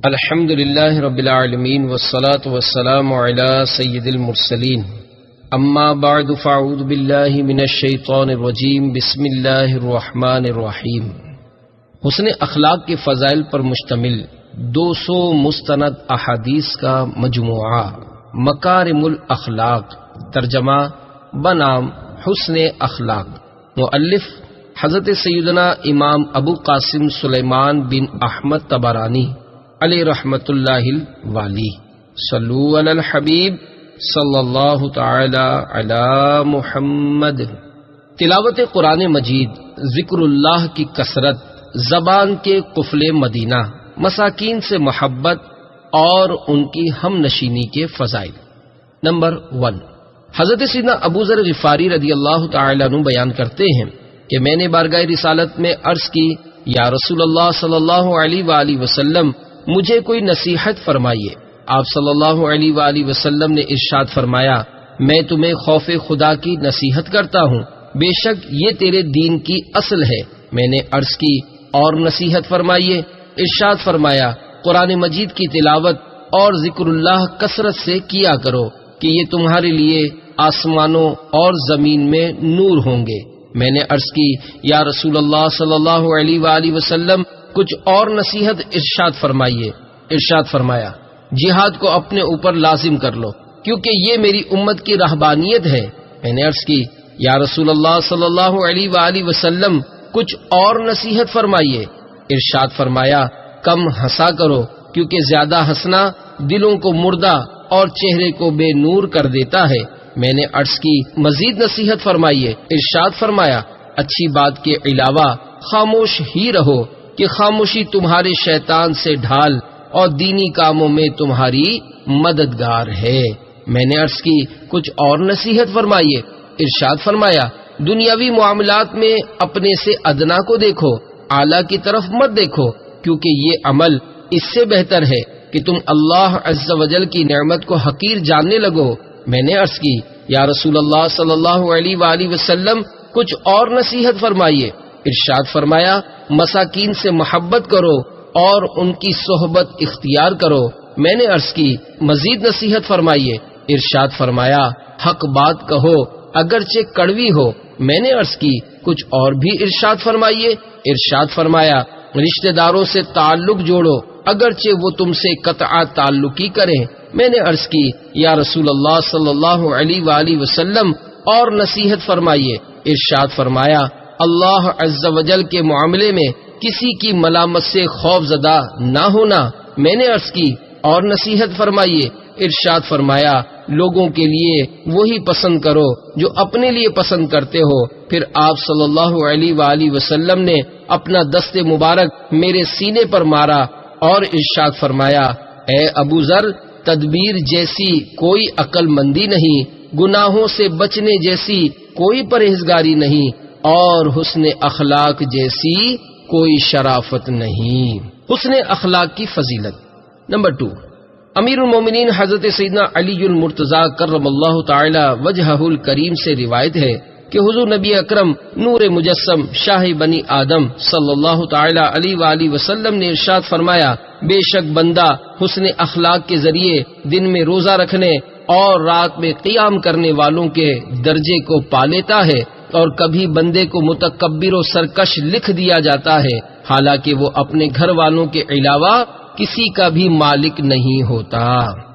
الحمد للہ رب العالمین والصلاة والسلام علی سید المرسلین اما بعد فاعوذ باللہ من الشیطان الرجیم بسم اللہ الرحمن الرحیم۔ حسن اخلاق کے فضائل پر مشتمل 200 مستند احادیث کا مجموعہ مکارم الاخلاق، ترجمہ بنام حسن اخلاق، مؤلف حضرت سیدنا امام ابو قاسم سلیمان بن احمد طبرانی علیہ رحمت اللہ الوالی۔ صلو علی الحبیب صلی اللہ تعالی علی محمد۔ تلاوت قرآن مجید، ذکر اللہ کی کثرت، زبان کے قفل مدینہ، مساکین سے محبت اور ان کی ہم نشینی کے فضائل۔ نمبر 1، حضرت سیدنا ابو ذر غفاری رضی اللہ تعالی عنہ بیان کرتے ہیں کہ میں نے بارگاہ رسالت میں عرض کی، یا رسول اللہ صلی اللہ علیہ وآلہ وسلم، مجھے کوئی نصیحت فرمائیے۔ آپ صلی اللہ علیہ وآلہ وسلم نے ارشاد فرمایا، میں تمہیں خوف خدا کی نصیحت کرتا ہوں، بے شک یہ تیرے دین کی اصل ہے۔ میں نے عرض کی، اور نصیحت فرمائیے۔ ارشاد فرمایا، قرآن مجید کی تلاوت اور ذکر اللہ کثرت سے کیا کرو کہ یہ تمہارے لیے آسمانوں اور زمین میں نور ہوں گے۔ میں نے عرض کی، یا رسول اللہ صلی اللہ علیہ وآلہ وسلم، کچھ اور نصیحت ارشاد فرمائیے۔ ارشاد فرمایا، جہاد کو اپنے اوپر لازم کر لو، کیونکہ یہ میری امت کی رہبانیت ہے۔ میں نے عرض کی، یا رسول اللہ صلی اللہ علیہ وآلہ وسلم، کچھ اور نصیحت فرمائیے۔ ارشاد فرمایا، کم ہنسا کرو، کیونکہ زیادہ ہنسنا دلوں کو مردہ اور چہرے کو بے نور کر دیتا ہے۔ میں نے عرض کی، مزید نصیحت فرمائیے۔ ارشاد فرمایا، اچھی بات کے علاوہ خاموش ہی رہو، کہ خاموشی تمہارے شیطان سے ڈھال اور دینی کاموں میں تمہاری مددگار ہے۔ میں نے عرض کی، کچھ اور نصیحت فرمائیے۔ ارشاد فرمایا، دنیاوی معاملات میں اپنے سے ادنا کو دیکھو، اعلیٰ کی طرف مت دیکھو، کیونکہ یہ عمل اس سے بہتر ہے کہ تم اللہ عز و جل کی نعمت کو حقیر جاننے لگو۔ میں نے عرض کی، یا رسول اللہ صلی اللہ علیہ وآلہ وسلم، کچھ اور نصیحت فرمائیے۔ ارشاد فرمایا، مساکین سے محبت کرو اور ان کی صحبت اختیار کرو۔ میں نے عرض کی، مزید نصیحت فرمائیے۔ ارشاد فرمایا، حق بات کہو اگرچہ کڑوی ہو۔ میں نے عرض کی، کچھ اور بھی ارشاد فرمائیے۔ ارشاد فرمایا، رشتہ داروں سے تعلق جوڑو اگرچہ وہ تم سے قطع تعلقی کریں۔ میں نے عرض کی، یا رسول اللہ صلی اللہ علیہ وآلہ وسلم، اور نصیحت فرمائیے۔ ارشاد فرمایا، اللہ عز و جل کے معاملے میں کسی کی ملامت سے خوف زدہ نہ ہونا۔ میں نے عرض کی، اور نصیحت فرمائیے۔ ارشاد فرمایا، لوگوں کے لیے وہی پسند کرو جو اپنے لیے پسند کرتے ہو۔ پھر آپ صلی اللہ علیہ وآلہ وسلم نے اپنا دست مبارک میرے سینے پر مارا اور ارشاد فرمایا، اے ابو ذر، تدبیر جیسی کوئی عقل مندی نہیں، گناہوں سے بچنے جیسی کوئی پرہیزگاری نہیں، اور حسن اخلاق جیسی کوئی شرافت نہیں۔ حسن اخلاق کی فضیلت۔ نمبر 2، امیر المومنین حضرت سیدنا علی المرتضیٰ کرم اللہ تعالی وجہہ الکریم سے روایت ہے کہ حضور نبی اکرم نور مجسم شاہ بنی آدم صلی اللہ تعالی علیہ وآلہ وسلم نے ارشاد فرمایا، بے شک بندہ حسن اخلاق کے ذریعے دن میں روزہ رکھنے اور رات میں قیام کرنے والوں کے درجے کو پا لیتا ہے، اور کبھی بندے کو متکبر و سرکش لکھ دیا جاتا ہے، حالانکہ وہ اپنے گھر والوں کے علاوہ کسی کا بھی مالک نہیں ہوتا۔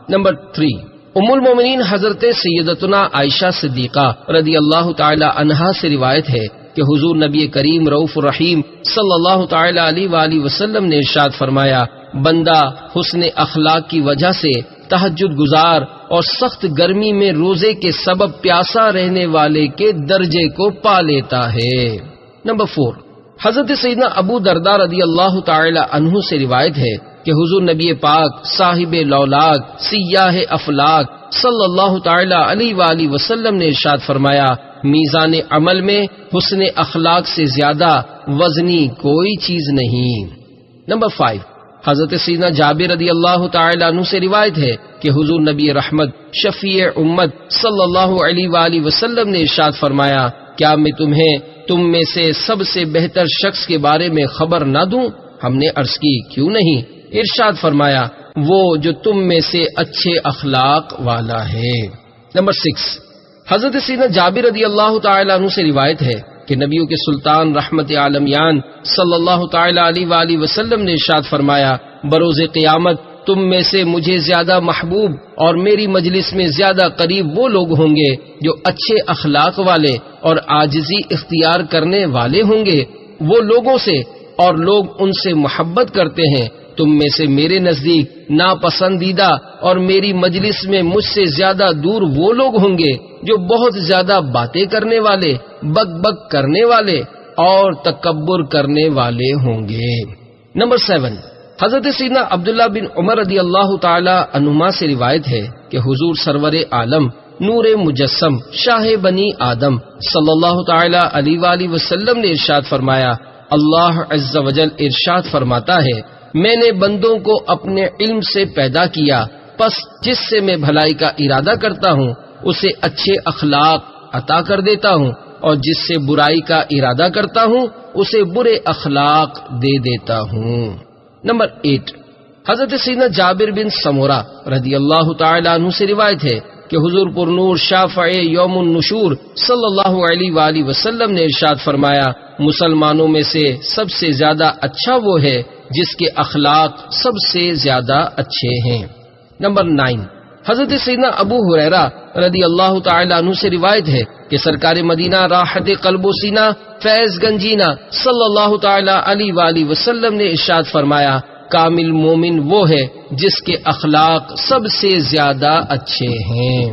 نمبر 3، ام المومنین حضرت سیدتنا عائشہ صدیقہ رضی اللہ تعالی عنہا سے روایت ہے کہ حضور نبی کریم رؤوف الرحیم صلی اللہ تعالی علیہ وآلہ وسلم نے ارشاد فرمایا، بندہ حسن اخلاق کی وجہ سے تہجد گزار اور سخت گرمی میں روزے کے سبب پیاسا رہنے والے کے درجے کو پا لیتا ہے۔ نمبر 4، حضرت سیدنا ابو درداء رضی اللہ تعالی عنہ سے روایت ہے کہ حضور نبی پاک صاحب لولاک سیاہ افلاک صلی اللہ تعالی علیہ وآلہ وسلم نے ارشاد فرمایا، میزان عمل میں حسن اخلاق سے زیادہ وزنی کوئی چیز نہیں۔ نمبر 5، حضرت سیدنا جابر رضی اللہ تعالی عنہ سے روایت ہے کہ حضور نبی رحمت شفیع امت صلی اللہ علیہ وآلہ وسلم نے ارشاد فرمایا، کیا میں تم میں سے سب سے بہتر شخص کے بارے میں خبر نہ دوں؟ ہم نے عرض کی، کیوں نہیں؟ ارشاد فرمایا وہ جو تم میں سے اچھے اخلاق والا ہے۔ نمبر 6، حضرت سیدنا جابر رضی اللہ تعالی عنہ سے روایت ہے کہ نبیوں کے سلطان رحمت عالمیان صلی اللہ تعالی علیہ وآلہ وسلم نے ارشاد فرمایا بروز قیامت تم میں سے مجھے زیادہ محبوب اور میری مجلس میں زیادہ قریب وہ لوگ ہوں گے جو اچھے اخلاق والے اور عاجزی اختیار کرنے والے ہوں گے وہ لوگوں سے، اور لوگ ان سے محبت کرتے ہیں۔ تم میں سے میرے نزدیک ناپسندیدہ اور میری مجلس میں مجھ سے زیادہ دور وہ لوگ ہوں گے جو بہت زیادہ باتیں کرنے والے، بک بک کرنے والے اور تکبر کرنے والے ہوں گے۔ نمبر 7، حضرت سیدنا عبداللہ بن عمر رضی اللہ تعالی عنہما سے روایت ہے کہ حضور سرور عالم نور مجسم شاہ بنی آدم صلی اللہ تعالی علیہ وآلہ وسلم نے ارشاد فرمایا اللہ عز و جل ارشاد فرماتا ہے میں نے بندوں کو اپنے علم سے پیدا کیا، پس جس سے میں بھلائی کا ارادہ کرتا ہوں اسے اچھے اخلاق عطا کر دیتا ہوں، اور جس سے برائی کا ارادہ کرتا ہوں اسے برے اخلاق دے دیتا ہوں۔ نمبر 8، حضرت سیدنا جابر بن سمورہ رضی اللہ تعالی عنہ سے روایت ہے کہ حضور پر نور شافع یوم النشور صلی اللہ علیہ وآلہ وسلم نے ارشاد فرمایا مسلمانوں میں سے سب سے زیادہ اچھا وہ ہے جس کے اخلاق سب سے زیادہ اچھے ہیں۔ نمبر 9، حضرت سیدنا ابو ہریرہ رضی اللہ تعالی عنہ سے روایت ہے کہ سرکار مدینہ راحت قلب و سینہ فیض گنجینہ صلی اللہ تعالی علیہ وآلہ وسلم نے ارشاد فرمایا کامل مومن وہ ہے جس کے اخلاق سب سے زیادہ اچھے ہیں۔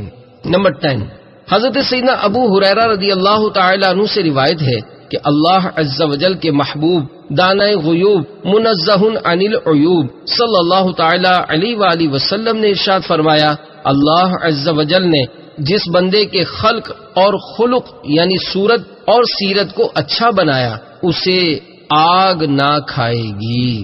نمبر 10، حضرت سیدنا ابو ہریرہ رضی اللہ تعالی عنہ سے روایت ہے کہ اللہ عز و جل کے محبوب دانائے غیوب منزہ عن العیوب صلی اللہ تعالی علیہ وآلہ وسلم نے ارشاد فرمایا اللہ عز و جل نے جس بندے کے خلق اور خلق یعنی صورت اور سیرت کو اچھا بنایا اسے آگ نہ کھائے گی۔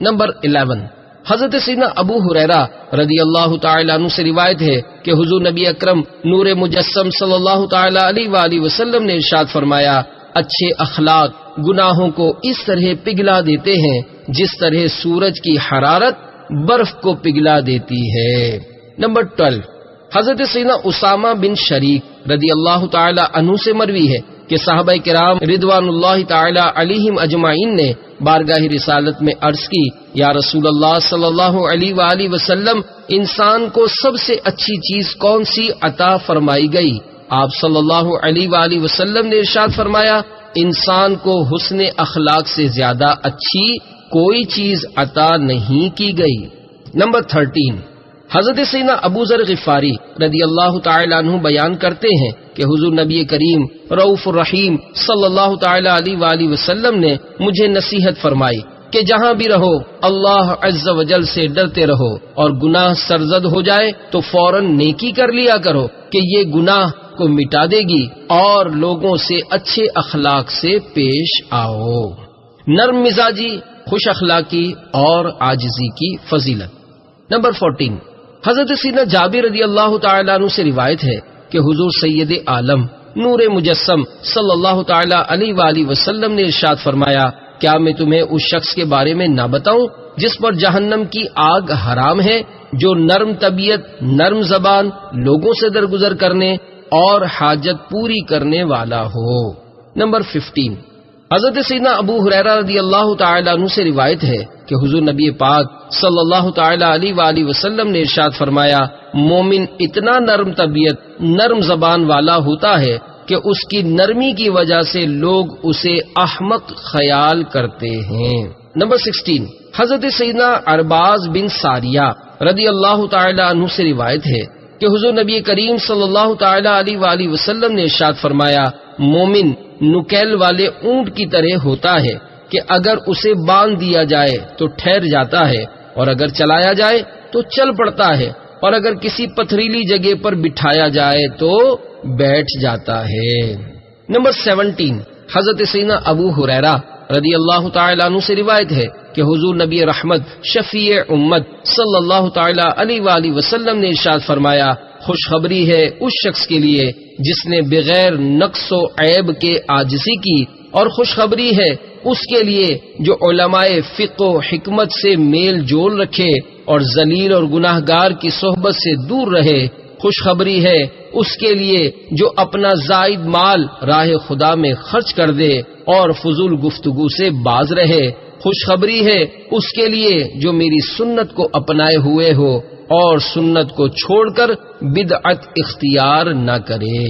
نمبر 11، حضرت سیدنا ابو ہریرہ رضی اللہ تعالی عنہ سے روایت ہے کہ حضور نبی اکرم نور مجسم صلی اللہ تعالی علیہ وآلہ وسلم نے ارشاد فرمایا اچھے اخلاق گناہوں کو اس طرح پگھلا دیتے ہیں جس طرح سورج کی حرارت برف کو پگھلا دیتی ہے۔ نمبر 12، حضرت سیدنا اسامہ بن شریک رضی اللہ تعالی عنہ سے مروی ہے کہ صحابہ کرام رضوان اللہ تعالی علیہم اجمعین نے بارگاہ رسالت میں عرض کی یا رسول اللہ صلی اللہ علیہ وآلہ وسلم انسان کو سب سے اچھی چیز کون سی عطا فرمائی گئی؟ آپ صلی اللہ علیہ وآلہ وسلم نے ارشاد فرمایا انسان کو حسن اخلاق سے زیادہ اچھی کوئی چیز عطا نہیں کی گئی۔ نمبر 13، حضرت سیدنا ابو ذر غفاری رضی اللہ تعالی عنہ بیان کرتے ہیں کہ حضور نبی کریم رؤوف الرحیم صلی اللہ تعالی علیہ وآلہ وسلم نے مجھے نصیحت فرمائی کہ جہاں بھی رہو اللہ عز و جل سے ڈرتے رہو اور گناہ سرزد ہو جائے تو فوراً نیکی کر لیا کرو کہ یہ گناہ کو مٹا دے گی اور لوگوں سے اچھے اخلاق سے پیش آؤ۔ نرم مزاجی، خوش اخلاقی اور عاجزی کی فضیلت۔ نمبر 14، حضرت سیدنا جابر رضی اللہ تعالی عنہ سے روایت ہے کہ حضور سید عالم نور مجسم صلی اللہ تعالی علیہ وآلہ وسلم نے ارشاد فرمایا کیا میں تمہیں اس شخص کے بارے میں نہ بتاؤں جس پر جہنم کی آگ حرام ہے، جو نرم طبیعت، نرم زبان، لوگوں سے درگزر کرنے اور حاجت پوری کرنے والا ہو۔ نمبر 15، حضرت سیدنا ابو ہریرہ رضی اللہ تعالی عنہ سے روایت ہے کہ حضور نبی پاک صلی اللہ تعالی علیہ وآلہ وسلم نے ارشاد فرمایا مومن اتنا نرم طبیعت، نرم زبان والا ہوتا ہے کہ اس کی نرمی کی وجہ سے لوگ اسے احمق خیال کرتے ہیں۔ نمبر 16، حضرت سیدنا ارباز بن ساریہ رضی اللہ تعالی عنہ سے روایت ہے کہ حضور نبی کریم صلی اللہ تعالی علیہ وآلہ وسلم نے ارشاد فرمایا مومن نکیل والے اونٹ کی طرح ہوتا ہے کہ اگر اسے باندھ دیا جائے تو ٹھہر جاتا ہے اور اگر چلایا جائے تو چل پڑتا ہے اور اگر کسی پتھریلی جگہ پر بٹھایا جائے تو بیٹھ جاتا ہے۔ نمبر 17، حضرت سیدنا ابو ہریرہ رضی اللہ تعالی عنہ سے روایت ہے کہ حضور نبی رحمت شفیع امت صلی اللہ تعالی علیہ وآلہ وسلم نے ارشاد فرمایا خوشخبری ہے اس شخص کے لیے جس نے بغیر نقص و عیب کے عاجزی کی، اور خوشخبری ہے اس کے لیے جو علماء فقہ و حکمت سے میل جول رکھے اور ذلیل اور گناہگار کی صحبت سے دور رہے۔ خوشخبری ہے اس کے لیے جو اپنا زائد مال راہ خدا میں خرچ کر دے اور فضول گفتگو سے باز رہے۔ خوشخبری ہے اس کے لیے جو میری سنت کو اپنائے ہوئے ہو اور سنت کو چھوڑ کر بدعت اختیار نہ کرے۔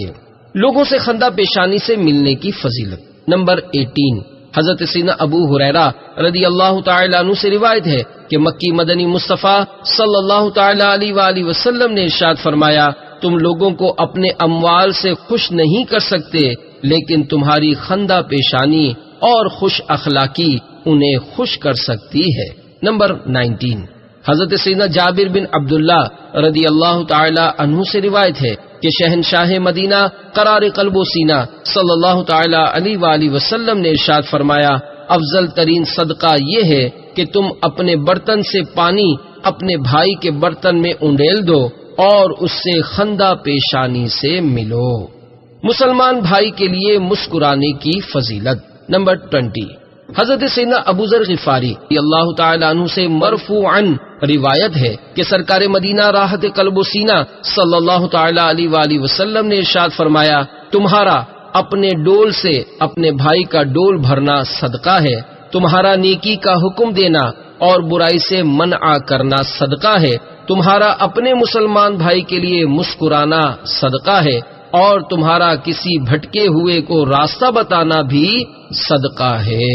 لوگوں سے خندہ پیشانی سے ملنے کی فضیلت۔ نمبر 18، حضرت سیدنا ابو ہریرہ رضی اللہ تعالی عنہ سے روایت ہے کہ مکی مدنی مصطفیٰ صلی اللہ تعالی علیہ وآلہ وسلم نے ارشاد فرمایا، تم لوگوں کو اپنے اموال سے خوش نہیں کر سکتے، لیکن تمہاری خندہ پیشانی اور خوش اخلاقی انہیں خوش کر سکتی ہے۔ نمبر 19، حضرت سیدنا جابر بن عبداللہ رضی اللہ تعالی عنہ سے روایت ہے کہ شہنشاہ مدینہ قرار قلب و سینہ صلی اللہ تعالی علیہ وآلہ وسلم نے ارشاد فرمایا، افضل ترین صدقہ یہ ہے کہ تم اپنے برتن سے پانی اپنے بھائی کے برتن میں انڈیل دو اور اس سے خندہ پیشانی سے ملو۔ مسلمان بھائی کے لیے مسکرانے کی فضیلت۔ نمبر 20، حضرت سیدنا ابو ذر غفاری رضی اللہ تعالی عنہ سے مرفوعاً روایت ہے کہ سرکار مدینہ راحت قلب و سینہ صلی اللہ تعالی علیہ وآلہ وسلم نے ارشاد فرمایا، تمہارا اپنے ڈول سے اپنے بھائی کا ڈول بھرنا صدقہ ہے، تمہارا نیکی کا حکم دینا اور برائی سے منع کرنا صدقہ ہے، تمہارا اپنے مسلمان بھائی کے لیے مسکرانا صدقہ ہے، اور تمہارا کسی بھٹکے ہوئے کو راستہ بتانا بھی صدقہ ہے۔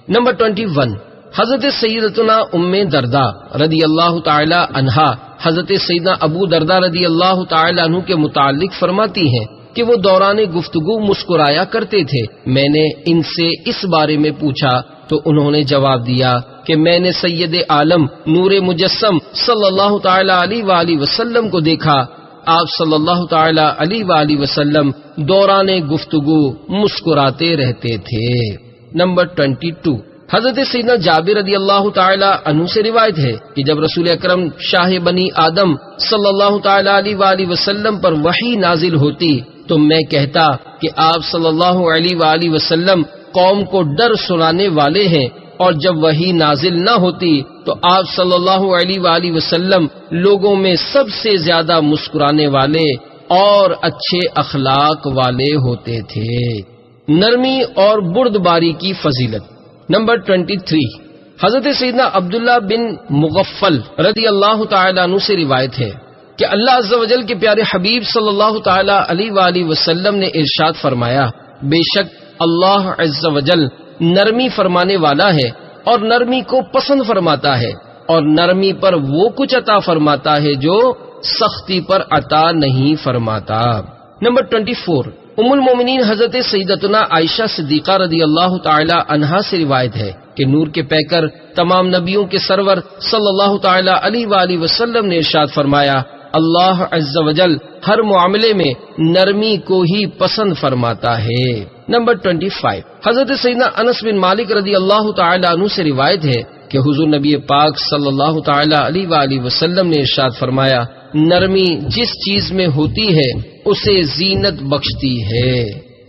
نمبر 21، حضرت سیدتنا ام درداء رضی اللہ تعالی عنہا حضرت سیدنا ابو درداء رضی اللہ تعالی عنہ کے متعلق فرماتی ہیں کہ وہ دوران گفتگو مسکرایا کرتے تھے۔ میں نے ان سے اس بارے میں پوچھا تو انہوں نے جواب دیا کہ میں نے سید عالم نور مجسم صلی اللہ تعالی علیہ وآلہ وسلم کو دیکھا، آپ صلی اللہ تعالی علیہ وآلہ وسلم دوران گفتگو مسکراتے رہتے تھے۔ نمبر 22، حضرت سیدنا جابر رضی اللہ تعالی عنہ سے روایت ہے کہ جب رسول اکرم شاہ بنی آدم صلی اللہ تعالی علیہ وآلہ وسلم پر وحی نازل ہوتی تو میں کہتا کہ آپ صلی اللہ علیہ وآلہ وسلم قوم کو ڈر سنانے والے ہیں، اور جب وحی نازل نہ ہوتی تو آپ صلی اللہ علیہ وآلہ وسلم لوگوں میں سب سے زیادہ مسکرانے والے اور اچھے اخلاق والے ہوتے تھے۔ نرمی اور بردباری کی فضیلت۔ نمبر 23، حضرت سیدنا عبداللہ بن مغفل رضی اللہ تعالی عنہ سے روایت ہے کہ اللہ عز و جل کے پیارے حبیب صلی اللہ تعالی علیہ وآلہ وسلم نے ارشاد فرمایا، بے شک اللہ عز و جل نرمی فرمانے والا ہے اور نرمی کو پسند فرماتا ہے، اور نرمی پر وہ کچھ عطا فرماتا ہے جو سختی پر عطا نہیں فرماتا۔ نمبر 24، ام المومنین حضرت سیدتنا عائشہ صدیقہ رضی اللہ تعالی عنہا سے روایت ہے کہ نور کے پیکر تمام نبیوں کے سرور صلی اللہ تعالی علیہ وآلہ وسلم نے ارشاد فرمایا، اللہ عز و جل ہر معاملے میں نرمی کو ہی پسند فرماتا ہے۔ نمبر 25، حضرت سیدنا انس بن مالک رضی اللہ تعالی عنہ سے روایت ہے کہ حضور نبی پاک صلی اللہ تعالی علیہ وآلہ وسلم نے ارشاد فرمایا، نرمی جس چیز میں ہوتی ہے اسے زینت بخشتی ہے۔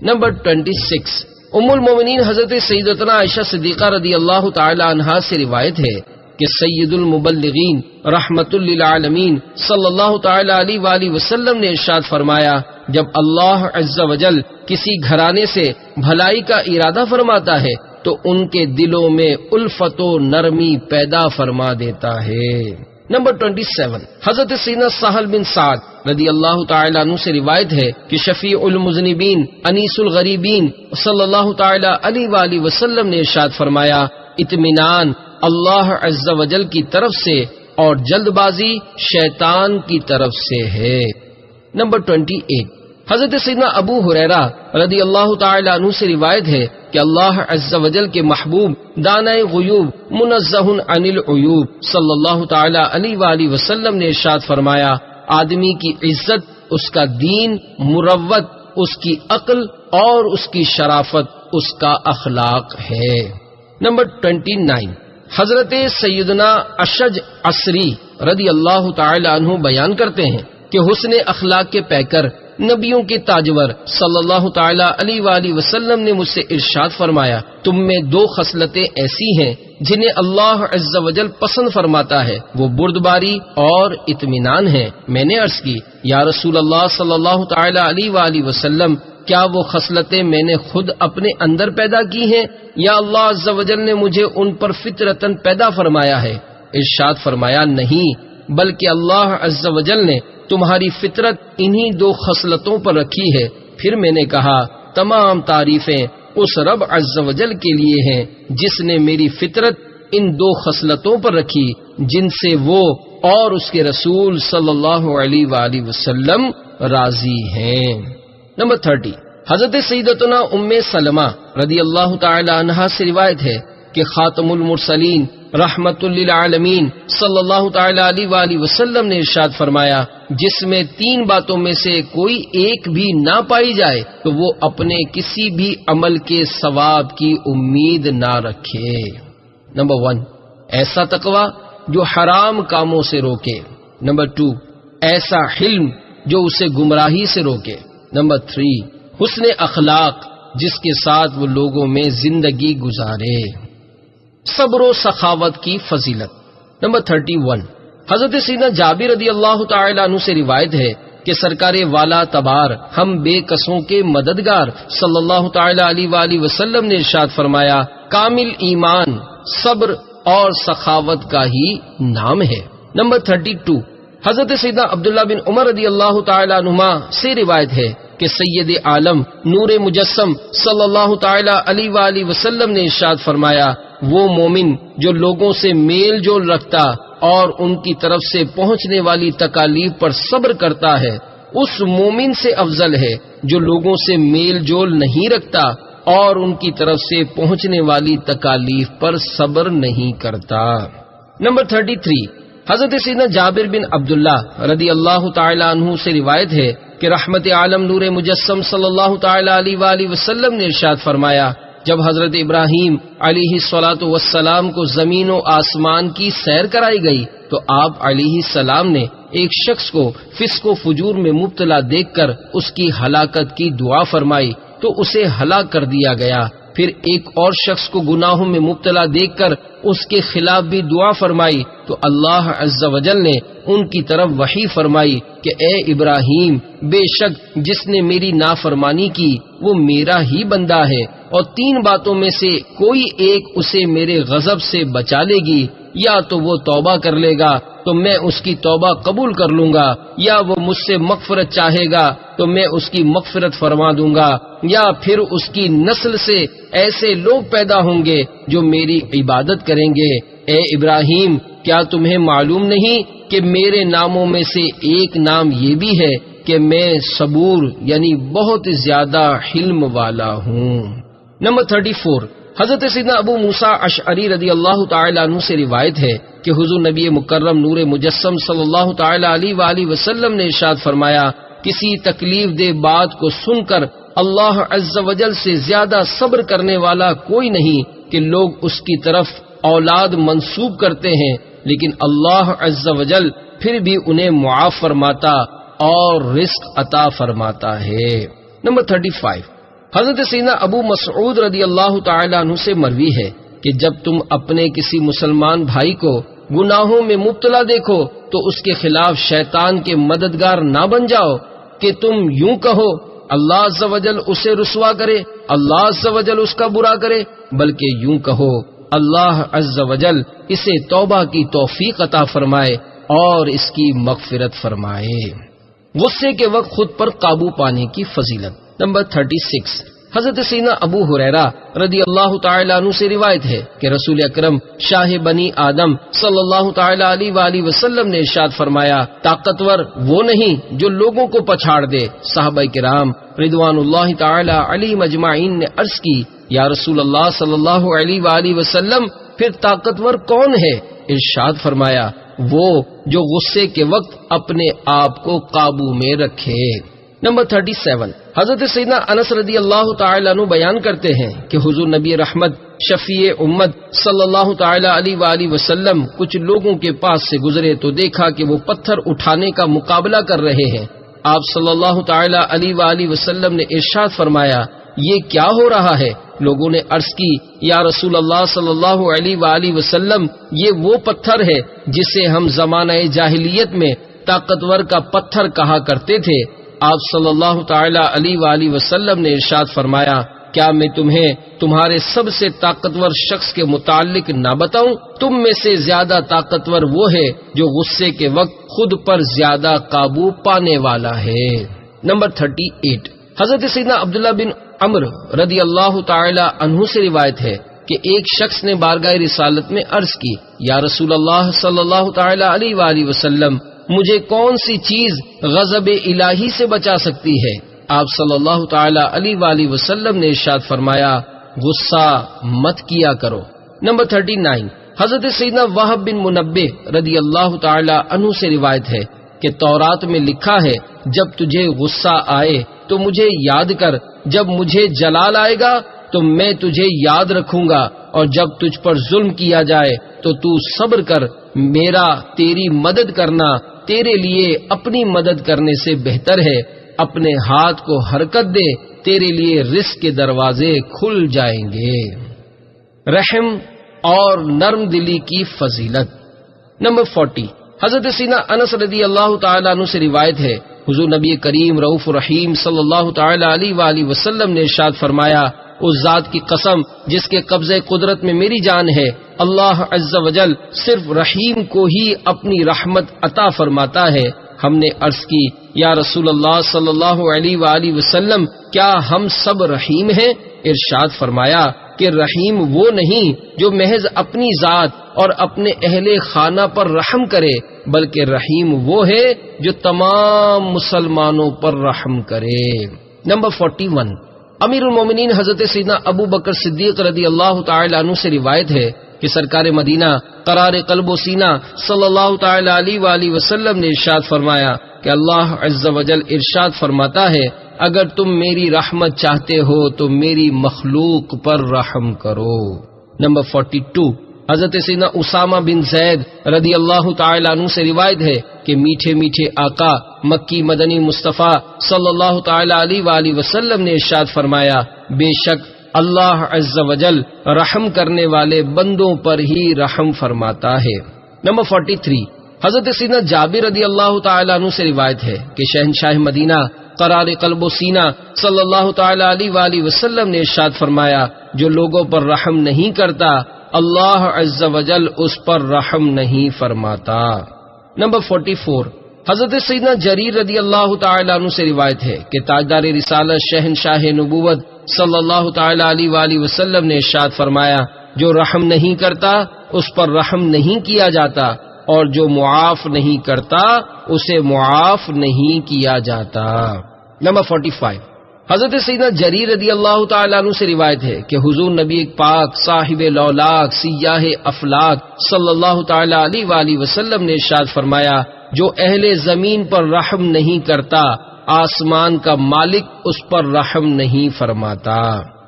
نمبر 26، ام المومنین حضرت سیدتنا عائشہ صدیقہ رضی اللہ تعالی عنہا سے روایت ہے کہ سید المبلغین رحمت للعالمین صلی اللہ تعالی علیہ وآلہ وسلم نے ارشاد فرمایا، جب اللہ عز و جل کسی گھرانے سے بھلائی کا ارادہ فرماتا ہے تو ان کے دلوں میں الفت و نرمی پیدا فرما دیتا ہے۔ نمبر 27، حضرت سیدنا سہل بن سعد رضی اللہ تعالی عنہ سے روایت ہے کہ شفیع المذنبین انیس الغریبین صلی اللہ تعالی علیہ وآلہ وسلم نے ارشاد فرمایا، اطمینان اللہ عز و جل کی طرف سے اور جلد بازی شیطان کی طرف سے ہے۔ نمبر 28، حضرت سیدنا ابو ہریرہ رضی اللہ تعالی عنہ سے روایت ہے کہ اللہ عز و جل کے محبوب دانائے غیوب منزہ عن العیوب صلی اللہ تعالی علیہ وآلہ وسلم نے ارشاد فرمایا، آدمی کی عزت اس کا دین، مروت اس کی عقل اور اس کی شرافت اس کا اخلاق ہے۔ نمبر 29، حضرت سیدنا اشج عصری رضی اللہ تعالی عنہ بیان کرتے ہیں کہ حسن اخلاق کے پیکر نبیوں کے تاجور صلی اللہ تعالی علیہ وآلہ وسلم نے مجھ سے ارشاد فرمایا، تم میں 2 خصلتیں ایسی ہیں جنہیں اللہ عز و جل پسند فرماتا ہے، وہ بردباری اور اطمینان ہیں۔ میں نے عرض کی، یا رسول اللہ صلی اللہ تعالی علیہ وآلہ وسلم، کیا وہ خصلتیں میں نے خود اپنے اندر پیدا کی ہیں یا اللہ عز و جل نے مجھے ان پر فطرتاً پیدا فرمایا ہے؟ ارشاد فرمایا، نہیں، بلکہ اللہ عز و جل نے تمہاری فطرت انہی 2 خصلتوں پر رکھی ہے۔ پھر میں نے کہا، تمام تعریفیں اس رب عز و جل کے لیے ہیں جس نے میری فطرت ان 2 خصلتوں پر رکھی جن سے وہ اور اس کے رسول صلی اللہ علیہ وآلہ وسلم راضی ہیں۔ نمبر 30، حضرت سیدتنا ام سلمہ رضی اللہ تعالی عنہا سے روایت ہے کہ خاتم المرسلین رحمت للعالمین صلی اللہ تعالی علیہ وآلہ وسلم نے ارشاد فرمایا، جس میں 3 باتوں میں سے کوئی ایک بھی نہ پائی جائے تو وہ اپنے کسی بھی عمل کے ثواب کی امید نہ رکھے۔ نمبر 1، ایسا تقوی جو حرام کاموں سے روکے۔ نمبر 2، ایسا حلم جو اسے گمراہی سے روکے۔ نمبر 3، حسن اخلاق جس کے ساتھ وہ لوگوں میں زندگی گزارے۔ صبر و سخاوت کی فضیلت۔ نمبر 31، حضرت سیدنا جابر رضی اللہ تعالی عنہ سے روایت ہے کہ سرکار والا تبار ہم بے کسوں کے مددگار صلی اللہ تعالی علیہ وآلہ وسلم نے ارشاد فرمایا، کامل ایمان صبر اور سخاوت کا ہی نام ہے۔ نمبر 32، حضرت سیدنا عبداللہ بن عمر رضی اللہ تعالی عنہما سے روایت ہے کہ سید عالم نور مجسم صلی اللہ تعالی علیہ وآلہ وسلم نے ارشاد فرمایا، وہ مومن جو لوگوں سے میل جول رکھتا اور ان کی طرف سے پہنچنے والی تکالیف پر صبر کرتا ہے، اس مومن سے افضل ہے جو لوگوں سے میل جول نہیں رکھتا اور ان کی طرف سے پہنچنے والی تکالیف پر صبر نہیں کرتا۔ نمبر 33، حضرت سیدنا جابر بن عبداللہ رضی اللہ تعالی عنہ سے روایت ہے کہ رحمت عالم نور مجسم صلی اللہ تعالی علیہ وآلہ وسلم نے ارشاد فرمایا، جب حضرت ابراہیم علیہ الصلاۃ والسلام کو زمین و آسمان کی سیر کرائی گئی تو آپ علیہ السلام نے ایک شخص کو فسق و فجور میں مبتلا دیکھ کر اس کی ہلاکت کی دعا فرمائی تو اسے ہلاک کر دیا گیا۔ پھر ایک اور شخص کو گناہوں میں مبتلا دیکھ کر اس کے خلاف بھی دعا فرمائی تو اللہ عز و جل نے ان کی طرف وحی فرمائی کہ اے ابراہیم، بے شک جس نے میری نافرمانی کی وہ میرا ہی بندہ ہے، اور 3 باتوں میں سے کوئی ایک اسے میرے غضب سے بچا لے گی، یا تو وہ توبہ کر لے گا تو میں اس کی توبہ قبول کر لوں گا، یا وہ مجھ سے مغفرت چاہے گا تو میں اس کی مغفرت فرما دوں گا، یا پھر اس کی نسل سے ایسے لوگ پیدا ہوں گے جو میری عبادت کریں گے۔ اے ابراہیم، کیا تمہیں معلوم نہیں کہ میرے ناموں میں سے ایک نام یہ بھی ہے کہ میں صبور یعنی بہت زیادہ حلم والا ہوں۔ نمبر 34، حضرت سیدنا ابو موسیٰ اشعری رضی اللہ تعالی عنہ سے روایت ہے کہ حضور نبی مکرم نور مجسم صلی اللہ تعالی علیہ وآلہ وسلم نے ارشاد فرمایا، کسی تکلیف دہ بات کو سن کر اللہ عز و جل سے زیادہ صبر کرنے والا کوئی نہیں کہ لوگ اس کی طرف اولاد منسوب کرتے ہیں، لیکن اللہ عز و جل پھر بھی انہیں معاف فرماتا اور رزق عطا فرماتا ہے۔ نمبر 35، حضرت سیدنا ابو مسعود رضی اللہ تعالی عنہ سے مروی ہے کہ جب تم اپنے کسی مسلمان بھائی کو گناہوں میں مبتلا دیکھو تو اس کے خلاف شیطان کے مددگار نہ بن جاؤ کہ تم یوں کہو اللہ عز و جل اسے رسوا کرے، اللہ عز و جل اس کا برا کرے، بلکہ یوں کہو اللہ عز و جل اسے توبہ کی توفیق عطا فرمائے اور اس کی مغفرت فرمائے۔ غصے کے وقت خود پر قابو پانے کی فضیلت۔ نمبر 36، حضرت سیدنا ابو ہریرہ رضی اللہ تعالی عنہ سے روایت ہے کہ رسول اکرم شاہ بنی آدم صلی اللہ تعالی علیہ وآلہ وسلم نے ارشاد فرمایا، طاقتور وہ نہیں جو لوگوں کو پچھاڑ دے۔ صحابہ کرام رضوان اللہ تعالی علیہم اجمعین نے عرض کی، یا رسول اللہ صلی اللہ علیہ وآلہ وسلم، پھر طاقتور کون ہے؟ ارشاد فرمایا، وہ جو غصے کے وقت اپنے آپ کو قابو میں رکھے۔ نمبر 37، حضرت سیدنا انس رضی اللہ تعالی عنہ بیان کرتے ہیں کہ حضور نبی رحمت شفیع امت صلی اللہ تعالی علیہ وآلہ وسلم کچھ لوگوں کے پاس سے گزرے تو دیکھا کہ وہ پتھر اٹھانے کا مقابلہ کر رہے ہیں۔ آپ صلی اللہ تعالی علیہ وآلہ وسلم نے ارشاد فرمایا یہ کیا ہو رہا ہے؟ لوگوں نے عرض کی یا رسول اللہ صلی اللہ علیہ وآلہ وسلم یہ وہ پتھر ہے جسے ہم زمانہ جاہلیت میں طاقتور کا پتھر کہا کرتے تھے۔ آپ صلی اللہ تعالی علیہ وآلہ وسلم نے ارشاد فرمایا کیا میں تمہیں تمہارے سب سے طاقتور شخص کے متعلق نہ بتاؤں؟ تم میں سے زیادہ طاقتور وہ ہے جو غصے کے وقت خود پر زیادہ قابو پانے والا ہے۔ نمبر 38، حضرت سیدنا عبداللہ بن عمرو رضی اللہ تعالی عنہ سے روایت ہے کہ ایک شخص نے بارگاہ رسالت میں عرض کی یا رسول اللہ صلی اللہ تعالی علیہ وآلہ وسلم مجھے کون سی چیز غضب الہی سے بچا سکتی ہے؟ آپ صلی اللہ تعالی علیہ وآلہ وسلم نے ارشاد فرمایا غصہ مت کیا کرو۔ نمبر 39، حضرت سیدنا وہب بن منبہ رضی اللہ تعالی عنہ سے روایت ہے کہ تورات میں لکھا ہے جب تجھے غصہ آئے تو مجھے یاد کر، جب مجھے جلال آئے گا تو میں تجھے یاد رکھوں گا، اور جب تجھ پر ظلم کیا جائے تو تو صبر کر، میرا تیری مدد کرنا تیرے لیے اپنی مدد کرنے سے بہتر ہے، اپنے ہاتھ کو حرکت دے، تیرے لیے رزق کے دروازے کھل جائیں گے۔ رحم اور نرم دلی کی فضیلت۔ نمبر 40، حضرت سیدنا انس رضی اللہ تعالیٰ عنہ سے روایت ہے حضور نبی کریم رؤوف الرحیم صلی اللہ تعالی علیہ وآلہ وسلم نے ارشاد فرمایا اس ذات کی قسم جس کے قبضے قدرت میں میری جان ہے، اللہ عز و جل صرف رحیم کو ہی اپنی رحمت عطا فرماتا ہے۔ ہم نے عرض کی یا رسول اللہ صلی اللہ علیہ وآلہ وسلم کیا ہم سب رحیم ہیں؟ ارشاد فرمایا کہ رحیم وہ نہیں جو محض اپنی ذات اور اپنے اہل خانہ پر رحم کرے، بلکہ رحیم وہ ہے جو تمام مسلمانوں پر رحم کرے۔ نمبر 41، امیر المومنین حضرت سیدنا ابو بکر صدیق رضی اللہ تعالی عنہ سے روایت ہے کہ سرکار مدینہ قرار قلب و سینہ صلی اللہ تعالی علیہ وآلہ وسلم نے ارشاد فرمایا کہ اللہ عز و جل ارشاد فرماتا ہے اگر تم میری رحمت چاہتے ہو تو میری مخلوق پر رحم کرو۔ نمبر 42، حضرت سیدنا اسامہ بن زید رضی اللہ تعالی عنہ سے روایت ہے کہ میٹھے میٹھے آقا مکی مدنی مصطفیٰ صلی اللہ تعالی علیہ وآلہ وسلم نے ارشاد فرمایا بے شک اللہ عز و جل رحم کرنے والے بندوں پر ہی رحم فرماتا ہے۔ نمبر 43، حضرت سیدنا جابر رضی اللہ تعالی عنہ سے روایت ہے کہ شہنشاہ مدینہ قرار قلب و سینہ صلی اللہ تعالی علیہ وآلہ وسلم نے ارشاد فرمایا جو لوگوں پر رحم نہیں کرتا اللہ عز و جل اس پر رحم نہیں فرماتا۔ نمبر 44، حضرت سیدنا جریر رضی اللہ تعالی عنہ سے روایت ہے کہ تاجدار رسالت شہنشاہ نبوت صلی اللہ تعالی علیہ وآلہ وسلم نے ارشاد فرمایا جو رحم نہیں کرتا اس پر رحم نہیں کیا جاتا، اور جو معاف نہیں کرتا اسے معاف نہیں کیا جاتا۔ نمبر 45، حضرت سیدنا جریر رضی اللہ تعالیٰ عنہ سے روایت ہے کہ حضور نبی پاک صاحب لولاک سیاہ افلاک صلی اللہ تعالیٰ علیہ وآلہ وسلم نے ارشاد فرمایا جو اہل زمین پر رحم نہیں کرتا آسمان کا مالک اس پر رحم نہیں فرماتا۔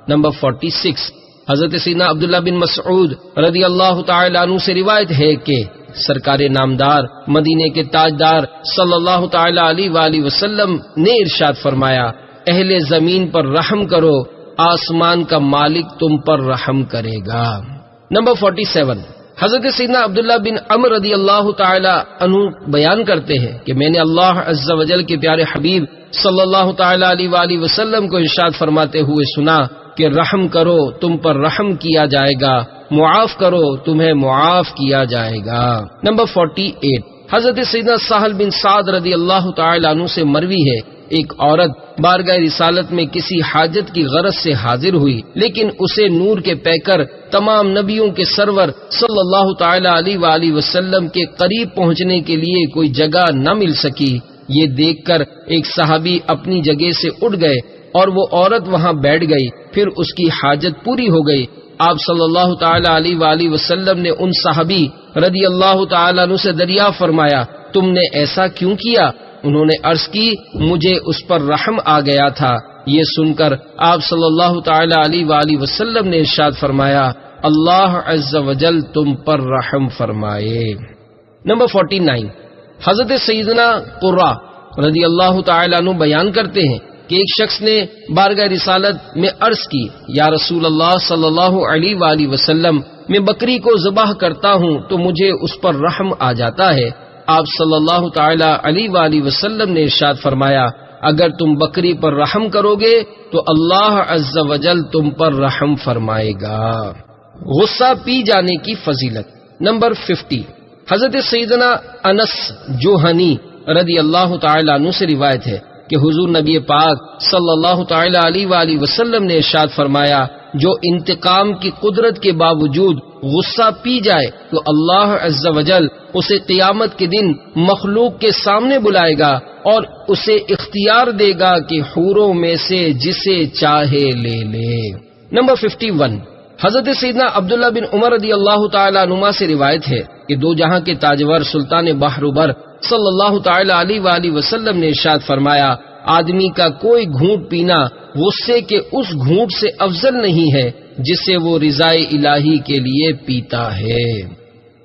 نمبر 46، حضرت سیدنا عبداللہ بن مسعود رضی اللہ تعالیٰ عنہ سے روایت ہے کہ سرکار نامدار مدینے کے تاجدار صلی اللہ تعالی علیہ وآلہ وسلم نے ارشاد فرمایا اہل زمین پر رحم کرو آسمان کا مالک تم پر رحم کرے گا۔ نمبر 47، حضرت سیدنا عبداللہ بن عمر رضی اللہ تعالی عنہ بیان کرتے ہیں کہ میں نے اللہ عز و جل کے پیارے حبیب صلی اللہ تعالی علیہ وآلہ وسلم کو ارشاد فرماتے ہوئے سنا کہ رحم کرو تم پر رحم کیا جائے گا، معاف کرو تمہیں معاف کیا جائے گا۔ نمبر 48، حضرت سیدنا سہل بن سعد رضی اللہ تعالی عنہ سے مروی ہے ایک عورت بارگاہ رسالت میں کسی حاجت کی غرض سے حاضر ہوئی لیکن اسے نور کے پیکر تمام نبیوں کے سرور صلی اللہ تعالی علیہ وآلہ وسلم کے قریب پہنچنے کے لیے کوئی جگہ نہ مل سکی۔ یہ دیکھ کر ایک صحابی اپنی جگہ سے اٹھ گئے اور وہ عورت وہاں بیٹھ گئی، پھر اس کی حاجت پوری ہو گئی۔ آپ صلی اللہ تعالی علیہ وآلہ وسلم نے ان صحابی رضی اللہ تعالی عنہ سے دریافت فرمایا تم نے ایسا کیوں کیا؟ انہوں نے عرض کی مجھے اس پر رحم آ گیا تھا۔ یہ سن کر آپ صلی اللہ تعالی علیہ وآلہ وسلم نے ارشاد فرمایا اللہ عز و جل تم پر رحم فرمائے۔ نمبر 49، حضرت سیدنا قرہ رضی اللہ تعالی عنہ بیان کرتے ہیں کہ ایک شخص نے بارگاہ رسالت میں عرض کی، یا رسول اللہ صلی اللہ علیہ وآلہ وسلم، میں بکری کو ذبح کرتا ہوں تو مجھے اس پر رحم آ جاتا ہے۔ آپ صلی اللہ تعالی علیہ وآلہ وسلم نے ارشاد فرمایا، اگر تم بکری پر رحم کرو گے تو اللہ عز و جل تم پر رحم فرمائے گا۔ غصہ پی جانے کی فضیلت۔ نمبر 50، حضرت سیدنا انس جوہنی رضی اللہ تعالی عنہ سے روایت ہے کہ حضور نبی پاک صلی اللہ تعالی علیہ وآلہ وسلم نے ارشاد فرمایا، جو انتقام کی قدرت کے باوجود غصہ پی جائے تو اللہ عز و جل اسے قیامت کے دن مخلوق کے سامنے بلائے گا اور اسے اختیار دے گا کہ حوروں میں سے جسے چاہے لے لے۔ نمبر 51، حضرت سیدنا عبداللہ بن عمر رضی اللہ تعالی عنہما سے روایت ہے کہ دو جہاں کے تاجور سلطان بحر صلی اللہ تعالی علیہ وآلہ وسلم نے ارشاد فرمایا، آدمی کا کوئی گھونٹ پینا غصے کے اس گھونٹ سے افضل نہیں ہے جسے وہ رضائے الہی کے لیے پیتا ہے۔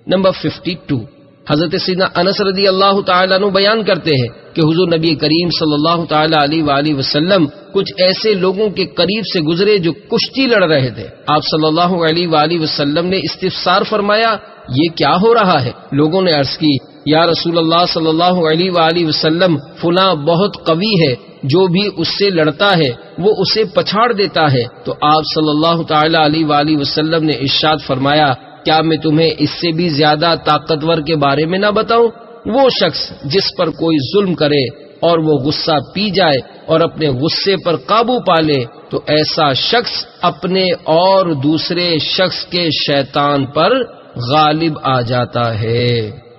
نمبر 52، حضرت سیدنا انس رضی اللہ تعالیٰ عنہ بیان کرتے ہیں کہ حضور نبی کریم صلی اللہ تعالی علیہ وآلہ وسلم کچھ ایسے لوگوں کے قریب سے گزرے جو کشتی لڑ رہے تھے۔ آپ صلی اللہ علیہ وآلہ وسلم نے استفسار فرمایا، یہ کیا ہو رہا ہے؟ لوگوں نے عرض کی، یا رسول اللہ صلی اللہ علیہ وآلہ وسلم، فلاں بہت قوی ہے، جو بھی اس سے لڑتا ہے وہ اسے پچھاڑ دیتا ہے۔ تو آپ صلی اللہ تعالی علیہ وآلہ وسلم نے ارشاد فرمایا، کیا میں تمہیں اس سے بھی زیادہ طاقتور کے بارے میں نہ بتاؤں؟ وہ شخص جس پر کوئی ظلم کرے اور وہ غصہ پی جائے اور اپنے غصے پر قابو پا لے تو ایسا شخص اپنے اور دوسرے شخص کے شیطان پر غالب آ جاتا ہے۔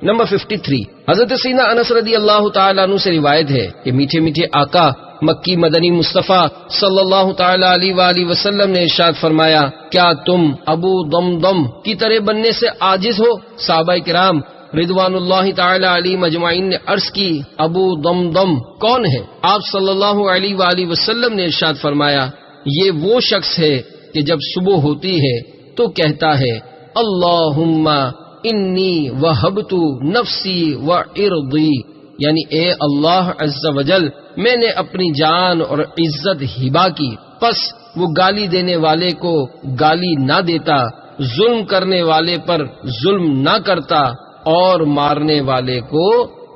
نمبر 53، حضرت سیدنا انس رضی اللہ تعالیٰ عنہ سے روایت ہے کہ میٹھے میٹھے آقا مکی مدنی مصطفیٰ صلی اللہ تعالی علیہ وآلہ وسلم نے ارشاد فرمایا، کیا تم ابو دمدم کی طرح بننے سے عاجز ہو؟ صحابہ کرام رضوان اللہ تعالی علیہ مجمعین نے عرض کی، ابو دمدم کون ہے؟ آپ صلی اللہ علیہ وآلہ وسلم نے ارشاد فرمایا، یہ وہ شخص ہے کہ جب صبح ہوتی ہے تو کہتا ہے، اللہم انی وہبت نفسی وعرضی، یعنی اے اللہ عز و جل، میں نے اپنی جان اور عزت ہبا کی، پس وہ گالی دینے والے کو گالی نہ دیتا، ظلم کرنے والے پر ظلم نہ کرتا اور مارنے والے کو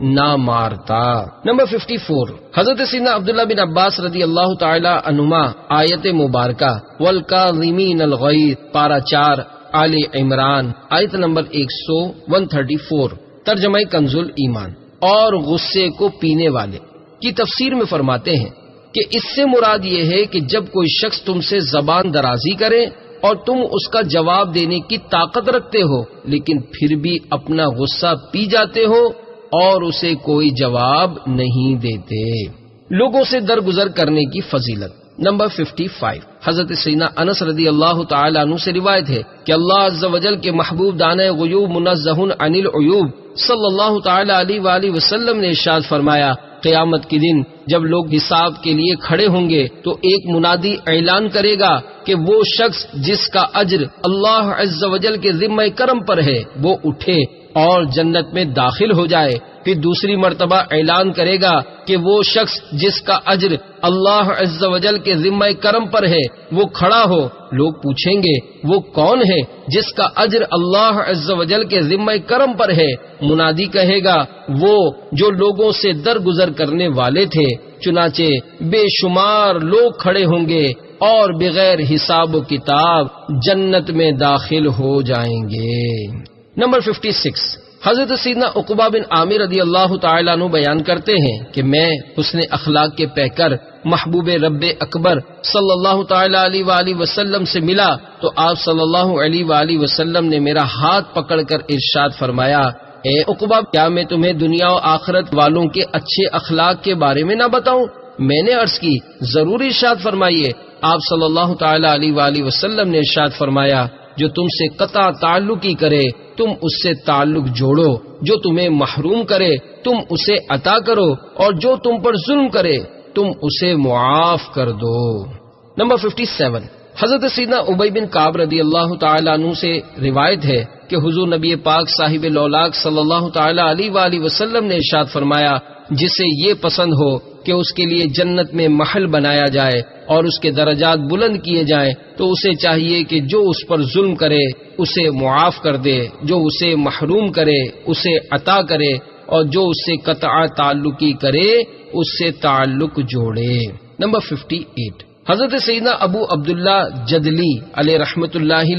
نہ مارتا۔ نمبر 54، حضرت سیدنا عبداللہ بن عباس رضی اللہ تعالی عنہما آیت مبارکہ والکاظمین الغیظ پارہ 4 آل عمران آیت نمبر 134 ترجمہ کنز ایمان اور غصے کو پینے والے کی تفسیر میں فرماتے ہیں کہ اس سے مراد یہ ہے کہ جب کوئی شخص تم سے زبان درازی کرے اور تم اس کا جواب دینے کی طاقت رکھتے ہو لیکن پھر بھی اپنا غصہ پی جاتے ہو اور اسے کوئی جواب نہیں دیتے۔ لوگوں سے درگزر کرنے کی فضیلت۔ نمبر 55، حضرت سیدنا انس رضی اللہ تعالی عنہ سے روایت ہے کہ اللہ عز و جل کے محبوب دانہ غیوب منزہ عن العیوب صلی اللہ تعالی علیہ وآلہ وسلم نے ارشاد فرمایا، قیامت کے دن جب لوگ حساب کے لیے کھڑے ہوں گے تو ایک منادی اعلان کرے گا کہ وہ شخص جس کا اجر اللہ عز و جل کے ذمہ کرم پر ہے وہ اٹھے اور جنت میں داخل ہو جائے۔ پھر دوسری مرتبہ اعلان کرے گا کہ وہ شخص جس کا اجر اللہ عز و جل کے ذمہ کرم پر ہے وہ کھڑا ہو۔ لوگ پوچھیں گے وہ کون ہے جس کا اجر اللہ عز و جل کے ذمہ کرم پر ہے؟ منادی کہے گا وہ جو لوگوں سے درگزر کرنے والے تھے، چنانچہ بے شمار لوگ کھڑے ہوں گے اور بغیر حساب و کتاب جنت میں داخل ہو جائیں گے۔ نمبر 56، حضرت سیدنا عقبہ بن عامر رضی اللہ تعالیٰ عنہ بیان کرتے ہیں کہ میں حسن اخلاق کے پیکر محبوب رب اکبر صلی اللہ تعالیٰ علیہ وآلہ وسلم سے ملا تو آپ صلی اللہ علیہ وآلہ وسلم نے میرا ہاتھ پکڑ کر ارشاد فرمایا، اے عقبہ، کیا میں تمہیں دنیا و آخرت والوں کے اچھے اخلاق کے بارے میں نہ بتاؤں؟ میں نے عرض کی، ضرور ارشاد فرمائیے۔ آپ صلی اللہ تعالیٰ علیہ وآلہ وسلم نے ارشاد فرمایا، جو تم سے قطع تعلقی کرے تم اس سے تعلق جوڑو، جو تمہیں محروم کرے تم اسے عطا کرو، اور جو تم پر ظلم کرے تم اسے معاف کر دو۔ نمبر 57، حضرت سیدنا ابی بن کعب رضی اللہ تعالیٰ عنہ سے روایت ہے کہ حضور نبی پاک صاحب لولاک صلی اللہ تعالی علیہ وآلہ وسلم نے ارشاد فرمایا، جسے یہ پسند ہو کہ اس کے لیے جنت میں محل بنایا جائے اور اس کے درجات بلند کیے جائیں، تو اسے چاہیے کہ جو اس پر ظلم کرے اسے معاف کر دے، جو اسے محروم کرے اسے عطا کرے، اور جو اس سے قطع تعلقی کرے اس سے تعلق جوڑے۔ نمبر 58، حضرت سیدنا ابو عبداللہ جدلی علیہ رحمت اللہ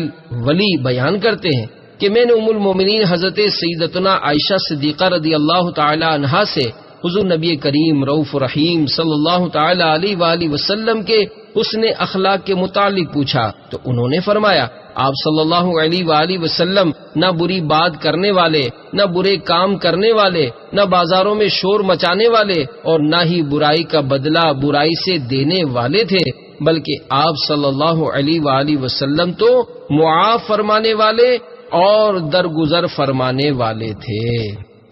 ولی بیان کرتے ہیں کہ میں نے ام المومنین حضرت سیدتنا عائشہ صدیقہ رضی اللہ تعالی عنہا سے حضور نبی کریم رؤوف رحیم صلی اللہ تعالی علیہ وآلہ وسلم کے حسن اخلاق کے متعلق پوچھا، تو انہوں نے فرمایا، آپ صلی اللہ علیہ وآلہ وسلم نہ بری بات کرنے والے، نہ برے کام کرنے والے، نہ بازاروں میں شور مچانے والے، اور نہ ہی برائی کا بدلہ برائی سے دینے والے تھے، بلکہ آپ صلی اللہ علیہ وآلہ وسلم تو معاف فرمانے والے اور درگزر فرمانے والے تھے۔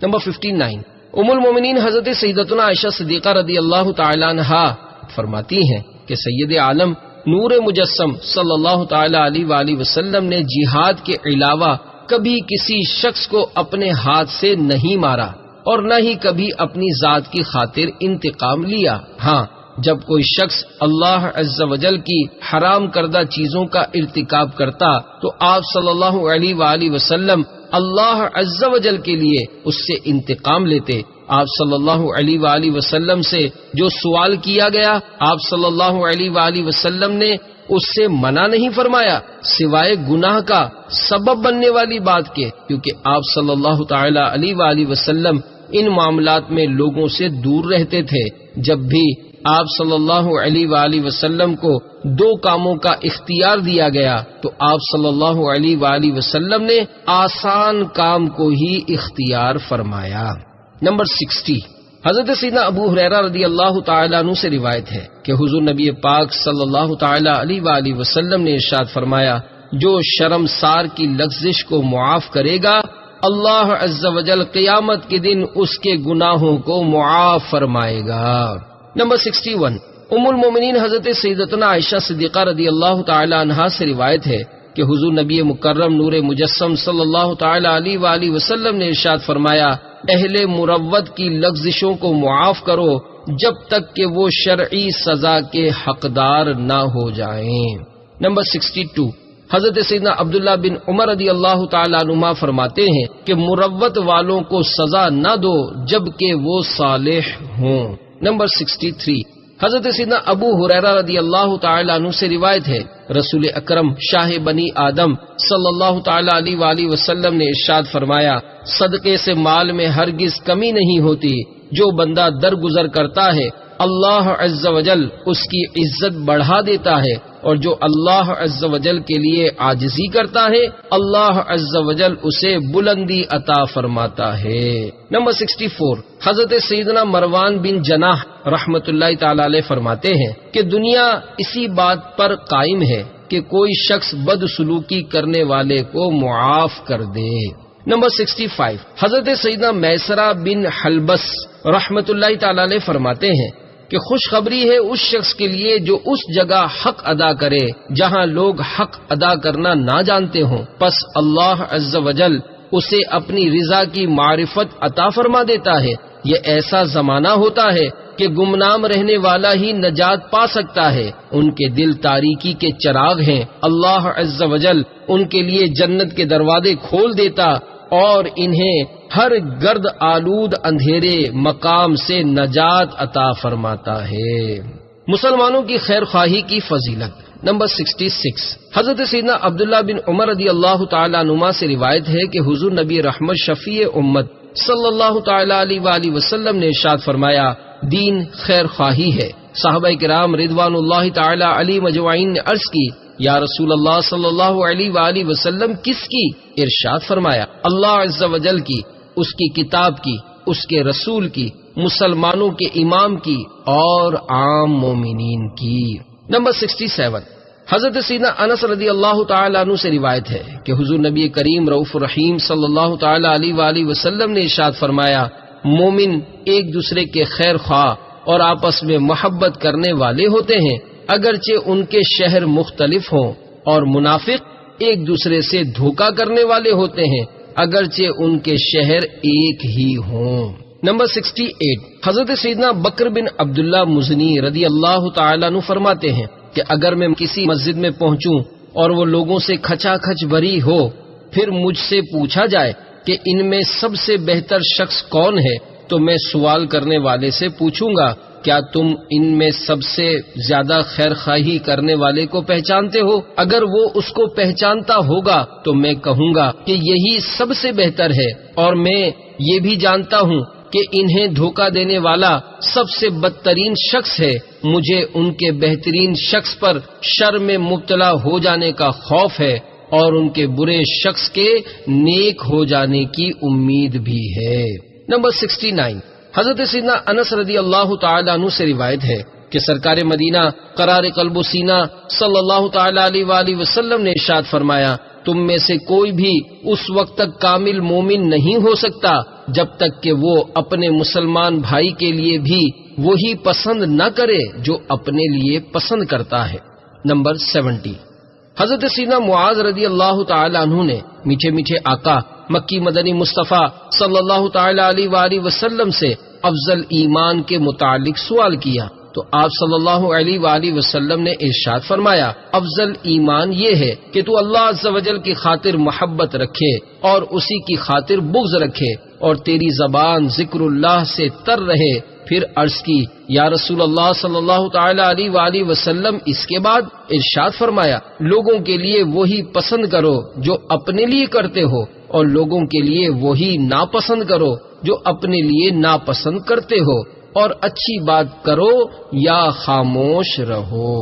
نمبر 59، ام المومنین حضرت سیدتنا عائشہ صدیقہ رضی اللہ تعالی عنہا فرماتی ہیں کہ سید عالم نور مجسم صلی اللہ تعالی علیہ وآلہ وسلم نے جہاد کے علاوہ کبھی کسی شخص کو اپنے ہاتھ سے نہیں مارا اور نہ ہی کبھی اپنی ذات کی خاطر انتقام لیا۔ ہاں، جب کوئی شخص اللہ عز و جل کی حرام کردہ چیزوں کا ارتکاب کرتا تو آپ صلی اللہ علیہ وآلہ وسلم اللہ عز و جل کے لیے اس سے انتقام لیتے۔ آپ صلی اللہ علیہ وآلہ وسلم سے جو سوال کیا گیا، آپ صلی اللہ علیہ وآلہ وسلم نے اس سے منع نہیں فرمایا، سوائے گناہ کا سبب بننے والی بات کے، کیونکہ آپ صلی اللہ تعالی علیہ وآلہ وسلم ان معاملات میں لوگوں سے دور رہتے تھے۔ جب بھی آپ صلی اللہ علیہ وآلہ وسلم کو دو کاموں کا اختیار دیا گیا تو آپ صلی اللہ علیہ وآلہ وسلم نے آسان کام کو ہی اختیار فرمایا۔ نمبر 60، حضرت سیدنا ابو ہریرہ رضی اللہ تعالی عنہ سے روایت ہے کہ حضور نبی پاک صلی اللہ تعالی علیہ وآلہ وسلم نے ارشاد فرمایا، جو شرمسار کی لغزش کو معاف کرے گا، اللہ عز و جل قیامت کے دن اس کے گناہوں کو معاف فرمائے گا۔ نمبر 61، ام المومنین حضرت سیدتنا عائشہ صدیقہ رضی اللہ تعالی عنہا سے روایت ہے کہ حضور نبی مکرم نور مجسم صلی اللہ تعالی علیہ وآلہ وسلم نے ارشاد فرمایا، اہل مروت کی لغزشوں کو معاف کرو جب تک کہ وہ شرعی سزا کے حقدار نہ ہو جائیں۔ نمبر 62، حضرت سیدنا عبداللہ بن عمر رضی اللہ تعالی عنہما فرماتے ہیں کہ مروت والوں کو سزا نہ دو جب کہ وہ صالح ہوں۔ نمبر 63، حضرت سیدنا ابو ہریرہ رضی اللہ تعالی عنہ سے روایت ہے، رسول اکرم شاہ بنی آدم صلی اللہ تعالی علیہ وآلہ وسلم نے ارشاد فرمایا، صدقے سے مال میں ہرگز کمی نہیں ہوتی، جو بندہ درگزر کرتا ہے اللہ عز و جل اس کی عزت بڑھا دیتا ہے، اور جو اللہ عز و جل کے لیے عاجزی کرتا ہے اللہ عز و جل اسے بلندی عطا فرماتا ہے۔ نمبر 64، حضرت سیدنا مروان بن جناح رحمت اللہ تعالی علیہ فرماتے ہیں کہ دنیا اسی بات پر قائم ہے کہ کوئی شخص بدسلوکی کرنے والے کو معاف کر دے۔ نمبر 65، حضرت سیدنا میسرہ بن حلبس رحمت اللہ تعالی علیہ فرماتے ہیں کہ خوشخبری ہے اس شخص کے لیے جو اس جگہ حق ادا کرے جہاں لوگ حق ادا کرنا نہ جانتے ہوں، پس اللہ عز و جل اسے اپنی رضا کی معرفت عطا فرما دیتا ہے۔ یہ ایسا زمانہ ہوتا ہے کہ گمنام رہنے والا ہی نجات پا سکتا ہے، ان کے دل تاریکی کے چراغ ہیں، اللہ عز و جل ان کے لیے جنت کے دروازے کھول دیتا اور انہیں ہر گرد آلود اندھیرے مقام سے نجات عطا فرماتا ہے۔ مسلمانوں کی خیر خواہی کی فضیلت۔ نمبر 66، حضرت سیدنا عبداللہ بن عمر رضی اللہ تعالی عنہما سے روایت ہے کہ حضور نبی رحمت شفیع امت صلی اللہ تعالی علیہ وآلہ وسلم نے ارشاد فرمایا، دین خیر خواہی ہے۔ صحابہ کرام رضوان اللہ تعالی علیہ مجمعین نے عرض کی، یا رسول اللہ صلی اللہ علیہ وآلہ وسلم کس کی؟ ارشاد فرمایا، اللہ عز و جل کی، اس کی کتاب کی، اس کے رسول کی، مسلمانوں کے امام کی اور عام مومنین کی۔ نمبر 67، حضرت سیدنا انس رضی اللہ تعالی عنہ سے روایت ہے کہ حضور نبی کریم رؤوف الرحیم صلی اللہ تعالی علیہ وآلہ وسلم نے ارشاد فرمایا، مومن ایک دوسرے کے خیر خواہ اور آپس میں محبت کرنے والے ہوتے ہیں، اگرچہ ان کے شہر مختلف ہوں، اور منافق ایک دوسرے سے دھوکہ کرنے والے ہوتے ہیں، اگرچہ ان کے شہر ایک ہی ہوں۔ نمبر 68، حضرت سیدنا بکر بن عبداللہ مزنی رضی اللہ تعالیٰ عنہ فرماتے ہیں کہ اگر میں کسی مسجد میں پہنچوں اور وہ لوگوں سے کھچا کھچ بھری ہو، پھر مجھ سے پوچھا جائے کہ ان میں سب سے بہتر شخص کون ہے، تو میں سوال کرنے والے سے پوچھوں گا، کیا تم ان میں سب سے زیادہ خیر خواہی کرنے والے کو پہچانتے ہو؟ اگر وہ اس کو پہچانتا ہوگا تو میں کہوں گا کہ یہی سب سے بہتر ہے، اور میں یہ بھی جانتا ہوں کہ انہیں دھوکہ دینے والا سب سے بدترین شخص ہے۔ مجھے ان کے بہترین شخص پر شر میں مبتلا ہو جانے کا خوف ہے، اور ان کے برے شخص کے نیک ہو جانے کی امید بھی ہے۔ نمبر 69، حضرت سیدنا انس رضی اللہ تعالیٰ عنہ سے روایت ہے کہ سرکار مدینہ قرار قلب و سینہ صلی اللہ تعالیٰ علیہ وآلہ وسلم نے ارشاد فرمایا، تم میں سے کوئی بھی اس وقت تک کامل مومن نہیں ہو سکتا جب تک کہ وہ اپنے مسلمان بھائی کے لیے بھی وہی پسند نہ کرے جو اپنے لیے پسند کرتا ہے۔ نمبر 70، حضرت سیدنا معاذ رضی اللہ تعالیٰ عنہ نے میٹھے میٹھے آقا مکی مدنی مصطفیٰ صلی اللہ تعالیٰ علیہ وآلہ وسلم سے افضل ایمان کے متعلق سوال کیا، تو آپ صلی اللہ علیہ وآلہ وسلم نے ارشاد فرمایا، افضل ایمان یہ ہے کہ تو اللہ عز و جل کی خاطر محبت رکھے اور اسی کی خاطر بغض رکھے، اور تیری زبان ذکر اللہ سے تر رہے۔ پھر عرض کی، یا رسول اللہ صلی اللہ تعالی علیہ وآلہ وسلم، اس کے بعد ارشاد فرمایا، لوگوں کے لیے وہی پسند کرو جو اپنے لیے کرتے ہو، اور لوگوں کے لیے وہی ناپسند کرو جو اپنے لیے ناپسند کرتے ہو، اور اچھی بات کرو یا خاموش رہو۔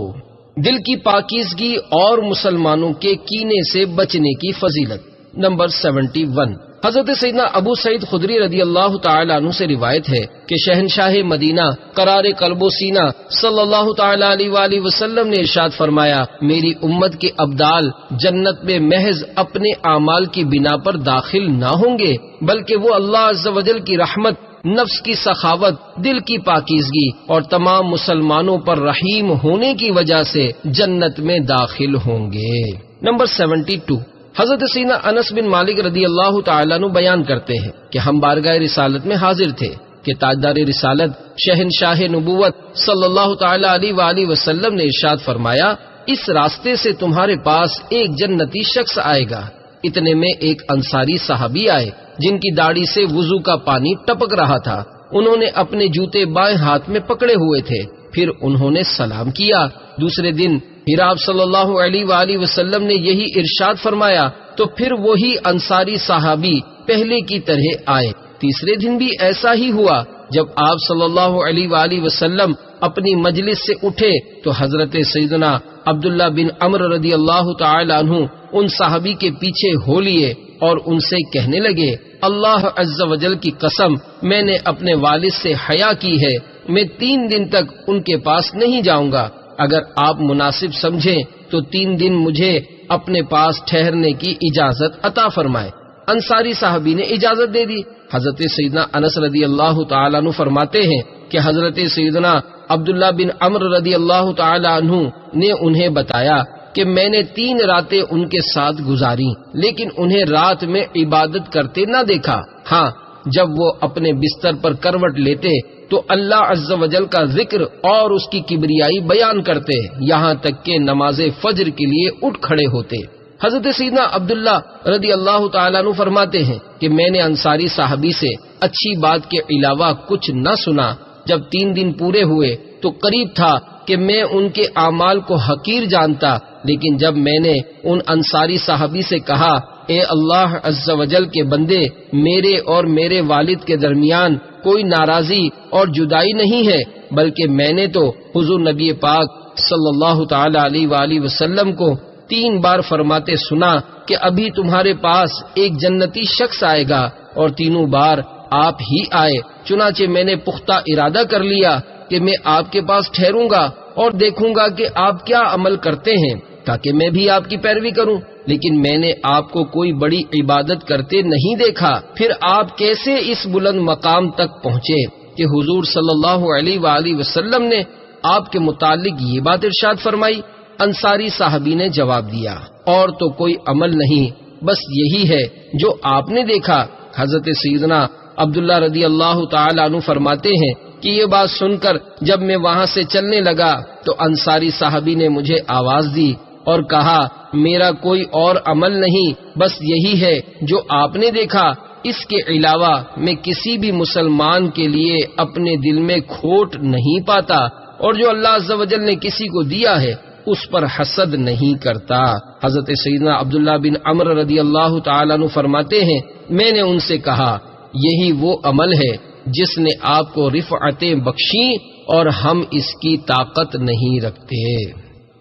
دل کی پاکیزگی اور مسلمانوں کے کینے سے بچنے کی فضیلت۔ نمبر 71، حضرت سیدنا ابو سعید خدری رضی اللہ تعالی عنہ سے روایت ہے کہ شہنشاہ مدینہ قرار قلب و سینہ صلی اللہ تعالی علیہ وآلہ وسلم نے ارشاد فرمایا، میری امت کے ابدال جنت میں محض اپنے اعمال کی بنا پر داخل نہ ہوں گے، بلکہ وہ اللہ عز و جل کی رحمت، نفس کی سخاوت، دل کی پاکیزگی اور تمام مسلمانوں پر رحیم ہونے کی وجہ سے جنت میں داخل ہوں گے۔ نمبر 72، حضرت سیدنا انس بن مالک رضی اللہ تعالیٰ عنہ بیان کرتے ہیں کہ ہم بارگاہ رسالت میں حاضر تھے کہ تاجدار رسالت شہنشاہ نبوت صلی اللہ تعالیٰ علیہ وآلہ وسلم نے ارشاد فرمایا، اس راستے سے تمہارے پاس ایک جنتی شخص آئے گا۔ اتنے میں ایک انصاری صحابی آئے جن کی داڑھی سے وضو کا پانی ٹپک رہا تھا۔ انہوں نے اپنے جوتے بائیں ہاتھ میں پکڑے ہوئے تھے، پھر انہوں نے سلام کیا۔ دوسرے دن پھر آپ صلی اللہ علیہ وآلہ وسلم نے یہی ارشاد فرمایا، تو پھر وہی انصاری صحابی پہلے کی طرح آئے۔ تیسرے دن بھی ایسا ہی ہوا۔ جب آپ صلی اللہ علیہ وآلہ وسلم اپنی مجلس سے اٹھے تو حضرت سیدنا عبداللہ بن عمرو رضی اللہ تعالی عنہ ان صحابی کے پیچھے ہو لیے اور ان سے کہنے لگے، اللہ عز و جل کی قسم، میں نے اپنے والد سے حیا کی ہے، میں 3 دن تک ان کے پاس نہیں جاؤں گا۔ اگر آپ مناسب سمجھیں تو 3 دن مجھے اپنے پاس ٹھہرنے کی اجازت عطا فرمائے۔ انصاری صحابی نے اجازت دے دی۔ حضرت سیدنا انس رضی اللہ تعالیٰ عنہ فرماتے ہیں کہ حضرت سیدنا عبداللہ بن عمرو رضی اللہ تعالیٰ عنہ نے انہیں بتایا کہ میں نے 3 راتیں ان کے ساتھ گزاری، لیکن انہیں رات میں عبادت کرتے نہ دیکھا۔ ہاں، جب وہ اپنے بستر پر کروٹ لیتے تو اللہ عز و جل کا ذکر اور اس کی کبریائی بیان کرتے، یہاں تک کہ نماز فجر کے لیے اٹھ کھڑے ہوتے۔ حضرت سیدنا عبداللہ رضی اللہ تعالیٰ عنہ فرماتے ہیں کہ میں نے انصاری صحابی سے اچھی بات کے علاوہ کچھ نہ سنا۔ جب 3 دن پورے ہوئے تو قریب تھا کہ میں ان کے اعمال کو حقیر جانتا، لیکن جب میں نے ان انصاری صحابی سے کہا، اے اللہ عز و جل کے بندے، میرے اور میرے والد کے درمیان کوئی ناراضی اور جدائی نہیں ہے، بلکہ میں نے تو حضور نبی پاک صلی اللہ تعالی علیہ وآلہ وسلم کو 3 بار فرماتے سنا کہ ابھی تمہارے پاس ایک جنتی شخص آئے گا، اور تینوں بار آپ ہی آئے۔ چنانچہ میں نے پختہ ارادہ کر لیا کہ میں آپ کے پاس ٹھہروں گا اور دیکھوں گا کہ آپ کیا عمل کرتے ہیں، تاکہ میں بھی آپ کی پیروی کروں، لیکن میں نے آپ کو کوئی بڑی عبادت کرتے نہیں دیکھا۔ پھر آپ کیسے اس بلند مقام تک پہنچے کہ حضور صلی اللہ علیہ وآلہ وسلم نے آپ کے متعلق یہ بات ارشاد فرمائی؟ انصاری صحابی نے جواب دیا، اور تو کوئی عمل نہیں، بس یہی ہے جو آپ نے دیکھا۔ حضرت سیدنا عبداللہ رضی اللہ تعالی عنہ فرماتے ہیں کہ یہ بات سن کر جب میں وہاں سے چلنے لگا تو انصاری صحابی نے مجھے آواز دی اور کہا، میرا کوئی اور عمل نہیں، بس یہی ہے جو آپ نے دیکھا، اس کے علاوہ میں کسی بھی مسلمان کے لیے اپنے دل میں کھوٹ نہیں پاتا، اور جو اللہ عز و جل نے کسی کو دیا ہے اس پر حسد نہیں کرتا۔ حضرت سیدنا عبداللہ بن عمرو رضی اللہ تعالیٰ عنہ فرماتے ہیں، میں نے ان سے کہا، یہی وہ عمل ہے جس نے آپ کو رفعتیں بخشیں اور ہم اس کی طاقت نہیں رکھتے۔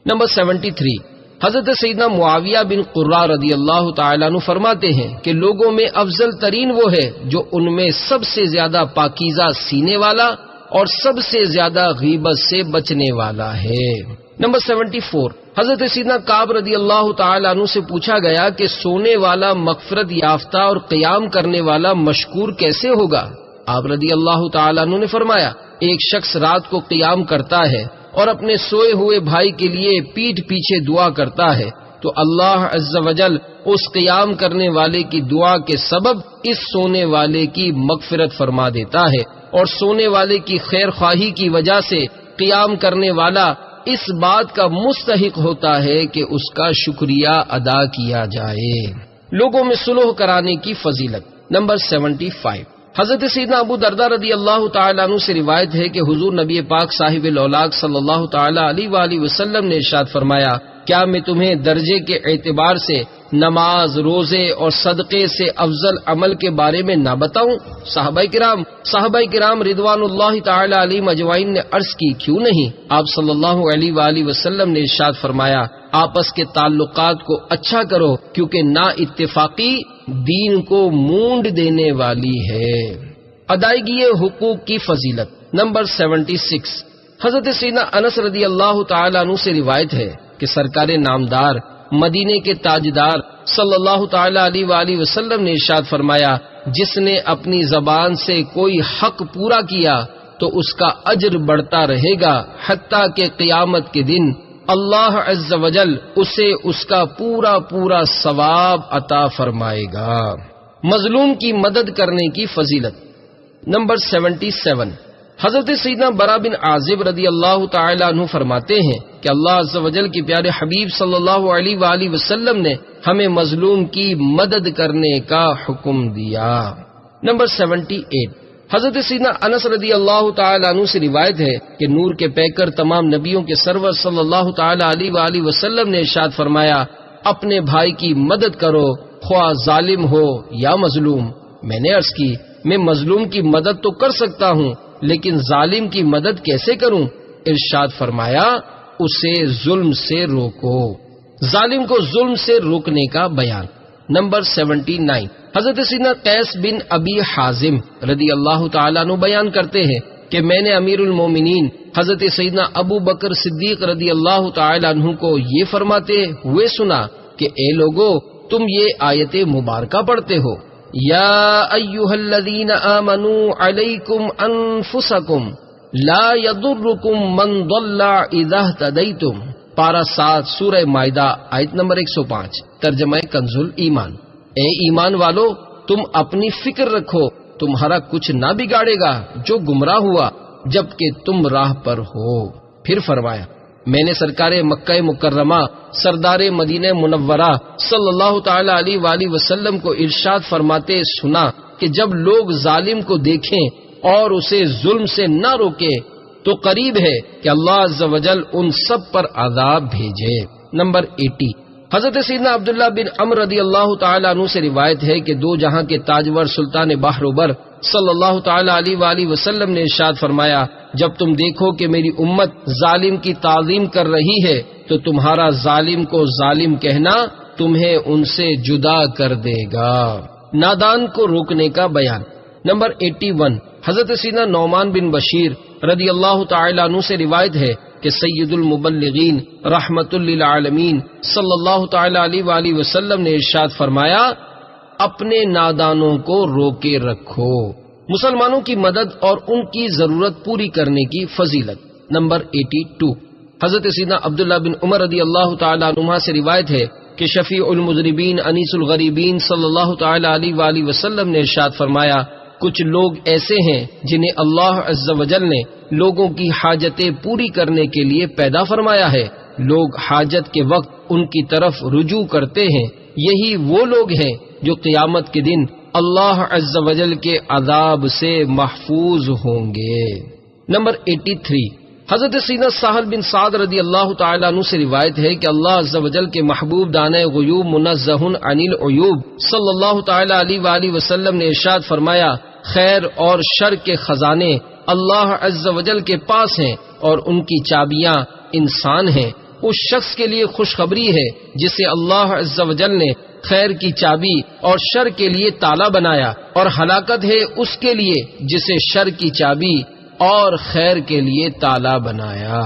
نمبر 73، حضرت سیدنا معاویہ بن قرہ رضی اللہ تعالیٰ عنہ فرماتے ہیں کہ لوگوں میں افضل ترین وہ ہے جو ان میں سب سے زیادہ پاکیزہ سینے والا اور سب سے زیادہ غیبت سے بچنے والا ہے۔ نمبر 74، حضرت سیدنا کعب رضی اللہ تعالیٰ عنہ سے پوچھا گیا کہ سونے والا مغفرت یافتہ اور قیام کرنے والا مشکور کیسے ہوگا؟ آپ رضی اللہ تعالیٰ عنہ نے فرمایا، ایک شخص رات کو قیام کرتا ہے اور اپنے سوئے ہوئے بھائی کے لیے پیٹھ پیچھے دعا کرتا ہے تو اللہ عز و جل اس قیام کرنے والے کی دعا کے سبب اس سونے والے کی مغفرت فرما دیتا ہے، اور سونے والے کی خیر خواہی کی وجہ سے قیام کرنے والا اس بات کا مستحق ہوتا ہے کہ اس کا شکریہ ادا کیا جائے۔ لوگوں میں صلح کرانے کی فضیلت۔ نمبر 75، حضرت سیدنا ابو درداء رضی اللہ تعالیٰ عنہ سے روایت ہے کہ حضور نبی پاک صاحب الاولاق صلی اللہ تعالیٰ علیہ وآلہ وسلم نے ارشاد فرمایا، کیا میں تمہیں درجے کے اعتبار سے نماز، روزے اور صدقے سے افضل عمل کے بارے میں نہ بتاؤں؟ صحابہ کرام رضوان اللہ تعالی علیہم اجمعین نے عرض کی، کیوں نہیں؟ آپ صلی اللہ علیہ وآلہ وسلم نے ارشاد فرمایا، آپس کے تعلقات کو اچھا کرو کیونکہ نا اتفاقی دین کو مونڈ دینے والی ہے۔ ادائیگی حقوق کی فضیلت۔ نمبر 76، حضرت سیدنا انس رضی اللہ تعالی عنہ سے روایت ہے کہ سرکار نامدار مدینے کے تاجدار صلی اللہ تعالی علیہ وآلہ وسلم نے ارشاد فرمایا، جس نے اپنی زبان سے کوئی حق پورا کیا تو اس کا اجر بڑھتا رہے گا حتیٰ کہ قیامت کے دن اللہ عز و جل اسے اس کا پورا ثواب عطا فرمائے گا۔ مظلوم کی مدد کرنے کی فضیلت۔ نمبر 77، حضرت سیدنا برا بن عازب رضی اللہ تعالی عنہ فرماتے ہیں کہ اللہ عز و جل کے پیارے حبیب صلی اللہ علیہ وآلہ وسلم نے ہمیں مظلوم کی مدد کرنے کا حکم دیا۔ نمبر 78، حضرت سیدنا انس رضی اللہ تعالی عنہ سے روایت ہے کہ نور کے پیکر تمام نبیوں کے سرور صلی اللہ تعالی علیہ وآلہ وسلم نے ارشاد فرمایا، اپنے بھائی کی مدد کرو خواہ ظالم ہو یا مظلوم۔ میں نے عرض کی، میں مظلوم کی مدد تو کر سکتا ہوں لیکن ظالم کی مدد کیسے کروں؟ ارشاد فرمایا، اسے ظلم سے روکو۔ ظالم کو ظلم سے روکنے کا بیان۔ نمبر 79، حضرت سیدنا قیس بن ابی حازم رضی اللہ تعالیٰ عنہ بیان کرتے ہیں کہ میں نے امیر المومنین حضرت سیدنا ابو بکر صدیق رضی اللہ تعالیٰ عنہ کو یہ فرماتے ہوئے سنا کہ اے لوگو، تم یہ آیت مبارکہ پڑھتے ہو، یا ایھا الذین آمنوا علیکم انفسکم لا یضرکم من ضل اذا اہتدیتم، پارہ 7 سورہ مائدہ آیت نمبر 105، ترجمہ کنز الایمان۔ اے ایمان والو، تم اپنی فکر رکھو، تمہارا کچھ نہ بگاڑے گا جو گمراہ ہوا جبکہ تم راہ پر ہو۔ پھر فرمایا، میں نے سرکار مکہ مکرمہ سردار مدینہ منورہ صلی اللہ تعالی علیہ وآلہ وسلم کو ارشاد فرماتے سنا کہ جب لوگ ظالم کو دیکھیں اور اسے ظلم سے نہ روکے تو قریب ہے کہ اللہ عز و جل ان سب پر عذاب بھیجے۔ نمبر 80، حضرت سیدنا عبداللہ بن عمرو رضی اللہ تعالیٰ عنہ سے روایت ہے کہ دو جہاں کے تاجور سلطان بحر و بر صلی اللہ تعالیٰ علیہ وآلہ وسلم نے ارشاد فرمایا، جب تم دیکھو کہ میری امت ظالم کی تعظیم کر رہی ہے تو تمہارا ظالم کو ظالم کہنا تمہیں ان سے جدا کر دے گا۔ نادان کو روکنے کا بیان۔ نمبر 81، حضرت سیدنا نعمان بن بشیر رضی اللہ تعالیٰ عنہ سے روایت ہے کہ سید المبلغین رحمت للعالمین صلی اللہ تعالی علیہ وآلہ وسلم نے ارشاد فرمایا، اپنے نادانوں کو روکے رکھو۔ مسلمانوں کی مدد اور ان کی ضرورت پوری کرنے کی فضیلت۔ نمبر 82، حضرت سیدنا عبداللہ بن عمر رضی اللہ تعالی عنہما سے روایت ہے کہ شفیع المذنبین انیس الغریبین صلی اللہ تعالی علیہ وآلہ وسلم نے ارشاد فرمایا، کچھ لوگ ایسے ہیں جنہیں اللہ عز و جل نے لوگوں کی حاجتیں پوری کرنے کے لیے پیدا فرمایا ہے، لوگ حاجت کے وقت ان کی طرف رجوع کرتے ہیں، یہی وہ لوگ ہیں جو قیامت کے دن اللہ عز و جل کے عذاب سے محفوظ ہوں گے۔ نمبر 83، حضرت سیدنا سہل بن سعد رضی اللہ تعالیٰ عنہ سے روایت ہے کہ اللہ عز و جل کے محبوب دانۂ غیوب منزہ عن العیوب صلی اللہ تعالیٰ علیہ وآلہ وسلم نے ارشاد فرمایا، خیر اور شر کے خزانے اللہ عز و جل کے پاس ہیں اور ان کی چابیاں انسان ہیں۔ اس شخص کے لیے خوشخبری ہے جسے اللہ عز و جل نے خیر کی چابی اور شر کے لیے تالا بنایا، اور ہلاکت ہے اس کے لیے جسے شر کی چابی اور خیر کے لیے تالا بنایا۔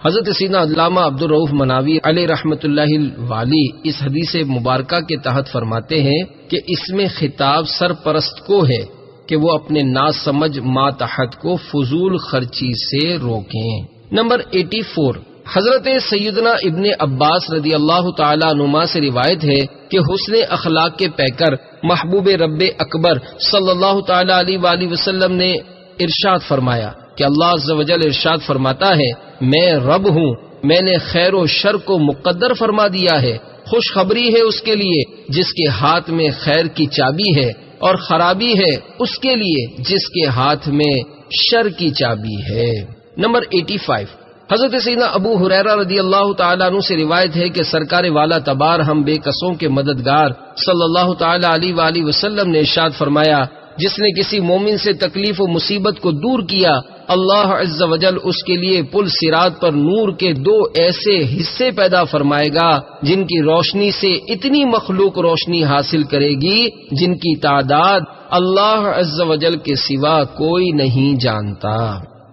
حضرت سیدنا علامہ عبدالرؤف مناوی علیہ رحمت اللہ الوالی اس حدیث مبارکہ کے تحت فرماتے ہیں کہ اس میں خطاب سرپرست کو ہے کہ وہ اپنے ناسمجھ ماتحت کو فضول خرچی سے روکیں۔ نمبر 84، حضرت سیدنا ابن عباس رضی اللہ تعالیٰ عنہما سے روایت ہے کہ حسن اخلاق کے پیکر محبوب رب اکبر صلی اللہ تعالیٰ علیہ وآلہ وسلم نے ارشاد فرمایا کہ اللہ عز و جل ارشاد فرماتا ہے، میں رب ہوں، میں نے خیر و شر کو مقدر فرما دیا ہے، خوشخبری ہے اس کے لیے جس کے ہاتھ میں خیر کی چابی ہے، اور خرابی ہے اس کے لیے جس کے ہاتھ میں شر کی چابی ہے۔ نمبر 85، حضرت سیدنا ابو ہریرہ رضی اللہ تعالیٰ عنہ سے روایت ہے کہ سرکار والا تبار ہم بے کسوں کے مددگار صلی اللہ تعالیٰ علیہ وآلہ وسلم نے ارشاد فرمایا، جس نے کسی مومن سے تکلیف و مصیبت کو دور کیا، اللہ عز و جل اس کے لیے پل صراط پر نور کے 2 ایسے حصے پیدا فرمائے گا جن کی روشنی سے اتنی مخلوق روشنی حاصل کرے گی جن کی تعداد اللہ عز و جل کے سوا کوئی نہیں جانتا۔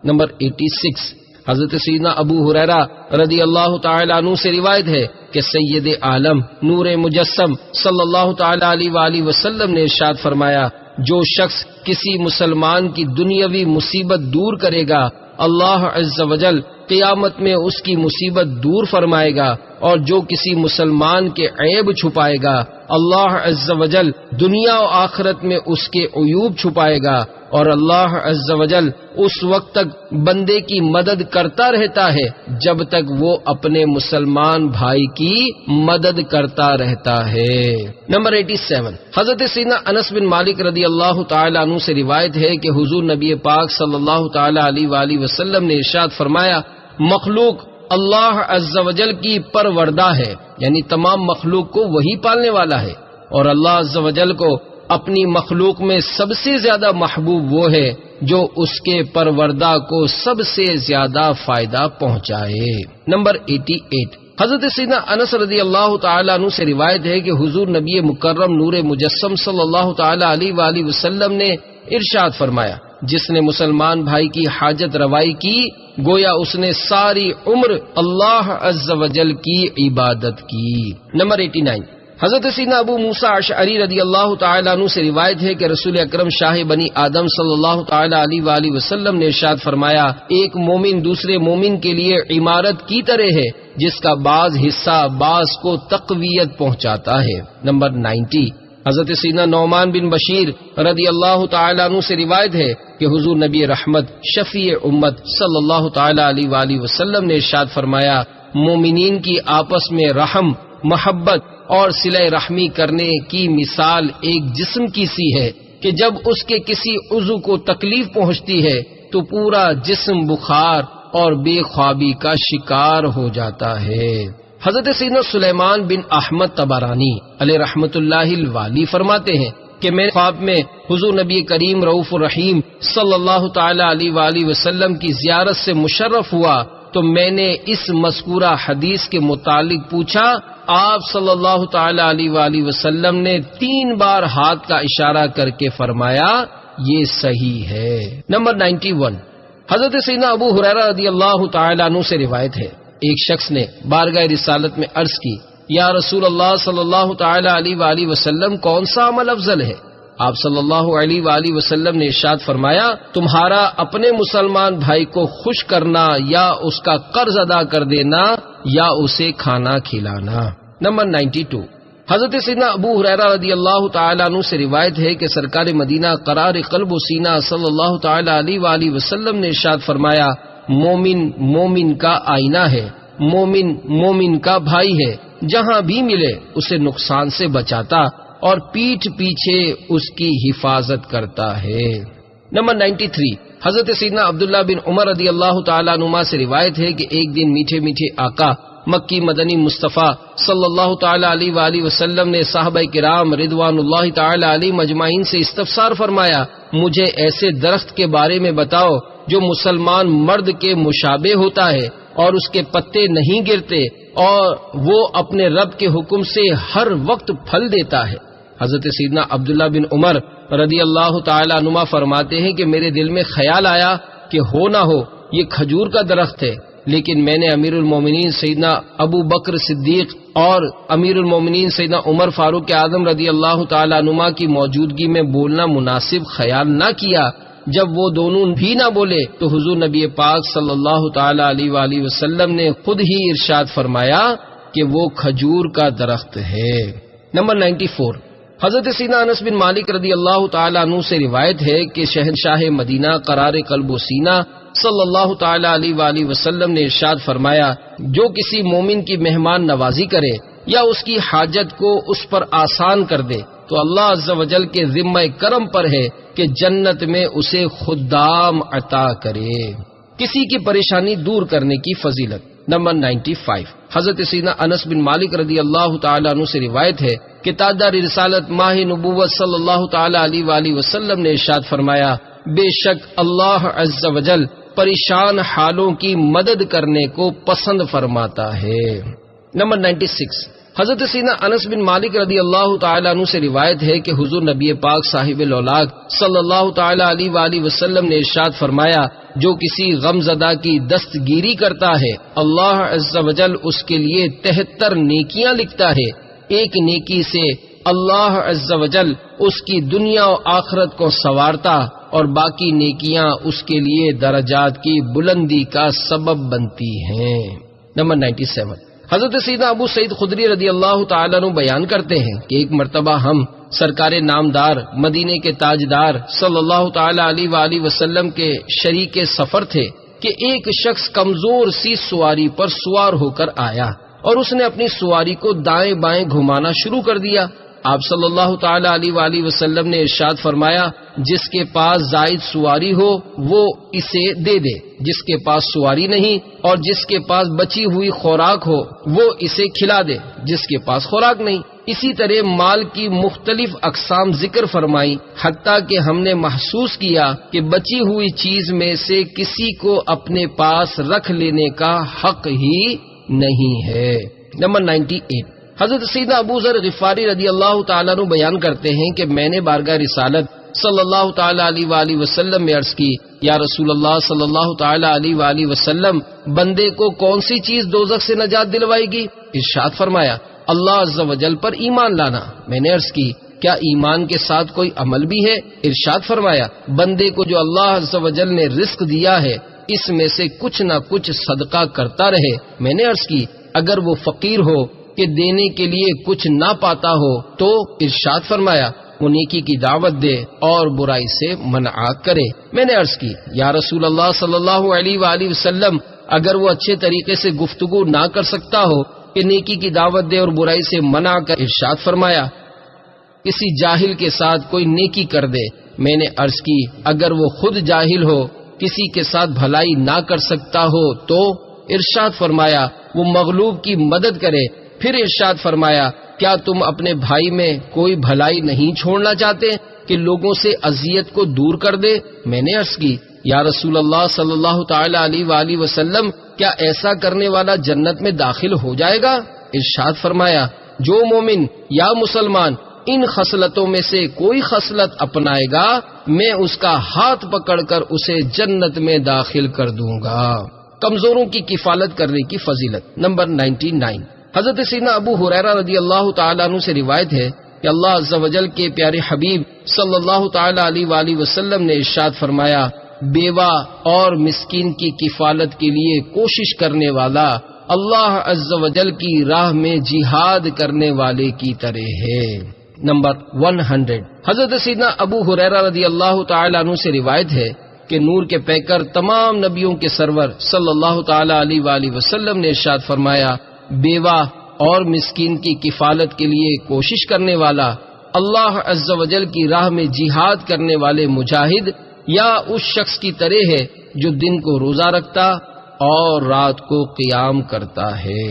نمبر 86، حضرت سیدنا ابو ہریرہ رضی اللہ تعالی عنہ سے روایت ہے کہ سید عالم نور مجسم صلی اللہ تعالی علیہ وآلہ وسلم نے ارشاد فرمایا، جو شخص کسی مسلمان کی دنیاوی مصیبت دور کرے گا، اللہ عز و جل قیامت میں اس کی مصیبت دور فرمائے گا، اور جو کسی مسلمان کے عیب چھپائے گا، اللہ عز و جل دنیا و آخرت میں اس کے عیوب چھپائے گا، اور اللہ عز و جل اس وقت تک بندے کی مدد کرتا رہتا ہے جب تک وہ اپنے مسلمان بھائی کی مدد کرتا رہتا ہے۔ نمبر 87، حضرت سیدنا انس بن مالک رضی اللہ تعالی عنہ سے روایت ہے کہ حضور نبی پاک صلی اللہ تعالی علیہ وآلہ وسلم نے ارشاد فرمایا، مخلوق اللہ عز و جل کی پروردہ ہے، یعنی تمام مخلوق کو وہی پالنے والا ہے، اور اللہ عز و جل کو اپنی مخلوق میں سب سے زیادہ محبوب وہ ہے جو اس کے پروردہ کو سب سے زیادہ فائدہ پہنچائے۔ نمبر 88، حضرت سیدنا انس رضی اللہ تعالیٰ عنہ سے روایت ہے کہ حضور نبی مکرم نور مجسم صلی اللہ تعالیٰ علیہ وآلہ وسلم نے ارشاد فرمایا، جس نے مسلمان بھائی کی حاجت روائی کی گویا اس نے ساری عمر اللہ عز و جل کی عبادت کی۔ نمبر 89، حضرت سیدنا ابو موسیٰ اشعری رضی اللہ تعالیٰ عنہ سے روایت ہے کہ رسول اکرم شاہ بنی آدم صلی اللہ تعالیٰ علیہ وآلہ وسلم نے ارشاد فرمایا، ایک مومن دوسرے مومن کے لیے عمارت کی طرح ہے جس کا بعض حصہ بعض کو تقویت پہنچاتا ہے۔ نمبر 90، حضرت سیدنا نعمان بن بشیر رضی اللہ تعالیٰ عنہ سے روایت ہے کہ حضور نبی رحمت شفیع امت صلی اللہ تعالیٰ علیہ وآلہ وسلم نے ارشاد فرمایا، مومنین کی آپس میں رحم، محبت اور صلہ رحمی کرنے کی مثال ایک جسم کی سی ہے کہ جب اس کے کسی عضو کو تکلیف پہنچتی ہے تو پورا جسم بخار اور بے خوابی کا شکار ہو جاتا ہے۔ حضرت سیدنا سلیمان بن احمد طبرانی علیہ رحمت اللہ الوالی فرماتے ہیں کہ میں خواب میں حضور نبی کریم رؤوف الرحیم صلی اللہ تعالی علیہ وآلہ وسلم کی زیارت سے مشرف ہوا تو میں نے اس مذکورہ حدیث کے متعلق پوچھا، آپ صلی اللہ تعالی علیہ وآلہ وسلم نے 3 بار ہاتھ کا اشارہ کر کے فرمایا، یہ صحیح ہے۔ نمبر 91، حضرت سیدنا ابو ہریرہ رضی اللہ تعالی عنہ سے روایت ہے، ایک شخص نے بارگاہ رسالت میں عرض کی، یا رسول اللہ صلی اللہ تعالی علیہ وآلہ وسلم کون سا عمل افضل ہے؟ آپ صلی اللہ علیہ وآلہ وسلم نے ارشاد فرمایا، تمہارا اپنے مسلمان بھائی کو خوش کرنا یا اس کا قرض ادا کر دینا یا اسے کھانا کھلانا۔ نمبر 92، حضرت سیدنا ابو ہریرہ رضی اللہ تعالیٰ عنہ سے روایت ہے کہ سرکار مدینہ قرار قلب و سینہ صلی اللہ تعالیٰ علیہ وآلہ وسلم نے ارشاد فرمایا، مومن مومن کا آئینہ ہے، مومن مومن کا بھائی ہے، جہاں بھی ملے اسے نقصان سے بچاتا اور پیٹھ پیچھے اس کی حفاظت کرتا ہے۔ نمبر 93، حضرت سیدنا عبداللہ بن عمر رضی اللہ تعالیٰ عنہما سے روایت ہے کہ ایک دن میٹھے میٹھے آقا مکی مدنی مصطفیٰ صلی اللہ تعالیٰ علیہ وآلہ وسلم نے صحابہ کرام رضوان اللہ تعالیٰ علیہ مجمعین سے استفسار فرمایا، مجھے ایسے درخت کے بارے میں بتاؤ جو مسلمان مرد کے مشابہ ہوتا ہے اور اس کے پتے نہیں گرتے اور وہ اپنے رب کے حکم سے ہر وقت پھل دیتا ہے۔ حضرت سیدنا عبداللہ بن عمر رضی اللہ تعالیٰ عنہما فرماتے ہیں کہ میرے دل میں خیال آیا کہ ہو نہ ہو یہ کھجور کا درخت ہے، لیکن میں نے امیر المومنین سیدنا ابو بکر صدیق اور امیر المومنین سیدنا عمر فاروق اعظم رضی اللہ تعالیٰ عنہما کی موجودگی میں بولنا مناسب خیال نہ کیا۔ جب وہ دونوں بھی نہ بولے تو حضور نبی پاک صلی اللہ تعالیٰ علیہ وآلہ وسلم نے خود ہی ارشاد فرمایا کہ وہ کھجور کا درخت ہے۔ نمبر 94، حضرت سیدنا انس بن مالک رضی اللہ تعالیٰ عنہ سے روایت ہے کہ شہنشاہ مدینہ قرار قلب و سینہ صلی اللہ تعالیٰ علیہ وآلہ وسلم نے ارشاد فرمایا، جو کسی مومن کی مہمان نوازی کرے یا اس کی حاجت کو اس پر آسان کر دے تو اللہ عز و جل کے ذمہ کرم پر ہے کہ جنت میں اسے خدام عطا کرے۔ کسی کی پریشانی دور کرنے کی فضیلت۔ نمبر 95، حضرت سیدنا انس بن مالک رضی اللہ تعالیٰ عنہ سے روایت ہے کہ تاجدار رسالت ماہ نبوت صلی اللہ تعالیٰ علیہ وآلہ وسلم نے ارشاد فرمایا، بے شک اللہ عز و جل پریشان حالوں کی مدد کرنے کو پسند فرماتا ہے۔ نمبر 96، حضرت سیدنا انس بن مالک رضی اللہ تعالیٰ عنہ سے روایت ہے کہ حضور نبی پاک صاحب الاولاق صلی اللہ تعالیٰ علیہ وآلہ وسلم نے ارشاد فرمایا، جو کسی غم زدہ کی دستگیری کرتا ہے اللہ عز و جل اس کے لیے 73 نیکیاں لکھتا ہے، ایک نیکی سے اللہ عز و جل اس کی دنیا و آخرت کو سنوارتا اور باقی نیکیاں اس کے لیے درجات کی بلندی کا سبب بنتی ہیں۔ نمبر 97، حضرت سیدنا ابو سعید خدری رضی اللہ تعالیٰ عنہ بیان کرتے ہیں کہ ایک مرتبہ ہم سرکار نامدار مدینے کے تاجدار صلی اللہ تعالیٰ علیہ وآلہ وسلم کے شریک سفر تھے کہ ایک شخص کمزور سی سواری پر سوار ہو کر آیا اور اس نے اپنی سواری کو دائیں بائیں گھمانا شروع کر دیا۔ آپ صلی اللہ تعالیٰ علیہ وآلہ وسلم نے ارشاد فرمایا، جس کے پاس زائد سواری ہو وہ اسے دے دے، جس کے پاس سواری نہیں اور جس کے پاس بچی ہوئی خوراک ہو وہ اسے کھلا دے، جس کے پاس خوراک نہیں۔ اسی طرح مال کی مختلف اقسام ذکر فرمائی، حتیٰ کہ ہم نے محسوس کیا کہ بچی ہوئی چیز میں سے کسی کو اپنے پاس رکھ لینے کا حق ہی نہیں ہے۔ نمبر 98، حضرت سیدنا ابو ذر غفاری رضی اللہ تعالیٰ عنہ بیان کرتے ہیں کہ میں نے بارگاہ رسالت صلی اللہ تعالیٰ علیہ وآلہ وسلم میں عرض کی، یا رسول اللہ صلی اللہ تعالیٰ علیہ وآلہ وسلم، بندے کو کون سی چیز دوزخ سے نجات دلوائے گی؟ ارشاد فرمایا، اللہ عز و جل پر ایمان لانا۔ میں نے عرض کی، کیا ایمان کے ساتھ کوئی عمل بھی ہے؟ ارشاد فرمایا، بندے کو جو اللہ عز و جل نے رزق دیا ہے اس میں سے کچھ نہ کچھ صدقہ کرتا رہے۔ میں نے عرض کی، اگر وہ فقیر ہو کہ دینے کے لیے کچھ نہ پاتا ہو تو ارشاد فرمایا، وہ نیکی کی دعوت دے اور برائی سے منع کرے۔ میں نے عرض کی، یا رسول اللہ صلی اللہ علیہ وآلہ وسلم، اگر وہ اچھے طریقے سے گفتگو نہ کر سکتا ہو کہ نیکی کی دعوت دے اور برائی سے منع کر؟ ارشاد فرمایا، کسی جاہل کے ساتھ کوئی نیکی کر دے۔ میں نے عرض کی، اگر وہ خود جاہل ہو، کسی کے ساتھ بھلائی نہ کر سکتا ہو تو؟ ارشاد فرمایا، وہ مغلوب کی مدد کرے۔ پھر ارشاد فرمایا، کیا تم اپنے بھائی میں کوئی بھلائی نہیں چھوڑنا چاہتے کہ لوگوں سے اذیت کو دور کر دے؟ میں نے عرض کی، یا رسول اللہ صلی اللہ تعالی علیہ وآلہ وسلم، کیا ایسا کرنے والا جنت میں داخل ہو جائے گا؟ ارشاد فرمایا، جو مومن یا مسلمان ان خصلتوں میں سے کوئی خصلت اپنائے گا میں اس کا ہاتھ پکڑ کر اسے جنت میں داخل کر دوں گا۔ کمزوروں کی کفالت کرنے کی فضیلت۔ نمبر 99، حضرت سیدنا ابو ہریرہ رضی اللہ تعالیٰ عنہ سے روایت ہے کہ اللہ عز و جل کے پیارے حبیب صلی اللہ تعالیٰ علیہ وآلہ وسلم نے ارشاد فرمایا، بیوہ اور مسکین کی کفالت کے لیے کوشش کرنے والا اللہ عز و جل کی راہ میں جہاد کرنے والے کی طرح ہے۔ نمبر 100، حضرت سیدنا ابو ہریرہ رضی اللہ تعالی عنہ سے روایت ہے کہ نور کے پیکر تمام نبیوں کے سرور صلی اللہ تعالی علیہ وآلہ وسلم نے ارشاد فرمایا، بیوہ اور مسکین کی کفالت کے لیے کوشش کرنے والا اللہ عز و جل کی راہ میں جہاد کرنے والے مجاہد یا اس شخص کی طرح ہے جو دن کو روزہ رکھتا اور رات کو قیام کرتا ہے۔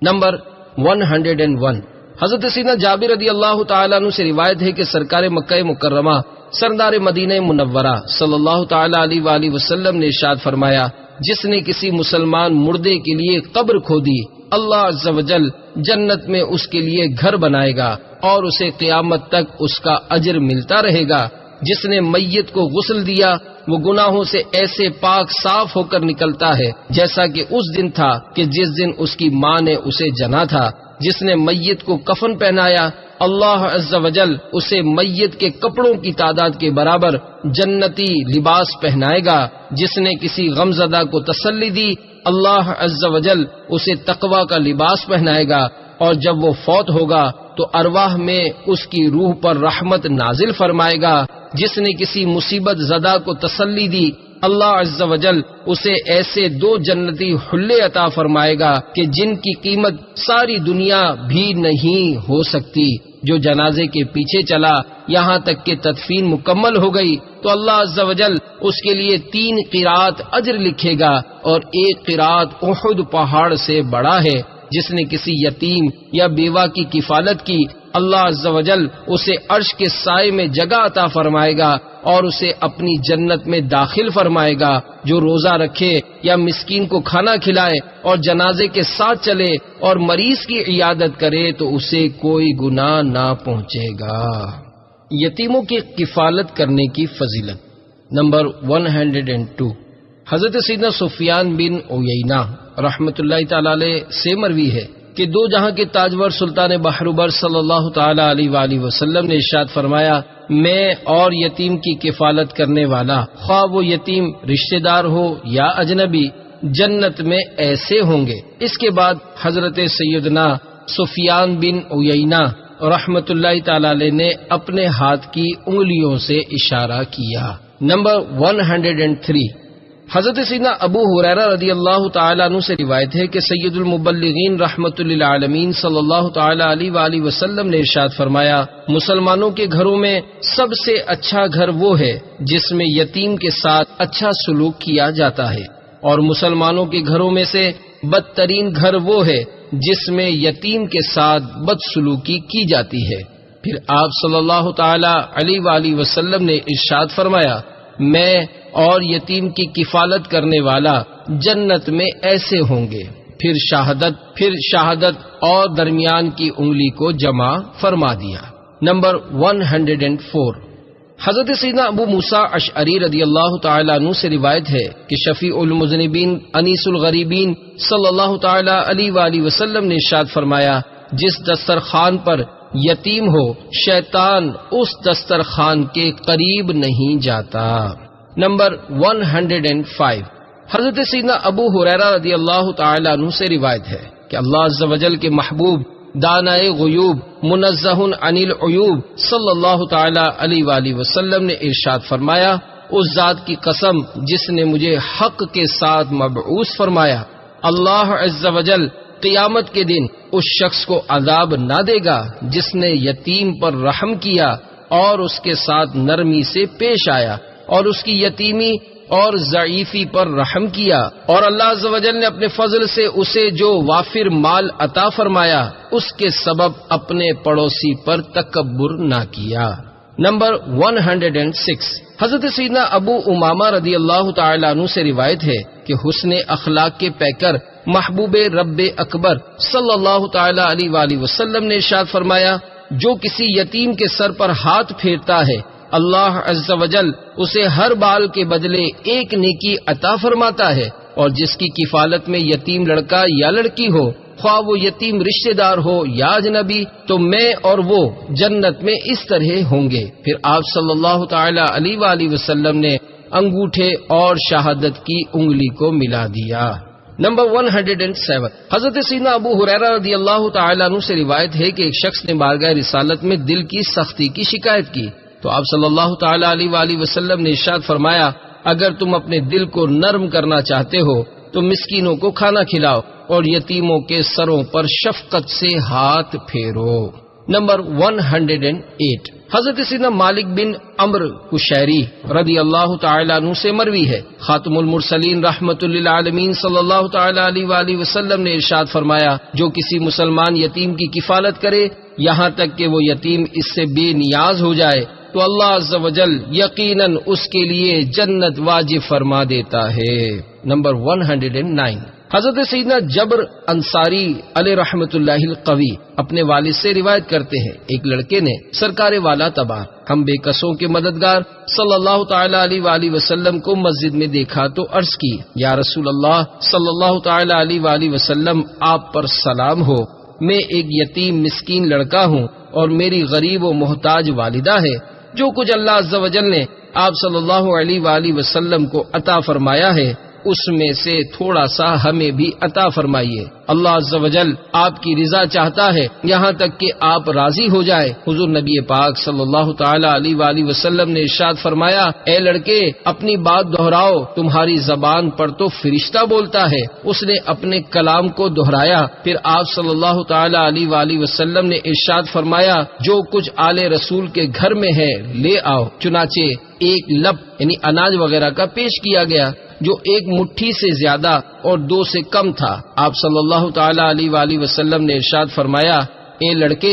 نمبر 101، حضرت سیدنا جابر رضی اللہ تعالیٰ عنہ سے روایت ہے کہ سرکار مکہ مکرمہ سردار مدینہ منورہ صلی اللہ تعالیٰ علیہ وآلہ وسلم نے ارشاد فرمایا، جس نے کسی مسلمان مردے کے لیے قبر کھودی، اللہ عز و جل جنت میں اس کے لیے گھر بنائے گا اور اسے قیامت تک اس کا اجر ملتا رہے گا۔ جس نے میت کو غسل دیا وہ گناہوں سے ایسے پاک صاف ہو کر نکلتا ہے جیسا کہ اس دن تھا کہ جس دن اس کی ماں نے اسے جنا تھا۔ جس نے میت کو کفن پہنایا اللہ عز و جل اسے میت کے کپڑوں کی تعداد کے برابر جنتی لباس پہنائے گا۔ جس نے کسی غمزدہ کو تسلی دی اللہ عز و جل اسے تقوی کا لباس پہنائے گا، اور جب وہ فوت ہوگا تو ارواح میں اس کی روح پر رحمت نازل فرمائے گا۔ جس نے کسی مصیبت زدہ کو تسلی دی اللہ عز و جل اسے ایسے 2 جنتی حلے عطا فرمائے گا کہ جن کی قیمت ساری دنیا بھی نہیں ہو سکتی۔ جو جنازے کے پیچھے چلا یہاں تک کہ تدفین مکمل ہو گئی تو اللہ عز و جل اس کے لیے 3 قرات اجر لکھے گا، اور 1 قرات احد پہاڑ سے بڑا ہے۔ جس نے کسی یتیم یا بیوہ کی کفالت کی اللہ عز و جل اسے عرش کے سائے میں جگہ عطا فرمائے گا اور اسے اپنی جنت میں داخل فرمائے گا۔ جو روزہ رکھے یا مسکین کو کھانا کھلائے اور جنازے کے ساتھ چلے اور مریض کی عیادت کرے تو اسے کوئی گناہ نہ پہنچے گا۔ یتیموں کی کفالت کرنے کی فضیلت۔ نمبر 102، حضرت سیدنا سفیان بن عیینہ رحمۃ اللہ تعالی علیہ سے مروی ہے کہ 2 جہاں کے تاجور سلطان بحر صلی اللہ تعالی علیہ وآلہ وسلم نے ارشاد فرمایا، میں اور یتیم کی کفالت کرنے والا، خواہ وہ یتیم رشتہ دار ہو یا اجنبی، جنت میں ایسے ہوں گے۔ اس کے بعد حضرت سیدنا سفیان بن عیینہ رحمۃ اللہ تعالی علیہ نے اپنے ہاتھ کی انگلیوں سے اشارہ کیا۔ نمبر 103، حضرت سیدنا ابو ہریرہ رضی اللہ تعالی عنہ سے روایت ہے کہ سید المبلغین رحمت للعالمین صلی اللہ تعالی علیہ وآلہ وسلم نے ارشاد فرمایا، مسلمانوں کے گھروں میں سب سے اچھا گھر وہ ہے جس میں یتیم کے ساتھ اچھا سلوک کیا جاتا ہے، اور مسلمانوں کے گھروں میں سے بدترین گھر وہ ہے جس میں یتیم کے ساتھ بدسلوکی کی جاتی ہے۔ پھر آپ صلی اللہ تعالی علیہ وآلہ وسلم نے ارشاد فرمایا، میں اور یتیم کی کفالت کرنے والا جنت میں ایسے ہوں گے۔ پھر شہادت اور درمیان کی انگلی کو جمع فرما دیا۔ نمبر 104، حضرت سیدنا ابو موسیٰ اشعری رضی اللہ تعالی عنہ سے روایت ہے کہ شفیع المذنبین انیس الغریبین صلی اللہ تعالی علیہ وآلہ وسلم نے ارشاد فرمایا، جس دسترخوان پر یتیم ہو شیطان اس دسترخوان کے قریب نہیں جاتا۔ نمبر 105، حضرت سیدنا ابو ہریرہ رضی اللہ تعالی عنہ سے روایت ہے کہ اللہ عز و جل کے محبوب دانائے غیوب منزہ عن العیوب صلی اللہ تعالی علیہ وآلہ وسلم نے ارشاد فرمایا، اس ذات کی قسم جس نے مجھے حق کے ساتھ مبعوث فرمایا، اللہ عز و جل قیامت کے دن اس شخص کو عذاب نہ دے گا جس نے یتیم پر رحم کیا اور اس کے ساتھ نرمی سے پیش آیا اور اس کی یتیمی اور ضعیفی پر رحم کیا، اور اللہ عز و جل نے اپنے فضل سے اسے جو وافر مال عطا فرمایا اس کے سبب اپنے پڑوسی پر تکبر نہ کیا۔ نمبر 106، حضرت سیدنا ابو امامہ رضی اللہ تعالی عنہ سے روایت ہے کہ حسن اخلاق کے پیکر محبوب رب اکبر صلی اللہ تعالی علیہ وآلہ وسلم نے ارشاد فرمایا، جو کسی یتیم کے سر پر ہاتھ پھیرتا ہے اللہ عز و جل اسے ہر بال کے بدلے 1 نیکی عطا فرماتا ہے، اور جس کی کفالت میں یتیم لڑکا یا لڑکی ہو، خواہ وہ یتیم رشتہ دار ہو یا اجنبی، تو میں اور وہ جنت میں اس طرح ہوں گے۔ پھر آپ صلی اللہ تعالی علیہ وآلہ وسلم نے انگوٹھے اور شہادت کی انگلی کو ملا دیا۔ نمبر 107، حضرت سیدنا ابو ہریرہ رضی اللہ تعالیٰ عنہ سے روایت ہے کہ ایک شخص نے بارگاہ رسالت میں دل کی سختی کی شکایت کی تو آپ صلی اللہ تعالیٰ علیہ وآلہ وسلم نے ارشاد فرمایا، اگر تم اپنے دل کو نرم کرنا چاہتے ہو تو مسکینوں کو کھانا کھلاؤ اور یتیموں کے سروں پر شفقت سے ہاتھ پھیرو۔ نمبر 108، حضرت سیدنا مالک بن عمرو قشیری رضی اللہ تعالی عنہ سے مروی ہے، خاتم المرسلین رحمت للعالمین صلی اللہ تعالی علیہ وآلہ وسلم نے ارشاد فرمایا، جو کسی مسلمان یتیم کی کفالت کرے یہاں تک کہ وہ یتیم اس سے بے نیاز ہو جائے تو اللہ عز و جل یقیناً اس کے لیے جنت واجب فرما دیتا ہے۔ نمبر 109، حضرت سیدنا جبر انصاری علیہ رحمت اللہ القوی اپنے والد سے روایت کرتے ہیں، ایک لڑکے نے سرکار والا تبار ہم بے کسوں کے مددگار صلی اللہ تعالی علیہ وآلہ وسلم کو مسجد میں دیکھا تو عرض کی، یا رسول اللہ صلی اللہ تعالی علیہ وآلہ وسلم آپ پر سلام ہو، میں ایک یتیم مسکین لڑکا ہوں اور میری غریب و محتاج والدہ ہے، جو کچھ اللہ عز و جل نے آپ صلی اللہ علیہ وآلہ وسلم کو عطا فرمایا ہے اس میں سے تھوڑا سا ہمیں بھی عطا فرمائیے، اللہ عز و جل آپ کی رضا چاہتا ہے یہاں تک کہ آپ راضی ہو جائے۔ حضور نبی پاک صلی اللہ تعالی علیہ وآلہ وسلم نے ارشاد فرمایا، اے لڑکے اپنی بات دہراؤ، تمہاری زبان پر تو فرشتہ بولتا ہے۔ اس نے اپنے کلام کو دہرایا، پھر آپ صلی اللہ تعالی علیہ وآلہ وسلم نے ارشاد فرمایا، جو کچھ آل رسول کے گھر میں ہے لے آؤ۔ چنانچہ ایک لب یعنی اناج وغیرہ کا پیش کیا گیا جو ایک مٹھی سے زیادہ اور 2 سے کم تھا۔ آپ صلی اللہ تعالی علیہ وآلہ وسلم نے ارشاد فرمایا، اے لڑکے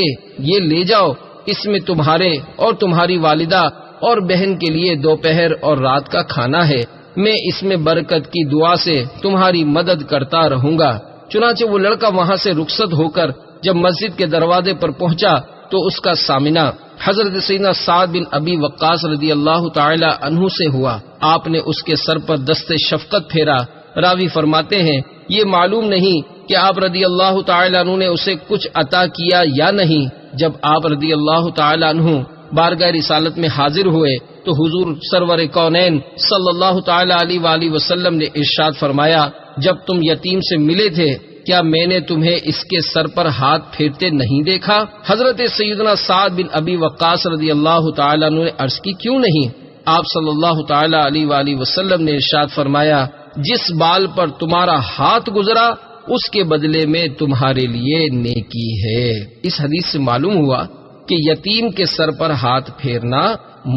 یہ لے جاؤ، اس میں تمہارے اور تمہاری والدہ اور بہن کے لیے دوپہر اور رات کا کھانا ہے، میں اس میں برکت کی دعا سے تمہاری مدد کرتا رہوں گا۔ چنانچہ وہ لڑکا وہاں سے رخصت ہو کر جب مسجد کے دروازے پر پہنچا تو اس کا سامنا حضرت سیدنا سعد بن ابی وقاص رضی اللہ تعالی عنہ سے ہوا۔ آپ نے اس کے سر پر دست شفقت پھیرا۔ راوی فرماتے ہیں، یہ معلوم نہیں کہ آپ رضی اللہ تعالی عنہ نے اسے کچھ عطا کیا یا نہیں۔ جب آپ رضی اللہ تعالی عنہ بارگاہ رسالت میں حاضر ہوئے تو حضور سرور کونین صلی اللہ تعالی علیہ وآلہ وسلم نے ارشاد فرمایا، جب تم یتیم سے ملے تھے کیا میں نے تمہیں اس کے سر پر ہاتھ پھیرتے نہیں دیکھا؟ حضرت سیدنا سعد بن ابی وقاص رضی اللہ تعالیٰ عنہ نے عرض کی، کیوں نہیں؟ آپ صلی اللہ تعالی علیہ وآلہ وسلم نے ارشاد فرمایا، جس بال پر تمہارا ہاتھ گزرا اس کے بدلے میں تمہارے لیے نیکی ہے۔ اس حدیث سے معلوم ہوا کہ یتیم کے سر پر ہاتھ پھیرنا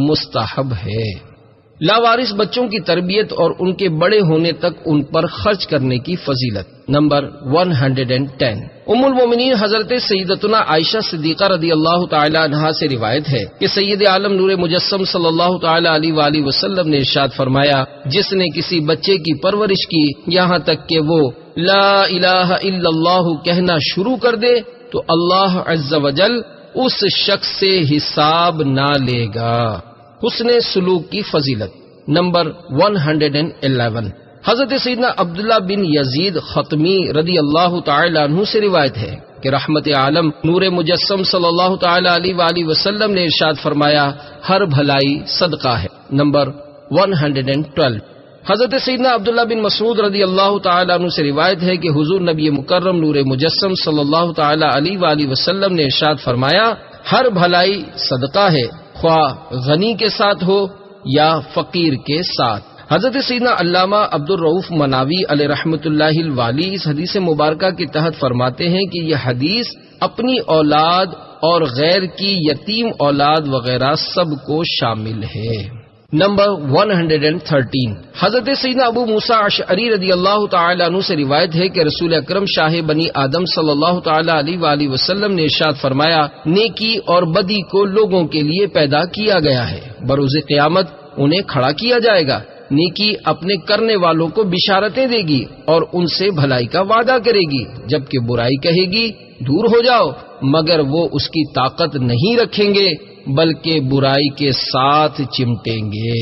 مستحب ہے۔ لاوارث بچوں کی تربیت اور ان کے بڑے ہونے تک ان پر خرچ کرنے کی فضیلت۔ نمبر 110، ام المومنین حضرت سیدتنا عائشہ صدیقہ رضی اللہ تعالی عنہا سے روایت ہے کہ سید عالم نور مجسم صلی اللہ تعالی علیہ وآلہ وسلم نے ارشاد فرمایا، جس نے کسی بچے کی پرورش کی یہاں تک کہ وہ لا الہ الا اللہ کہنا شروع کر دے تو اللہ عز و جل اس شخص سے حساب نہ لے گا۔ حسن سلوک کی فضیلت۔ نمبر 111، حضرت سیدنا عبداللہ بن یزید ختمی رضی اللہ تعالی عنہ سے روایت ہے کہ رحمت عالم نور مجسم صلی اللہ تعالی علیہ وآلہ وسلم نے ارشاد فرمایا، ہر بھلائی صدقہ ہے۔ نمبر 112، حضرت سیدنا عبداللہ بن مسعود رضی اللہ تعالی عنہ سے روایت ہے کہ حضور نبی مکرم نور مجسم صلی اللہ تعالی علیہ وآلہ وسلم نے ارشاد فرمایا، ہر بھلائی صدقہ ہے، خواہ غنی کے ساتھ ہو یا فقیر کے ساتھ۔ حضرت سیدنا علامہ عبد الرؤف مناوی علیہ رحمت اللہ الوالی اس حدیث مبارکہ کے تحت فرماتے ہیں کہ یہ حدیث اپنی اولاد اور غیر کی یتیم اولاد وغیرہ سب کو شامل ہے۔ نمبر 113، حضرت سیدنا ابو موسیٰ اشعری رضی اللہ تعالی عنہ سے روایت ہے کہ رسول اکرم شاہ بنی آدم صلی اللہ تعالی علیہ وآلہ وسلم نے ارشاد فرمایا، نیکی اور بدی کو لوگوں کے لیے پیدا کیا گیا ہے، بروز قیامت انہیں کھڑا کیا جائے گا۔ نیکی اپنے کرنے والوں کو بشارتیں دے گی اور ان سے بھلائی کا وعدہ کرے گی، جبکہ برائی کہے گی دور ہو جاؤ، مگر وہ اس کی طاقت نہیں رکھیں گے بلکہ برائی کے ساتھ چمٹیں گے۔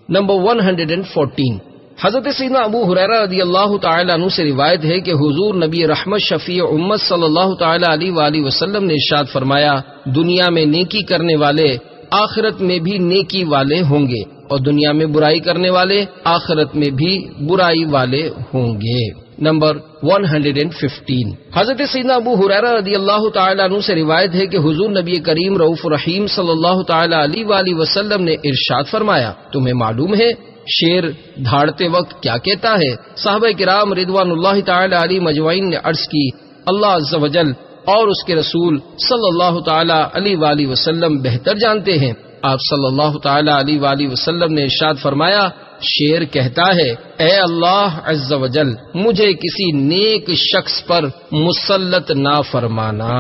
نمبر 114، حضرت سیدنا ابو ہریرہ رضی اللہ تعالی عنہ سے روایت ہے کہ حضور نبی رحمت شفیع امت صلی اللہ تعالی علیہ وآلہ وسلم نے ارشاد فرمایا، دنیا میں نیکی کرنے والے آخرت میں بھی نیکی والے ہوں گے اور دنیا میں برائی کرنے والے آخرت میں بھی برائی والے ہوں گے۔ نمبر 115، حضرت سیدنا ابو ہریرہ رضی اللہ تعالیٰ عنہ سے روایت ہے کہ حضور نبی کریم رؤوف الرحیم صلی اللہ تعالیٰ علیہ وآلہ وسلم نے ارشاد فرمایا، تمہیں معلوم ہے شیر دھاڑتے وقت کیا کہتا ہے؟ صحابہ کرام رضوان اللہ تعالیٰ علیہ مجمعین نے عرض کی، اللہ عز و جل اور اس کے رسول صلی اللہ تعالیٰ علیہ وآلہ وسلم بہتر جانتے ہیں۔ آپ صلی اللہ تعالیٰ علیہ وآلہ وسلم نے ارشاد فرمایا، شیر کہتا ہے، اے اللہ عز و جل مجھے کسی نیک شخص پر مسلط نہ فرمانا۔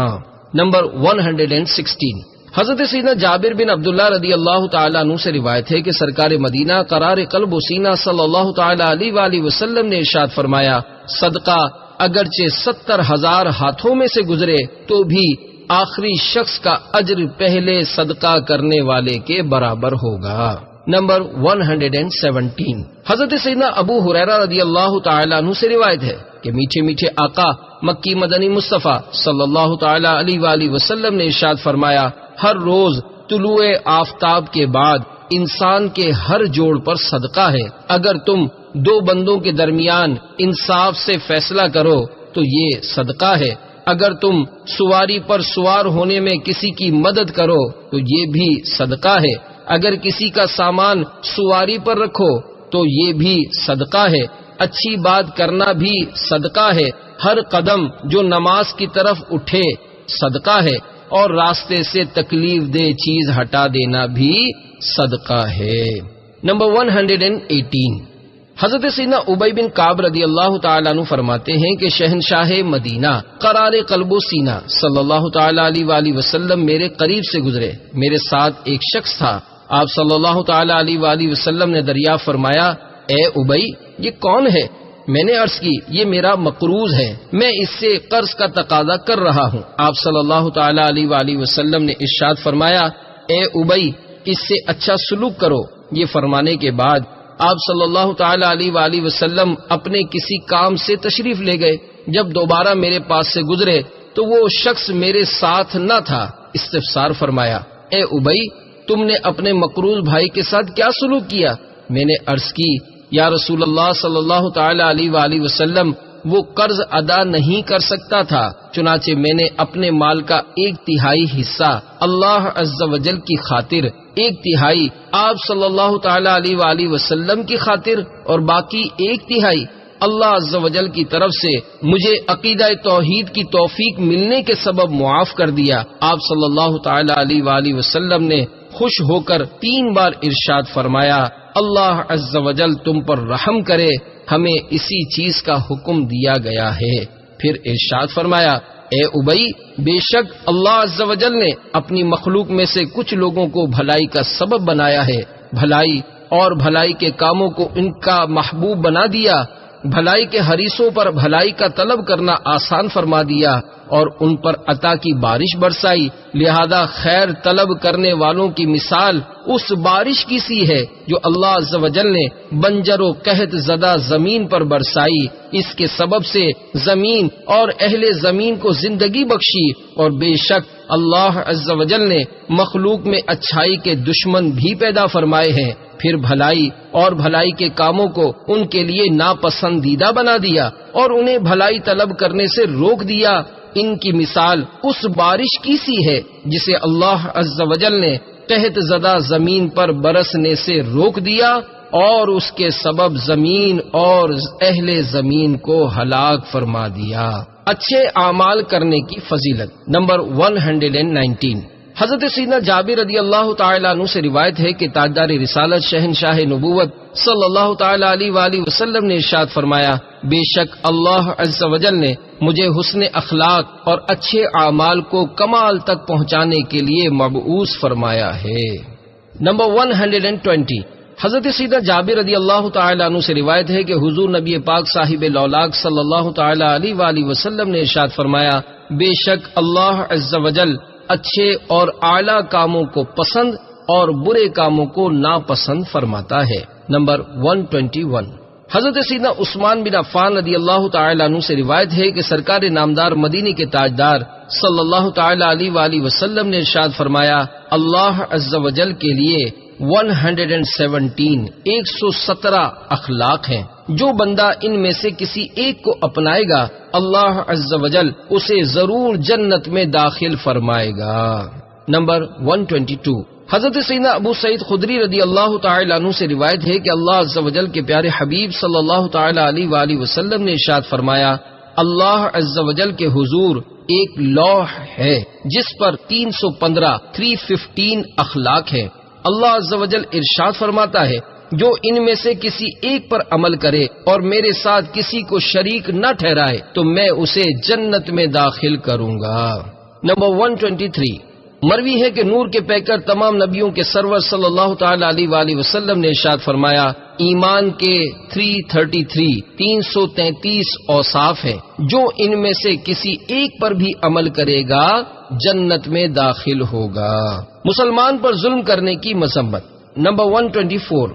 نمبر 116، حضرت سیدنا جابر بن عبداللہ رضی اللہ تعالیٰ عنہ سے روایت ہے کہ سرکار مدینہ قرار قلب و سینہ صلی اللہ تعالیٰ علیہ وآلہ وسلم نے ارشاد فرمایا، صدقہ اگرچہ 70,000 ہاتھوں میں سے گزرے تو بھی آخری شخص کا اجر پہلے صدقہ کرنے والے کے برابر ہوگا۔ نمبر 117، حضرت سیدنا ابو ہریرہ رضی اللہ تعالیٰ عنہ سے روایت ہے کہ میٹھے میٹھے آقا مکی مدنی مصطفیٰ صلی اللہ تعالیٰ علیہ وآلہ وسلم نے ارشاد فرمایا، ہر روز طلوع آفتاب کے بعد انسان کے ہر جوڑ پر صدقہ ہے، اگر تم دو بندوں کے درمیان انصاف سے فیصلہ کرو تو یہ صدقہ ہے، اگر تم سواری پر سوار ہونے میں کسی کی مدد کرو تو یہ بھی صدقہ ہے، اگر کسی کا سامان سواری پر رکھو تو یہ بھی صدقہ ہے، اچھی بات کرنا بھی صدقہ ہے، ہر قدم جو نماز کی طرف اٹھے صدقہ ہے، اور راستے سے تکلیف دہ چیز ہٹا دینا بھی صدقہ ہے۔ نمبر 118، حضرت سیدنا ابی بن کعب رضی اللہ تعالیٰ عنہ فرماتے ہیں کہ شہنشاہ مدینہ قرار قلب و سینہ صلی اللہ تعالیٰ علیہ وآلہ وسلم میرے قریب سے گزرے، میرے ساتھ ایک شخص تھا، آپ صلی اللہ تعالیٰ علیہ وآلہ وسلم نے دریافت فرمایا، اے ابی یہ کون ہے؟ میں نے عرض کی، یہ میرا مقروض ہے، میں اس سے قرض کا تقاضا کر رہا ہوں۔ آپ صلی اللہ تعالیٰ علیہ وآلہ وسلم نے ارشاد فرمایا، اے ابی اس سے اچھا سلوک کرو۔ یہ فرمانے کے بعد آپ صلی اللہ تعالیٰ علیہ وآلہ وسلم اپنے کسی کام سے تشریف لے گئے، جب دوبارہ میرے پاس سے گزرے تو وہ شخص میرے ساتھ نہ تھا۔ استفسار فرمایا، اے ابی تم نے اپنے مقروض بھائی کے ساتھ کیا سلوک کیا؟ میں نے عرض کی، یا رسول اللہ صلی اللہ تعالیٰ علیہ وآلہ وسلم وہ قرض ادا نہیں کر سکتا تھا، چنانچہ میں نے اپنے مال کا 1/3 حصہ اللہ عز و جل کی خاطر، 1/3 آپ صلی اللہ تعالیٰ علیہ وآلہ وسلم کی خاطر اور باقی 1/3 اللہ عز و جل کی طرف سے مجھے عقیدہ توحید کی توفیق ملنے کے سبب معاف کر دیا۔ آپ صلی اللہ تعالیٰ علیہ وآلہ وسلم نے خوش ہو کر 3 بار ارشاد فرمایا، اللہ عز و جل تم پر رحم کرے، ہمیں اسی چیز کا حکم دیا گیا ہے۔ پھر ارشاد فرمایا، اے ابی بے شک اللہ عز و جل نے اپنی مخلوق میں سے کچھ لوگوں کو بھلائی کا سبب بنایا ہے، بھلائی اور بھلائی کے کاموں کو ان کا محبوب بنا دیا، بھلائی کے حریصوں پر بھلائی کا طلب کرنا آسان فرما دیا اور ان پر عطا کی بارش برسائی، لہذا خیر طلب کرنے والوں کی مثال اس بارش کی سی ہے جو اللہ عز و جل نے بنجر و قحط زدہ زمین پر برسائی، اس کے سبب سے زمین اور اہل زمین کو زندگی بخشی، اور بے شک اللہ عز و جل نے مخلوق میں اچھائی کے دشمن بھی پیدا فرمائے ہیں، پھر بھلائی اور بھلائی کے کاموں کو ان کے لیے ناپسندیدہ بنا دیا اور انہیں بھلائی طلب کرنے سے روک دیا۔ ان کی مثال اس بارش کی سی ہے جسے اللہ عز و جل نے قحط زدہ زمین پر برسنے سے روک دیا اور اس کے سبب زمین اور اہل زمین کو ہلاک فرما دیا۔ اچھے اعمال کرنے کی فضیلت۔ نمبر 119، حضرت سیدنا جابر رضی اللہ تعالیٰ عنہ سے روایت ہے کہ تاجدار رسالت شہنشاہ نبوت صلی اللہ تعالیٰ علیہ وآلہ وسلم نے ارشاد فرمایا، بے شک اللہ عز و جل نے مجھے حسن اخلاق اور اچھے اعمال کو کمال تک پہنچانے کے لیے مبعوث فرمایا ہے۔ نمبر 120، حضرت سیدنا جابر رضی اللہ تعالیٰ عنہ سے روایت ہے کہ حضور نبی پاک صاحب لولاک صلی اللہ تعالیٰ علیہ وآلہ وسلم نے ارشاد فرمایا، بے شک اللہ عز و جل اچھے اور اعلیٰ کاموں کو پسند اور برے کاموں کو ناپسند فرماتا ہے۔ نمبر 121، حضرت سیدنا عثمان بن عفان رضی اللہ تعالیٰ عنہ سے روایت ہے کہ سرکار نامدار مدینے کے تاجدار صلی اللہ تعالیٰ علیہ وآلہ وسلم نے ارشاد فرمایا، اللہ عز و جل کے لیے 117 اخلاق ہیں. جو بندہ ان میں سے کسی ایک کو اپنائے گا اللہ عز و جل اسے ضرور جنت میں داخل فرمائے گا. نمبر 122 حضرت سیدنا ابو سعید خدری رضی اللہ تعالی عنہ سے روایت ہے کہ اللہ عز و جل کے پیارے حبیب صلی اللہ تعالی علیہ وآلہ وسلم نے ارشاد فرمایا اللہ عز و جل کے حضور ایک لوح ہے جس پر 315 اخلاق ہے. اللہ عز و جل ارشاد فرماتا ہے جو ان میں سے کسی ایک پر عمل کرے اور میرے ساتھ کسی کو شریک نہ ٹھہرائے تو میں اسے جنت میں داخل کروں گا. نمبر 123 مروی ہے کہ نور کے پیکر تمام نبیوں کے سرور صلی اللہ تعالی علیہ وآلہ وسلم نے ارشاد فرمایا ایمان کے 333 اوصاف ہیں جو ان میں سے کسی ایک پر بھی عمل کرے گا جنت میں داخل ہوگا. مسلمان پر ظلم کرنے کی مذمت. نمبر 124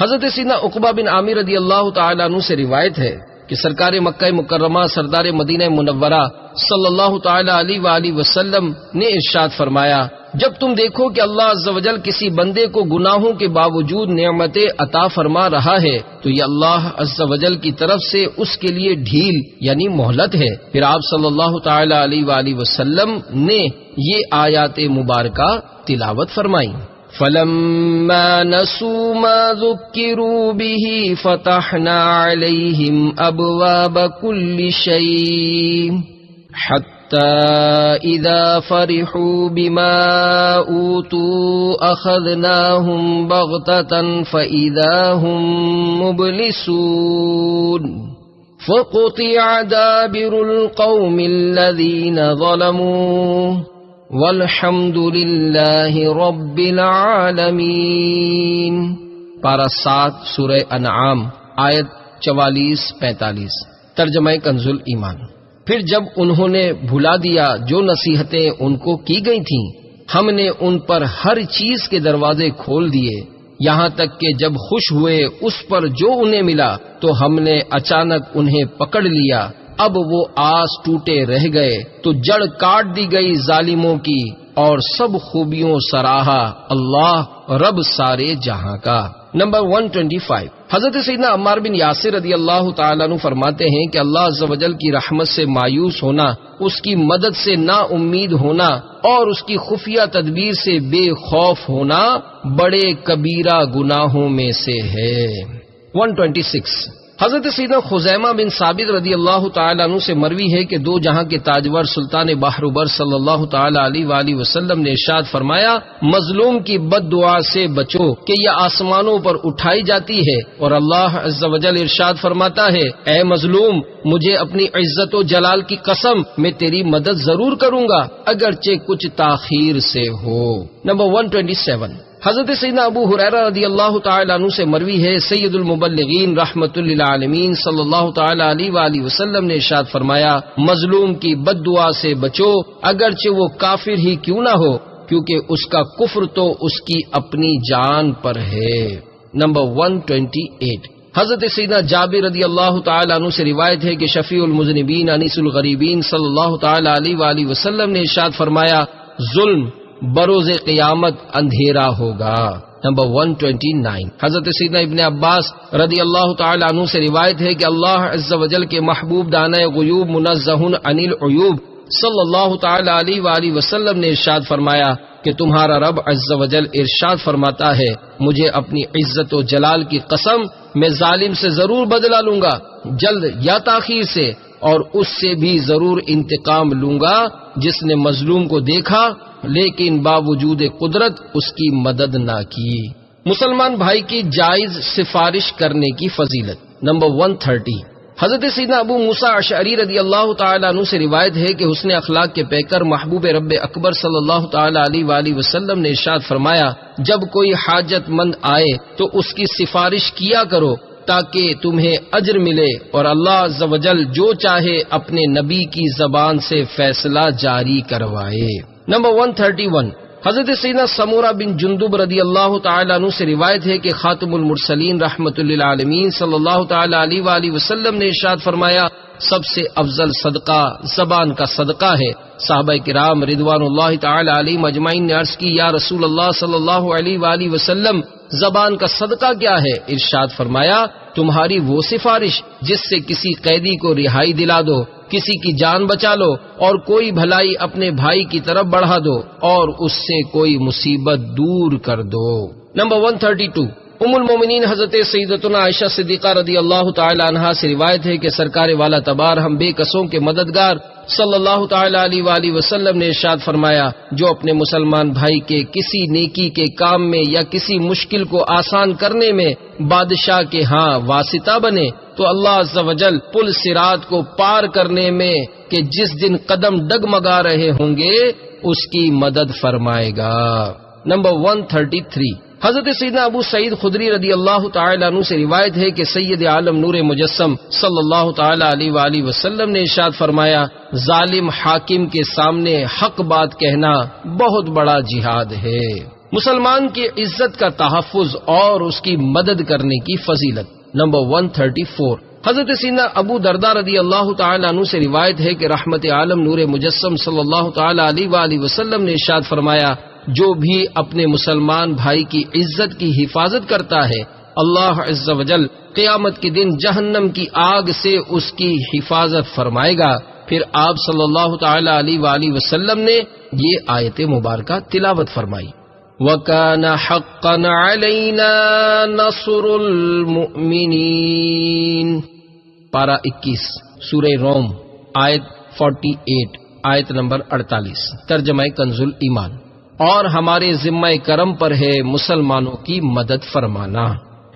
حضرت سیدنا عقبہ بن عامر رضی اللہ تعالی عنہ سے روایت ہے کہ سرکار مکہ مکرمہ سردار مدینہ منورہ صلی اللہ تعالی علیہ وآلہ وسلم نے ارشاد فرمایا جب تم دیکھو کہ اللہ عز و جل کسی بندے کو گناہوں کے باوجود نعمتیں عطا فرما رہا ہے تو یہ اللہ عز و جل کی طرف سے اس کے لیے ڈھیل یعنی مہلت ہے. پھر آپ صلی اللہ تعالی علیہ وآلہ وسلم نے یہ آیات مبارکہ تلاوت فرمائی. فَلَمَّا نَسُوا مَا ذُكِّرُوا بِهِ فَتَحْنَا عَلَيْهِمْ أَبْوَابَ كُلِّ شَيْءٍ حَتَّى إِذَا فَرِحُوا بِمَا أُوتُوا أَخَذْنَاهُمْ بَغْتَةً فَإِذَا هُمْ مُبْلِسُونَ فَقُطِعَ دَابِرُ الْقَوْمِ الَّذِينَ ظَلَمُوا والحمد للہ رب العالمین. پارہ 7 سورہ انعام آیت 44-45. ترجمہ کنز الایمان. پھر جب انہوں نے بھلا دیا جو نصیحتیں ان کو کی گئی تھیں ہم نے ان پر ہر چیز کے دروازے کھول دیے یہاں تک کہ جب خوش ہوئے اس پر جو انہیں ملا تو ہم نے اچانک انہیں پکڑ لیا. اب وہ آس ٹوٹے رہ گئے تو جڑ کاٹ دی گئی ظالموں کی اور سب خوبیوں سراہا اللہ رب سارے جہاں کا. نمبر 125 حضرت سیدنا عمار بن یاسر رضی اللہ تعالیٰ عنہ فرماتے ہیں کہ اللہ عز و جل کی رحمت سے مایوس ہونا اس کی مدد سے نا امید ہونا اور اس کی خفیہ تدبیر سے بے خوف ہونا بڑے کبیرہ گناہوں میں سے ہے. 126 حضرت سیدنا خزیمہ بن ثابت رضی اللہ تعالیٰ عنہ سے مروی ہے کہ 2 جہاں کے تاجور سلطان بحر بر صلی اللہ تعالیٰ علیہ وآلہ وسلم نے ارشاد فرمایا مظلوم کی بد دعا سے بچو کہ یہ آسمانوں پر اٹھائی جاتی ہے اور اللہ عز و جل ارشاد فرماتا ہے اے مظلوم مجھے اپنی عزت و جلال کی قسم میں تیری مدد ضرور کروں گا اگرچہ کچھ تاخیر سے ہو. نمبر 127 حضرت سیدنا ابو ہریرہ رضی اللہ تعالی عنہ سے مروی ہے سید المبلغین رحمت للعالمین صلی اللہ تعالی علیہ وآلہ وسلم نے ارشاد فرمایا مظلوم کی بد دعا سے بچو اگرچہ وہ کافر ہی کیوں نہ ہو کیونکہ اس کا کفر تو اس کی اپنی جان پر ہے. نمبر 128 حضرت سیدنا جابر رضی اللہ تعالی عنہ سے روایت ہے کہ شفیع المذنبین انیس الغریبین صلی اللہ تعالی علیہ وآلہ وسلم نے ارشاد فرمایا ظلم بروز قیامت اندھیرا ہوگا. نمبر 129 حضرت سیدنا ابن عباس رضی اللہ تعالی عنہ سے روایت ہے کہ اللہ عز و جل کے محبوب دانہ غیوب منزہ عن العیوب صلی اللہ تعالی علیہ وآلہ وسلم نے ارشاد فرمایا کہ تمہارا رب عز و جل ارشاد فرماتا ہے مجھے اپنی عزت و جلال کی قسم میں ظالم سے ضرور بدلہ لوں گا جلد یا تاخیر سے اور اس سے بھی ضرور انتقام لوں گا جس نے مظلوم کو دیکھا لیکن باوجود قدرت اس کی مدد نہ کی. مسلمان بھائی کی جائز سفارش کرنے کی فضیلت. نمبر 130 حضرت سیدنا ابو موسیٰ اشعری رضی اللہ تعالی عنہ سے روایت ہے کہ حسن اخلاق کے پیکر محبوب رب اکبر صلی اللہ تعالی علیہ وآلہ وسلم نے ارشاد فرمایا جب کوئی حاجت مند آئے تو اس کی سفارش کیا کرو تاکہ تمہیں اجر ملے اور اللہ عز و جل جو چاہے اپنے نبی کی زبان سے فیصلہ جاری کروائے. نمبر 131 حضرت سیدنا سمورہ بن جندب رضی اللہ تعالی عنہ سے روایت ہے کہ خاتم المرسلین رحمت للعالمین صلی اللہ تعالی علیہ وآلہ وسلم نے ارشاد فرمایا سب سے افضل صدقہ زبان کا صدقہ ہے۔ صحابہ کرام رضوان اللہ تعالی علیہم اجمعین نے عرض کی، یا رسول اللہ صلی اللہ علیہ وآلہ وسلم، زبان کا صدقہ کیا ہے؟ ارشاد فرمایا، تمہاری وہ سفارش جس سے کسی قیدی کو رہائی دلا دو، کسی کی جان بچا لو، اور کوئی بھلائی اپنے بھائی کی طرف بڑھا دو، اور اس سے کوئی مصیبت دور کر دو۔ نمبر 132، ام المومنین حضرت سیدتنا عائشہ صدیقہ رضی اللہ تعالی عنہا سے روایت ہے کہ سرکار والا تبار ہم بے کسوں کے مددگار صلی اللہ تعالی علیہ وآلہ وسلم نے ارشاد فرمایا، جو اپنے مسلمان بھائی کے کسی نیکی کے کام میں یا کسی مشکل کو آسان کرنے میں بادشاہ کے ہاں واسطہ بنے تو اللہ عز و جل پل صراط کو پار کرنے میں کہ جس دن قدم ڈگمگا رہے ہوں گے اس کی مدد فرمائے گا۔ نمبر 133، حضرت سیدنا ابو سعید خدری رضی اللہ تعالی عنہ سے روایت ہے کہ سید عالم نور مجسم صلی اللہ تعالی علیہ وآلہ وسلم نے ارشاد فرمایا، ظالم حاکم کے سامنے حق بات کہنا بہت بڑا جہاد ہے۔ مسلمان کی عزت کا تحفظ اور اس کی مدد کرنے کی فضیلت۔ نمبر 134، حضرت سیدنا ابو درداء رضی اللہ تعالی عنہ سے روایت ہے کہ رحمت عالم نور مجسم صلی اللہ تعالی علیہ وآلہ وسلم نے ارشاد فرمایا، جو بھی اپنے مسلمان بھائی کی عزت کی حفاظت کرتا ہے، اللہ عز و جل قیامت کے دن جہنم کی آگ سے اس کی حفاظت فرمائے گا۔ پھر آپ صلی اللہ تعالی علیہ وآلہ وسلم نے یہ آیت مبارکہ تلاوت فرمائی، وَكَانَ حَقًّا عَلَيْنَا نَصْرُ الْمُؤْمِنِينَ۔ پارہ 21 سورہ روم، آیت 48، آیت نمبر 48، ترجمہ کنز ایمان۔ اور ہمارے ذمہ کرم پر ہے مسلمانوں کی مدد فرمانا۔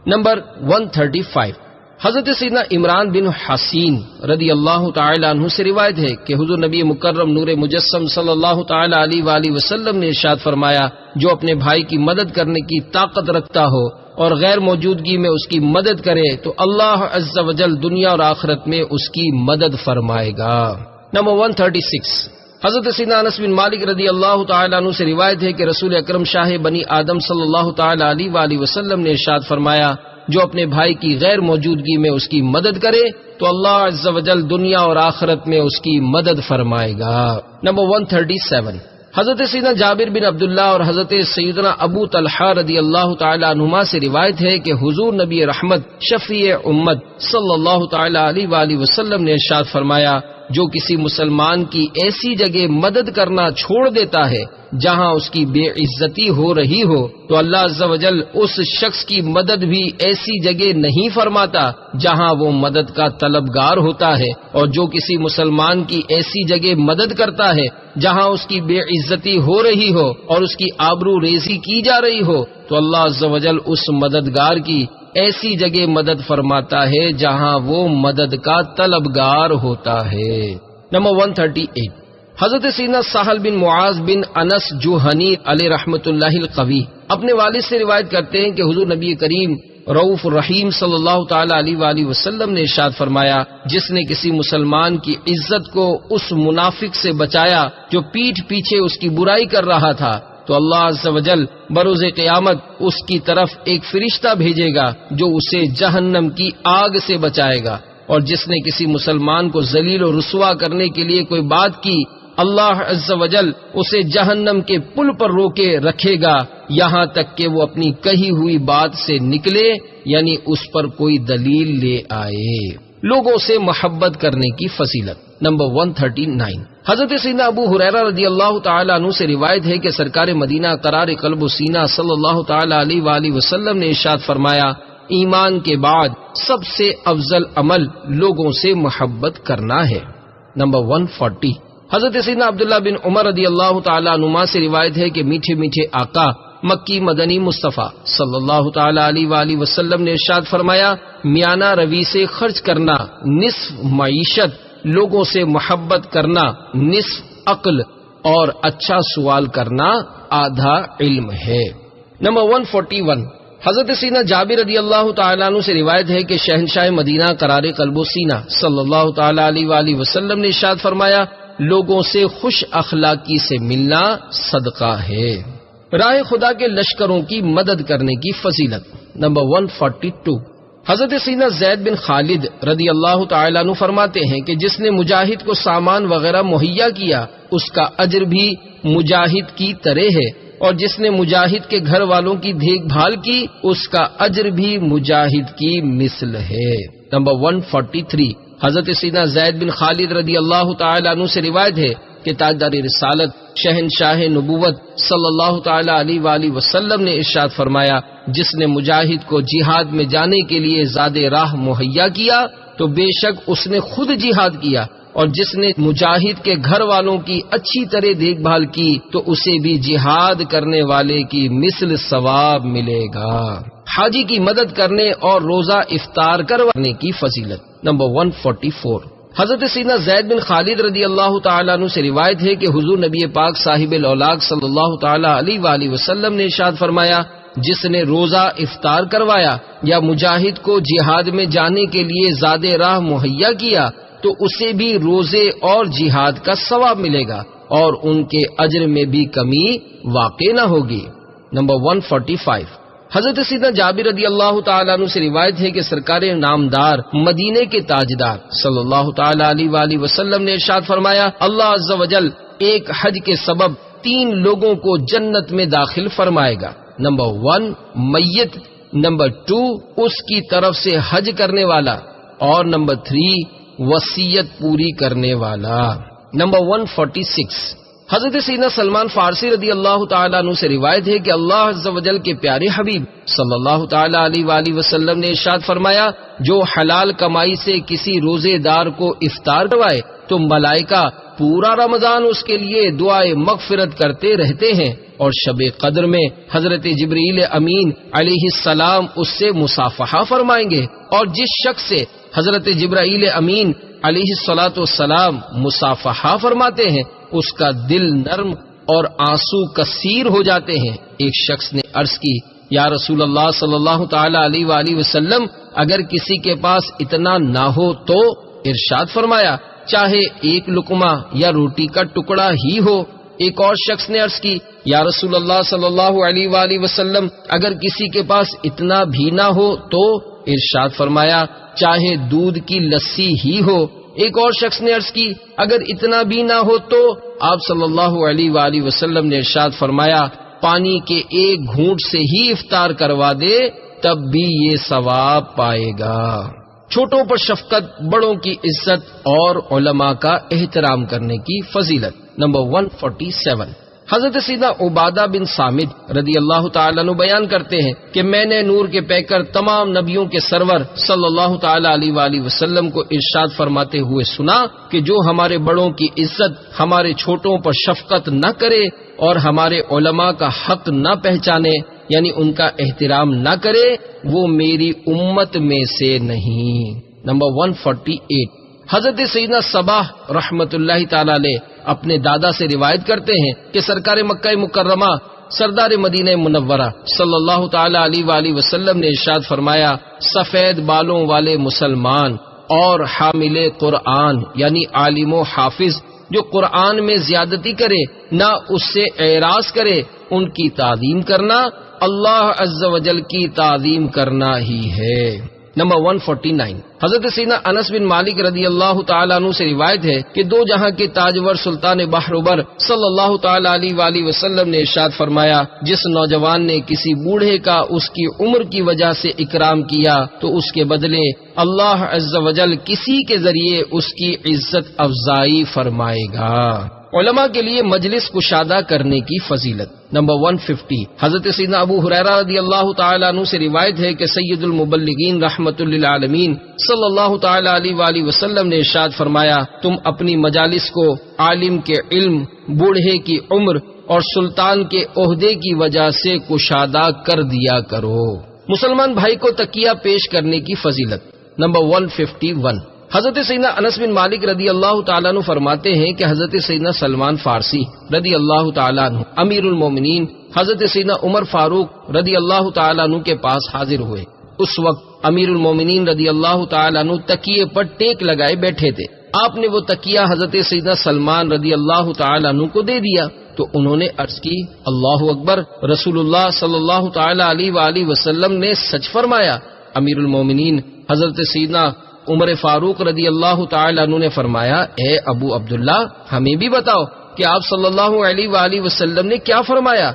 نمبر 135، حضرت سیدنا عمران بن حسین رضی اللہ تعالی عنہ سے روایت ہے کہ حضور نبی مکرم نور مجسم صلی اللہ تعالی علیہ وآلہ وسلم نے ارشاد فرمایا، جو اپنے بھائی کی مدد کرنے کی طاقت رکھتا ہو اور غیر موجودگی میں اس کی مدد کرے تو اللہ عز و جل دنیا اور آخرت میں اس کی مدد فرمائے گا۔ نمبر 136، حضرت سیدنا انس بن مالک رضی اللہ تعالی عنہ سے روایت ہے کہ رسول اکرم شاہ بنی آدم صلی اللہ تعالی علیہ وآلہ وسلم نے ارشاد فرمایا، جو اپنے بھائی کی غیر موجودگی میں اس کی مدد کرے تو اللہ عز و جل دنیا اور آخرت میں اس کی مدد فرمائے گا۔ نمبر 137، حضرت سیدنا جابر بن عبداللہ اور حضرت سیدنا ابو طلحہ رضی اللہ تعالی عنہما سے روایت ہے کہ حضور نبی رحمت شفیع امت صلی اللہ تعالی علیہ وآلہ وسلم نے ارشاد فرمایا، جو کسی مسلمان کی ایسی جگہ مدد کرنا چھوڑ دیتا ہے جہاں اس کی بے عزتی ہو رہی ہو تو اللہ عز و جل اس شخص کی مدد بھی ایسی جگہ نہیں فرماتا جہاں وہ مدد کا طلبگار ہوتا ہے، اور جو کسی مسلمان کی ایسی جگہ مدد کرتا ہے جہاں اس کی بے عزتی ہو رہی ہو اور اس کی آبرو ریزی کی جا رہی ہو تو اللہ عز و جل اس مددگار کی ایسی جگہ مدد فرماتا ہے جہاں وہ مدد کا طلبگار ہوتا ہے۔ نمبر 138، حضرت سیدنا سہل بن معاذ بن انس جوہنی علیہ رحمت اللہ القوی اپنے والد سے روایت کرتے ہیں کہ حضور نبی کریم رؤوف الرحیم صلی اللہ تعالی علیہ وآلہ وسلم نے ارشاد فرمایا، جس نے کسی مسلمان کی عزت کو اس منافق سے بچایا جو پیٹھ پیچھے اس کی برائی کر رہا تھا تو اللہ عز و جل بروز قیامت اس کی طرف ایک فرشتہ بھیجے گا جو اسے جہنم کی آگ سے بچائے گا، اور جس نے کسی مسلمان کو ذلیل و رسوا کرنے کے لیے کوئی بات کی اللہ عز و جل اسے جہنم کے پل پر روکے رکھے گا یہاں تک کہ وہ اپنی کہی ہوئی بات سے نکلے، یعنی اس پر کوئی دلیل لے آئے۔ لوگوں سے محبت کرنے کی فضیلت۔ نمبر 139، حضرت سیدنا ابو ہریرہ رضی اللہ تعالی عنہ سے روایت ہے کہ سرکار مدینہ قرار قلب و سینہ صلی اللہ تعالی علیہ وآلہ وسلم نے ارشاد فرمایا، ایمان کے بعد سب سے افضل عمل لوگوں سے محبت کرنا ہے۔ نمبر 140، حضرت سیدنا عبداللہ بن عمر رضی اللہ تعالی عنہما سے روایت ہے کہ میٹھے میٹھے آقا مکی مدنی مصطفیٰ صلی اللہ تعالی علیہ وآلہ وسلم نے ارشاد فرمایا، میانہ روی سے خرچ کرنا نصف معیشت، لوگوں سے محبت کرنا نصف عقل، اور اچھا سوال کرنا آدھا علم ہے۔ نمبر 141، حضرت سیدنا جابر رضی اللہ تعالیٰ عنہ سے روایت ہے کہ شہنشاہ مدینہ قرار قلب و سینہ صلی اللہ تعالی علیہ وآلہ وسلم نے ارشاد فرمایا، لوگوں سے خوش اخلاقی سے ملنا صدقہ ہے۔ راہ خدا کے لشکروں کی مدد کرنے کی فضیلت۔ نمبر 142، حضرت سیدنا زید بن خالد رضی اللہ تعالیٰ عنہ فرماتے ہیں کہ جس نے مجاہد کو سامان وغیرہ مہیا کیا اس کا اجر بھی مجاہد کی طرح ہے، اور جس نے مجاہد کے گھر والوں کی دیکھ بھال کی اس کا اجر بھی مجاہد کی مثل ہے۔ نمبر 143 حضرت سیدنا زید بن خالد رضی اللہ تعالیٰ عنہ سے روایت ہے کہ تاجدار رسالت شہنشاہ نبوت صلی اللہ تعالی علیہ وآلہ وسلم نے ارشاد فرمایا، جس نے مجاہد کو جہاد میں جانے کے لیے زاد راہ مہیا کیا تو بے شک اس نے خود جہاد کیا، اور جس نے مجاہد کے گھر والوں کی اچھی طرح دیکھ بھال کی تو اسے بھی جہاد کرنے والے کی مثل ثواب ملے گا۔ حاجی کی مدد کرنے اور روزہ افطار کروانے کی فضیلت۔ نمبر 144 حضرت سیدنا زید بن خالد رضی اللہ تعالیٰ عنہ سے روایت ہے کہ حضور نبی پاک صاحب الاولاق صلی اللہ تعالیٰ علیہ وآلہ وسلم نے ارشاد فرمایا، جس نے روزہ افطار کروایا یا مجاہد کو جہاد میں جانے کے لیے زاد راہ مہیا کیا تو اسے بھی روزے اور جہاد کا ثواب ملے گا اور ان کے اجر میں بھی کمی واقع نہ ہوگی۔ نمبر 145 حضرت سیدنا جابر رضی اللہ تعالیٰ عنہ سے روایت ہے کہ سرکار نامدار مدینے کے تاجدار صلی اللہ تعالیٰ علیہ وآلہ وسلم نے ارشاد فرمایا، اللہ عز و جل ایک حج کے سبب 3 لوگوں کو جنت میں داخل فرمائے گا۔ نمبر 1 میت، نمبر 2 اس کی طرف سے حج کرنے والا، اور نمبر 3 وصیت پوری کرنے والا۔ نمبر 146 حضرت سیدنا سلمان فارسی رضی اللہ تعالیٰ عنہ سے روایت ہے کہ اللہ عز و جل کے پیارے حبیب صلی اللہ تعالیٰ علیہ وآلہ وسلم نے ارشاد فرمایا، جو حلال کمائی سے کسی روزے دار کو افطار کروائے تو ملائکہ پورا رمضان اس کے لیے دعائے مغفرت کرتے رہتے ہیں، اور شب قدر میں حضرت جبرائیل امین علیہ السلام اس سے مصافحہ فرمائیں گے، اور جس شخص سے حضرت جبرائیل امین علیہ السلام مصافحہ فرماتے ہیں اس کا دل نرم اور آنسو کثیر ہو جاتے ہیں۔ ایک شخص نے عرض کی، یا رسول اللہ صلی اللہ تعالی علیہ وآلہ وسلم، اگر کسی کے پاس اتنا نہ ہو تو؟ ارشاد فرمایا، چاہے ایک لقمہ یا روٹی کا ٹکڑا ہی ہو۔ ایک اور شخص نے عرض کی، یا رسول اللہ صلی اللہ علیہ وآلہ وسلم، اگر کسی کے پاس اتنا بھی نہ ہو تو؟ ارشاد فرمایا، چاہے دودھ کی لسی ہی ہو۔ ایک اور شخص نے عرض کی، اگر اتنا بھی نہ ہو تو؟ آپ صلی اللہ علیہ وآلہ وسلم نے ارشاد فرمایا، پانی کے ایک گھونٹ سے ہی افطار کروا دے تب بھی یہ ثواب پائے گا۔ چھوٹوں پر شفقت، بڑوں کی عزت اور علماء کا احترام کرنے کی فضیلت۔ نمبر 147 حضرت سیدنا عبادہ بن صامت رضی اللہ تعالیٰ عنہ بیان کرتے ہیں کہ میں نے نور کے پیکر تمام نبیوں کے سرور صلی اللہ تعالیٰ علیہ وآلہ وسلم کو ارشاد فرماتے ہوئے سنا کہ جو ہمارے بڑوں کی عزت، ہمارے چھوٹوں پر شفقت نہ کرے اور ہمارے علماء کا حق نہ پہچانے، یعنی ان کا احترام نہ کرے، وہ میری امت میں سے نہیں۔ نمبر 148 حضرت سیدنا صباح رحمت اللہ تعالی علیہ اپنے دادا سے روایت کرتے ہیں کہ سرکار مکہ مکرمہ سردار مدینہ منورہ صلی اللہ تعالی علیہ وآلہ وسلم نے ارشاد فرمایا، سفید بالوں والے مسلمان اور حامل قرآن یعنی عالم و حافظ جو قرآن میں زیادتی کرے نہ اس سے اعراض کرے، ان کی تعظیم کرنا اللہ عز و جل کی تعظیم کرنا ہی ہے۔ نمبر 149 حضرت سیدنا انس بن مالک رضی اللہ تعالیٰ عنہ سے روایت ہے کہ دو جہاں کے تاجور سلطان بحربر صلی اللہ تعالیٰ علیہ وآلہ وسلم نے ارشاد فرمایا، جس نوجوان نے کسی بوڑھے کا اس کی عمر کی وجہ سے اکرام کیا تو اس کے بدلے اللہ عز و جل کسی کے ذریعے اس کی عزت افزائی فرمائے گا۔ علماء کے لیے مجلس کشادہ کرنے کی فضیلت۔ نمبر 150 حضرت سیدنا ابو ہریرہ رضی اللہ تعالیٰ عنہ سے روایت ہے کہ سید المبلغین رحمت للعالمین صلی اللہ تعالیٰ علیہ وآلہ وسلم نے ارشاد فرمایا، تم اپنی مجالس کو عالم کے علم، بوڑھے کی عمر اور سلطان کے عہدے کی وجہ سے کشادہ کر دیا کرو۔ مسلمان بھائی کو تکیہ پیش کرنے کی فضیلت۔ نمبر 151 حضرت سیدنا انس بن مالک رضی اللہ تعالیٰ عنہ فرماتے ہیں کہ حضرت سیدنا سلمان فارسی رضی اللہ تعالیٰ عنہ امیر المومنین حضرت سیدنا عمر فاروق رضی اللہ تعالیٰ عنہ کے پاس حاضر ہوئے۔ اس وقت امیر المومنین رضی اللہ تعالیٰ عنہ تکیے پر ٹیک لگائے بیٹھے تھے۔ آپ نے وہ تکیہ حضرت سیدنا سلمان رضی اللہ تعالیٰ عنہ کو دے دیا تو انہوں نے عرض کی، اللہ اکبر، رسول اللہ صلی اللہ تعالیٰ علیہ وآلہ وسلم نے سچ فرمایا، امیر المومنین حضرت سیدنا عمر فاروق رضی اللہ تعالی عنہ نے فرمایا، اے ابو عبداللہ ہمیں بھی بتاؤ کہ آپ صلی اللہ علیہ وآلہ وسلم نے کیا فرمایا؟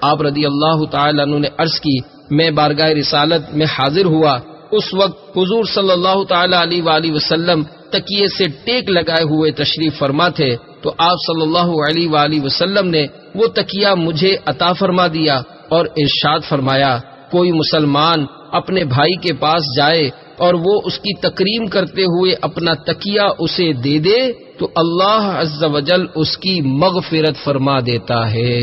آپ رضی اللہ تعالی عنہ نے عرض کی، میں بارگاہ رسالت میں حاضر ہوا، اس وقت حضور صلی اللہ تعالی علیہ وآلہ وسلم تکیے سے ٹیک لگائے ہوئے تشریف فرما تھے، تو آپ صلی اللہ علیہ وآلہ وسلم نے وہ تکیہ مجھے عطا فرما دیا اور ارشاد فرمایا، کوئی مسلمان اپنے بھائی کے پاس جائے اور وہ اس کی تکریم کرتے ہوئے اپنا تکیہ اسے دے دے تو اللہ عز و جل اس کی مغفرت فرما دیتا ہے۔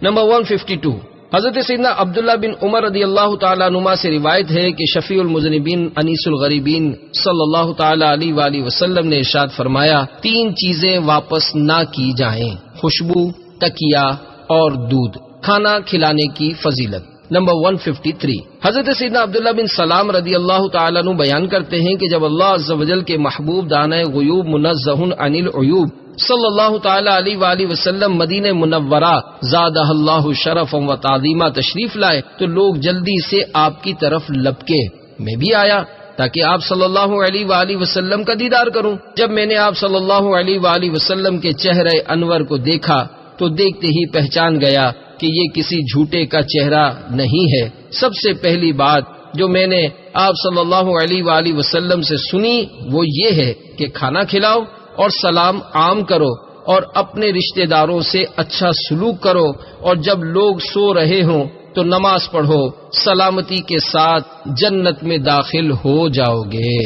نمبر 152، حضرت سیدنا عبداللہ بن عمر رضی اللہ تعالیٰ عنہما سے روایت ہے کہ شفیع المذنبین انیس الغریبین صلی اللہ تعالیٰ علیہ وآلہ وسلم نے ارشاد فرمایا، 3 چیزیں واپس نہ کی جائیں، خوشبو، تکیہ اور دودھ۔ کھانا کھلانے کی فضیلت۔ نمبر 153، حضرت سیدنا عبداللہ بن سلام رضی اللہ تعالیٰ عنہ بیان کرتے ہیں کہ جب اللہ عز و جل کے محبوب دانہ غیوب منزہ عن العیوب صلی اللہ تعالیٰ علیہ وآلہ وسلم مدینہ منورہ زادہ اللہ شرفا و تعظیما تشریف لائے تو لوگ جلدی سے آپ کی طرف لپکے۔ میں بھی آیا تاکہ آپ صلی اللہ علیہ وآلہ وسلم کا دیدار کروں۔ جب میں نے آپ صلی اللہ علیہ وآلہ وسلم کے چہرے انور کو دیکھا تو دیکھتے ہی پہچان گیا کہ یہ کسی جھوٹے کا چہرہ نہیں ہے۔ سب سے پہلی بات جو میں نے آپ صلی اللہ علیہ وآلہ وسلم سے سنی وہ یہ ہے کہ کھانا کھلاؤ اور سلام عام کرو اور اپنے رشتہ داروں سے اچھا سلوک کرو، اور جب لوگ سو رہے ہوں تو نماز پڑھو، سلامتی کے ساتھ جنت میں داخل ہو جاؤ گے۔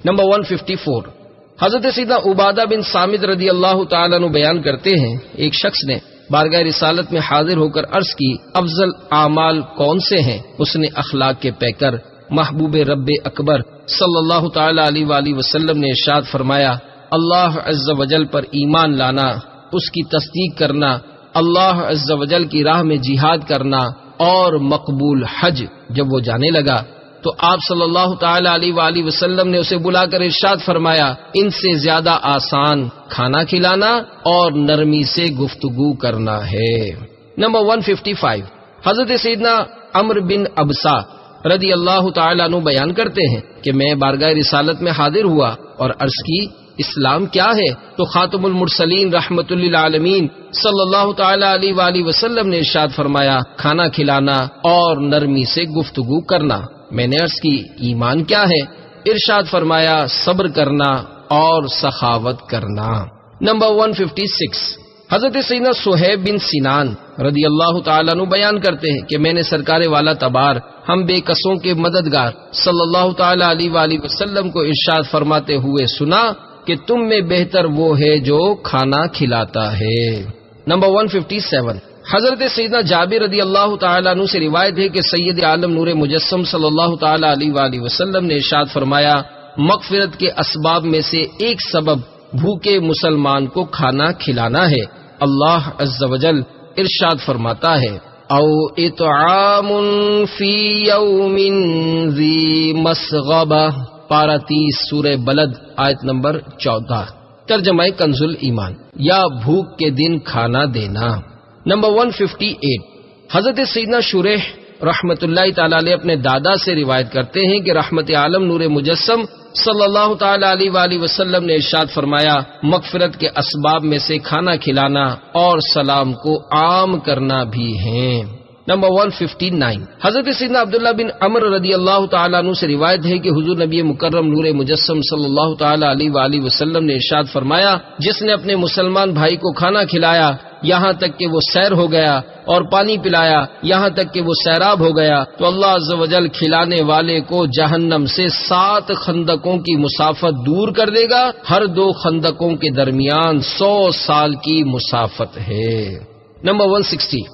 نمبر 154، حضرت سیدنا عبادہ بن صامت رضی اللہ تعالیٰ عنہ بیان کرتے ہیں، ایک شخص نے بارگاہ رسالت میں حاضر ہو کر عرض کی، افضل اعمال کون سے ہیں؟ اس نے اخلاق کے پیکر محبوب رب اکبر صلی اللہ تعالی علیہ وآلہ وسلم نے ارشاد فرمایا، اللہ عز و جل پر ایمان لانا، اس کی تصدیق کرنا، اللہ عز و جل کی راہ میں جہاد کرنا اور مقبول حج۔ جب وہ جانے لگا تو آپ صلی اللہ تعالی علیہ وآلہ وسلم نے اسے بلا کر ارشاد فرمایا، ان سے زیادہ آسان کھانا کھلانا اور نرمی سے گفتگو کرنا ہے۔ نمبر 155، حضرت سیدنا عمرو بن ابسا رضی اللہ تعالیٰ عنہ بیان کرتے ہیں کہ میں بارگاہ رسالت میں حاضر ہوا اور عرض کی، اسلام کیا ہے؟ تو خاتم المرسلین رحمت للعالمین صلی اللہ تعالی علیہ وآلہ وسلم نے ارشاد فرمایا، کھانا کھلانا اور نرمی سے گفتگو کرنا۔ میں نے عرض کی، ایمان کیا ہے؟ ارشاد فرمایا، صبر کرنا اور سخاوت کرنا۔ نمبر 156، حضرت سیدنا صہیب بن سنان رضی اللہ تعالیٰ عنہ بیان کرتے ہیں کہ میں نے سرکار والا تبار ہم بے کسوں کے مددگار صلی اللہ تعالی علیہ وآلہ وسلم کو ارشاد فرماتے ہوئے سنا کہ تم میں بہتر وہ ہے جو کھانا کھلاتا ہے۔ نمبر 157، حضرت سیدنا جابر رضی اللہ تعالیٰ عنہ سے روایت ہے کہ سید عالم نور مجسم صلی اللہ تعالی علیہ وآلہ وسلم نے ارشاد فرمایا، مغفرت کے اسباب میں سے ایک سبب بھوکے مسلمان کو کھانا کھلانا ہے۔ اللہ عز و جل ارشاد فرماتا ہے، او اطعام فی یوم ذی مسغبہ، پارہ 30 سورہ بلد آیت نمبر 14، ترجمہ کنز ایمان، یا بھوک کے دن کھانا دینا۔ نمبر 158، حضرت سیدنا شریح رحمت اللہ تعالی علیہ اپنے دادا سے روایت کرتے ہیں کہ رحمت عالم نور مجسم صلی اللہ تعالی علیہ وآلہ وسلم نے ارشاد فرمایا، مغفرت کے اسباب میں سے کھانا کھلانا اور سلام کو عام کرنا بھی ہیں۔ نمبر 159، حضرت سیدنا عبداللہ بن عمر رضی اللہ تعالیٰ عنہ سے روایت ہے کہ حضور نبی مکرم نور مجسم صلی اللہ تعالی علیہ وآلہ وسلم نے ارشاد فرمایا، جس نے اپنے مسلمان بھائی کو کھانا کھلایا یہاں تک کہ وہ سیر ہو گیا اور پانی پلایا یہاں تک کہ وہ سیراب ہو گیا تو اللہ عز و جل کھلانے والے کو جہنم سے 7 خندقوں کی مسافت دور کر دے گا، ہر 2 خندقوں کے درمیان 100 سال کی مسافت ہے۔ نمبر 160،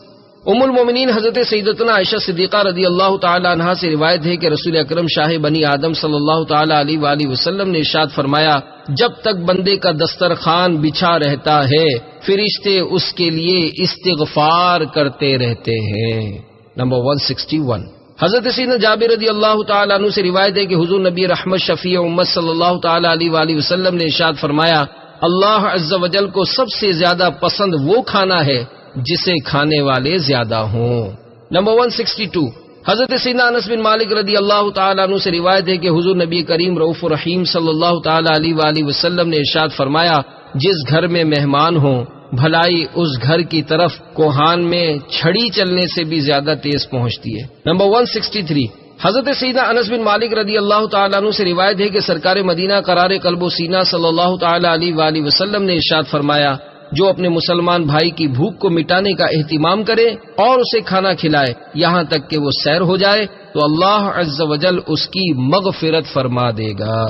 ام المومنین حضرت سیدتنا عائشہ صدیقہ رضی اللہ تعالی عنہا سے روایت ہے کہ رسول اکرم شاہ بنی آدم صلی اللہ تعالی علیہ وآلہ وسلم نے ارشاد فرمایا، جب تک بندے کا دسترخوان بچھا رہتا ہے فرشتے اس کے لیے استغفار کرتے رہتے ہیں۔ نمبر 161، حضرت سیدنا جابر رضی اللہ تعالی عنہ سے روایت ہے کہ حضور نبی رحمت شفیع امت صلی اللہ تعالی علیہ وآلہ وسلم نے ارشاد فرمایا، اللہ عز و جل کو سب سے زیادہ پسند وہ کھانا ہے جسے کھانے والے زیادہ ہوں۔ نمبر 162، حضرت سیدنا انس بن مالک رضی اللہ تعالیٰ عنہ سے روایت ہے کہ حضور نبی کریم رؤوف الرحیم صلی اللہ تعالیٰ علیہ وآلہ وسلم نے ارشاد فرمایا، جس گھر میں مہمان ہوں بھلائی اس گھر کی طرف کوہان میں چھڑی چلنے سے بھی زیادہ تیز پہنچتی ہے۔ نمبر 163، حضرت سیدنا انس بن مالک رضی اللہ تعالیٰ عنہ سے روایت ہے کہ سرکار مدینہ قرار قلب و سینہ صلی اللہ تعالیٰ علیہ وآلہ وسلم نے ارشاد فرمایا، جو اپنے مسلمان بھائی کی بھوک کو مٹانے کا اہتمام کرے اور اسے کھانا کھلائے یہاں تک کہ وہ سیر ہو جائے تو اللہ عز و جل اس کی مغفرت فرما دے گا۔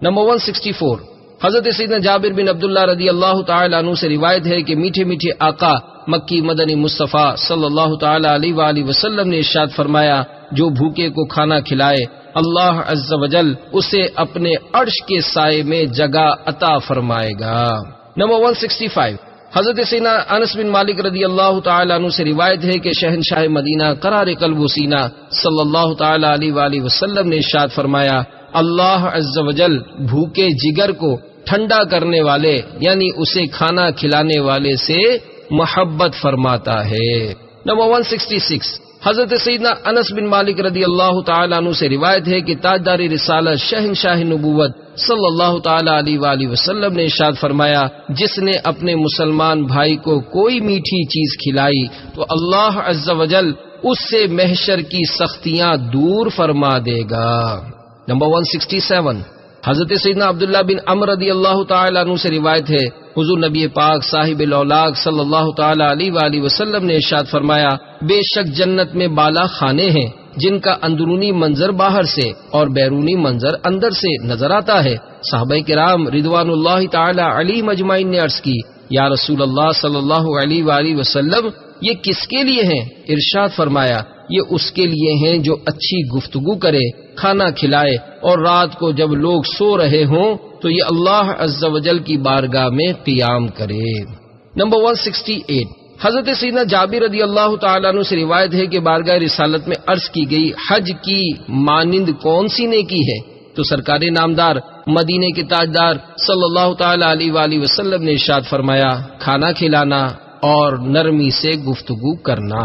نمبر 164، حضرت سیدنا جابر بن عبداللہ رضی اللہ تعالیٰ عنہ سے روایت ہے کہ میٹھے میٹھے آقا مکی مدنی مصطفیٰ صلی اللہ تعالیٰ علیہ وآلہ وسلم نے ارشاد فرمایا، جو بھوکے کو کھانا کھلائے اللہ عز و جل اسے اپنے عرش کے سائے میں جگہ عطا فرمائے گا۔ نمبر 165، حضرت سیدنا انس بن مالک رضی اللہ تعالیٰ عنہ سے روایت ہے کہ شہنشاہ مدینہ قرار قلب و سینہ صلی اللہ تعالیٰ علیہ وآلہ وسلم نے ارشاد فرمایا، اللہ عز و جل بھوکے جگر کو ٹھنڈا کرنے والے یعنی اسے کھانا کھلانے والے سے محبت فرماتا ہے۔ نمبر 166، حضرت سیدنا انس بن مالک رضی اللہ تعالیٰ عنہ سے روایت ہے کہ تاجدار رسالت شہنشاہ نبوت صلی اللہ تعالیٰ علیہ وآلہ وسلم نے ارشاد فرمایا، جس نے اپنے مسلمان بھائی کو کوئی میٹھی چیز کھلائی تو اللہ عز و جل اس سے محشر کی سختیاں دور فرما دے گا۔ نمبر 167، حضرت سیدنا عبداللہ بن عمر رضی اللہ تعالیٰ عنہ سے روایت ہے، حضور نبی پاک صاحب الاولاق صلی اللہ تعالیٰ علیہ وآلہ وسلم نے ارشاد فرمایا، بے شک جنت میں بالا خانے ہیں جن کا اندرونی منظر باہر سے اور بیرونی منظر اندر سے نظر آتا ہے۔ صحابہ کرام رضوان اللہ تعالیٰ علیہ مجمعین نے عرض کی، یا رسول اللہ صلی اللہ علیہ وآلہ وسلم یہ کس کے لیے ہیں؟ ارشاد فرمایا، یہ اس کے لیے ہیں جو اچھی گفتگو کرے، کھانا کھلائے اور رات کو جب لوگ سو رہے ہوں تو یہ اللہ عز و جل کی بارگاہ میں قیام کرے۔ نمبر 168، حضرت سیدنا جابر رضی اللہ تعالیٰ عنہ سے روایت ہے کہ بارگاہ رسالت میں عرض کی گئی، حج کی مانند کون سی نیکی ہے؟ تو سرکار نامدار مدینے کے تاجدار صلی اللہ تعالیٰ علیہ وآلہ وسلم نے ارشاد فرمایا، کھانا کھلانا اور نرمی سے گفتگو کرنا۔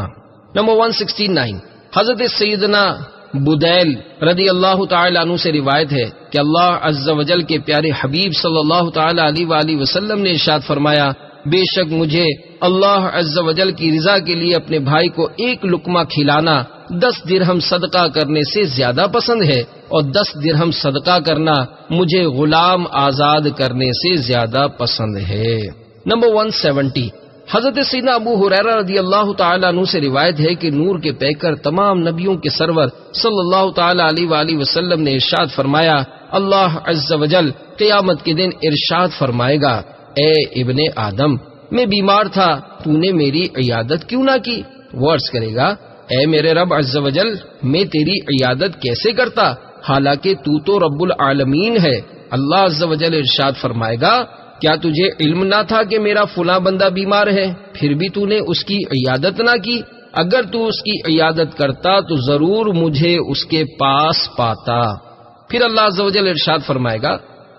نمبر 169، حضرت سیدنا بدیل رضی اللہ تعالیٰ عنہ سے روایت ہے کہ اللہ عز و جل کے پیارے حبیب صلی اللہ تعالیٰ علیہ وآلہ وسلم نے ارشاد فرمایا، بے شک مجھے اللہ عز و جل کی رضا کے لیے اپنے بھائی کو ایک لقمہ کھلانا 10 درہم صدقہ کرنے سے زیادہ پسند ہے، اور 10 درہم صدقہ کرنا مجھے غلام آزاد کرنے سے زیادہ پسند ہے۔ نمبر 170، حضرت سیدنا ابو ہریرہ رضی اللہ تعالیٰ عنہ سے روایت ہے کہ نور کے پیکر تمام نبیوں کے سرور صلی اللہ تعالیٰ علیہ وآلہ وسلم نے ارشاد فرمایا، اللہ عز و جل قیامت کے دن ارشاد فرمائے گا، اے ابن آدم میں بیمار تھا، تو نے میری عیادت کیوں نہ کی؟ وہ عرض کرے گا، اے میرے رب عز و جل میں تیری عیادت کیسے کرتا حالانکہ تو رب العالمین ہے۔ اللہ عز و جل ارشاد فرمائے گا، کیا تجھے علم نہ تھا کہ میرا فلاں بندہ بیمار ہے، پھر بھی تو نے اس کی عیادت نہ کی؟ اگر تو اس کی عیادت کرتا تو ضرور مجھے اس کے پاس پاتا۔ پھر اللہ عز و جل ارشاد فرمائے گا،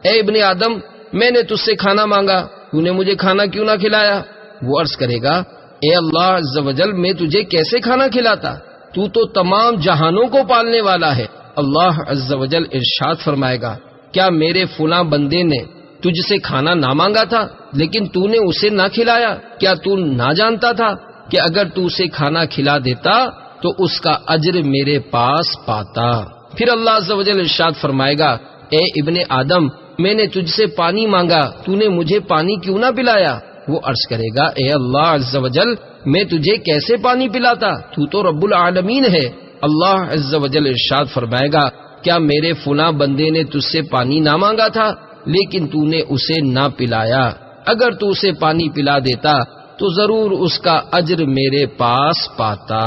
اے ابن آدم میں نے تجھ سے کھانا مانگا، تو نے مجھے کھانا کیوں نہ کھلایا؟ وہ عرض کرے گا، اے اللہ عز و جل میں تجھے کیسے کھانا کھلاتا، تو تمام جہانوں کو پالنے والا ہے۔ اللہ عز و جل ارشاد فرمائے گا، کیا میرے فلاں بندے نے تجھ سے کھانا نہ مانگا تھا لیکن تو نے اسے نہ کھلایا؟ کیا تو نہ جانتا تھا کہ اگر تو اسے کھانا کھلا دیتا تو اس کا اجر میرے پاس پاتا؟ پھر اللہ عز و جل ارشاد فرمائے گا، اے ابن آدم میں نے تجھ سے پانی مانگا، تو نے مجھے پانی کیوں نہ پلایا؟ وہ عرض کرے گا، اے اللہ عز و جل میں تجھے کیسے پانی پلاتا، تو رب العالمین ہے۔ اللہ عز و جل ارشاد فرمائے گا، کیا میرے فلاں بندے نے تجھ سے پانی نہ مانگا تھا لیکن تو نے اسے نہ پلایا؟ اگر تو اسے پانی پلا دیتا تو ضرور اس کا اجر میرے پاس پاتا۔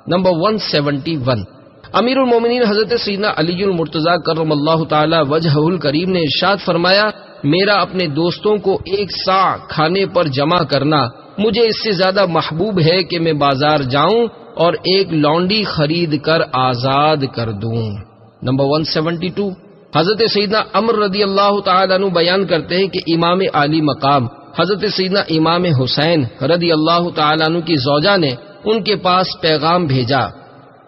نمبر 171، امیر المومنین حضرت سیدنا علی المرتضیٰ کرم اللہ تعالی وجہہ الکریم نے ارشاد فرمایا، میرا اپنے دوستوں کو ایک سا کھانے پر جمع کرنا مجھے اس سے زیادہ محبوب ہے کہ میں بازار جاؤں اور ایک لونڈی خرید کر آزاد کر دوں۔ نمبر 172، حضرت سیدنا عمر رضی اللہ تعالیٰ عنہ بیان کرتے ہیں کہ امام عالی مقام حضرت سیدنا امام حسین رضی اللہ تعالیٰ عنہ کی زوجہ نے ان کے پاس پیغام بھیجا،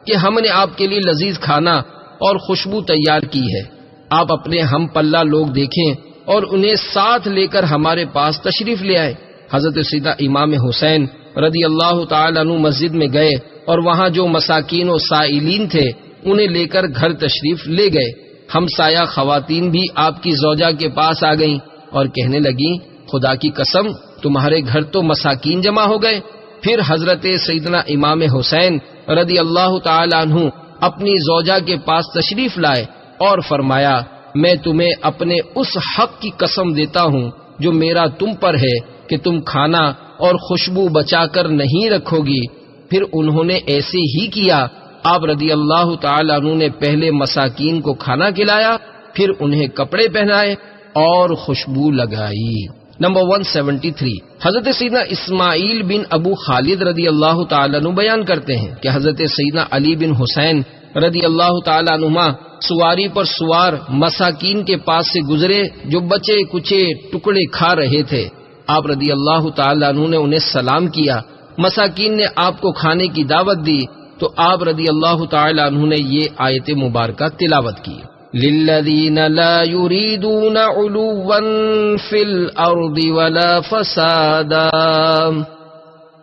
کہ ہم نے آپ کے لیے لذیذ کھانا اور خوشبو تیار کی ہے، آپ اپنے ہم پلہ لوگ دیکھیں اور انہیں ساتھ لے کر ہمارے پاس تشریف لے آئے۔ حضرت سیدنا امام حسین رضی اللہ تعالیٰ عنہ مسجد میں گئے اور وہاں جو مساکین و سائلین تھے انہیں لے کر گھر تشریف لے گئے۔ ہمسایہ خواتین بھی آپ کی زوجہ کے پاس آ گئیں اور کہنے لگیں، خدا کی قسم تمہارے گھر تو مساکین جمع ہو گئے۔ پھر حضرت سیدنا امام حسین رضی اللہ تعالیٰ عنہ اپنی زوجہ کے پاس تشریف لائے اور فرمایا، میں تمہیں اپنے اس حق کی قسم دیتا ہوں جو میرا تم پر ہے کہ تم کھانا اور خوشبو بچا کر نہیں رکھو گی۔ پھر انہوں نے ایسے ہی کیا۔ آپ رضی اللہ تعالیٰ عنہ نے پہلے مساکین کو کھانا کھلایا، پھر انہیں کپڑے پہنائے اور خوشبو لگائی۔ نمبر 173، حضرت سیدنا اسماعیل بن ابو خالد رضی اللہ تعالیٰ عنہ بیان کرتے ہیں کہ حضرت سیدنا علی بن حسین رضی اللہ تعالیٰ عنہما سواری پر سوار مساکین کے پاس سے گزرے جو بچے کچے ٹکڑے کھا رہے تھے۔ آپ رضی اللہ تعالیٰ عنہ نے انہیں سلام کیا۔ مساکین نے آپ کو کھانے کی دعوت دی تو آپ رضی اللہ تعالیٰ عنہ نے یہ آیت مبارکہ تلاوت کی، لِلَّذِينَ لَا يُرِيدُونَ عُلُوًّا فِي الْأَرْضِ وَلَا فَسَادًا۔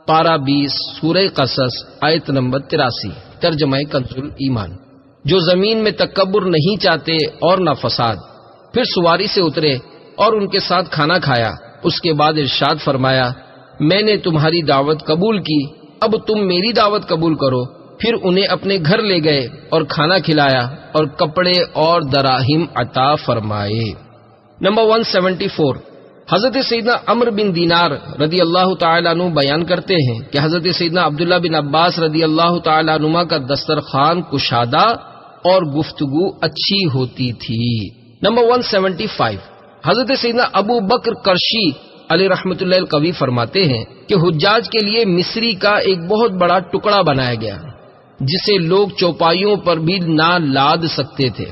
پارہ 20 سورہ قصص آیت نمبر 83، ترجمہ کنز الایمان۔ جو زمین میں تکبر نہیں چاہتے اور نہ فساد۔ پھر سواری سے اترے اور ان کے ساتھ کھانا کھایا۔ اس کے بعد ارشاد فرمایا، میں نے تمہاری دعوت قبول کی، اب تم میری دعوت قبول کرو۔ پھر انہیں اپنے گھر لے گئے اور کھانا کھلایا اور کپڑے اور دراہم عطا فرمائے۔ نمبر 174، حضرت سیدنا عمرو بن دینار رضی اللہ تعالیٰ عنہ بیان کرتے ہیں کہ حضرت سیدنا عبداللہ بن عباس رضی اللہ تعالیٰ عنہ کا دسترخوان کشادہ اور گفتگو اچھی ہوتی تھی۔ نمبر 175، حضرت سیدنا ابو بکر کرشی علیہ رحمۃ اللہ القوی فرماتے ہیں کہ حجاج کے لیے مصری کا ایک بہت بڑا ٹکڑا بنایا گیا جسے لوگ چوپائیوں پر بھی نہ لاد سکتے تھے۔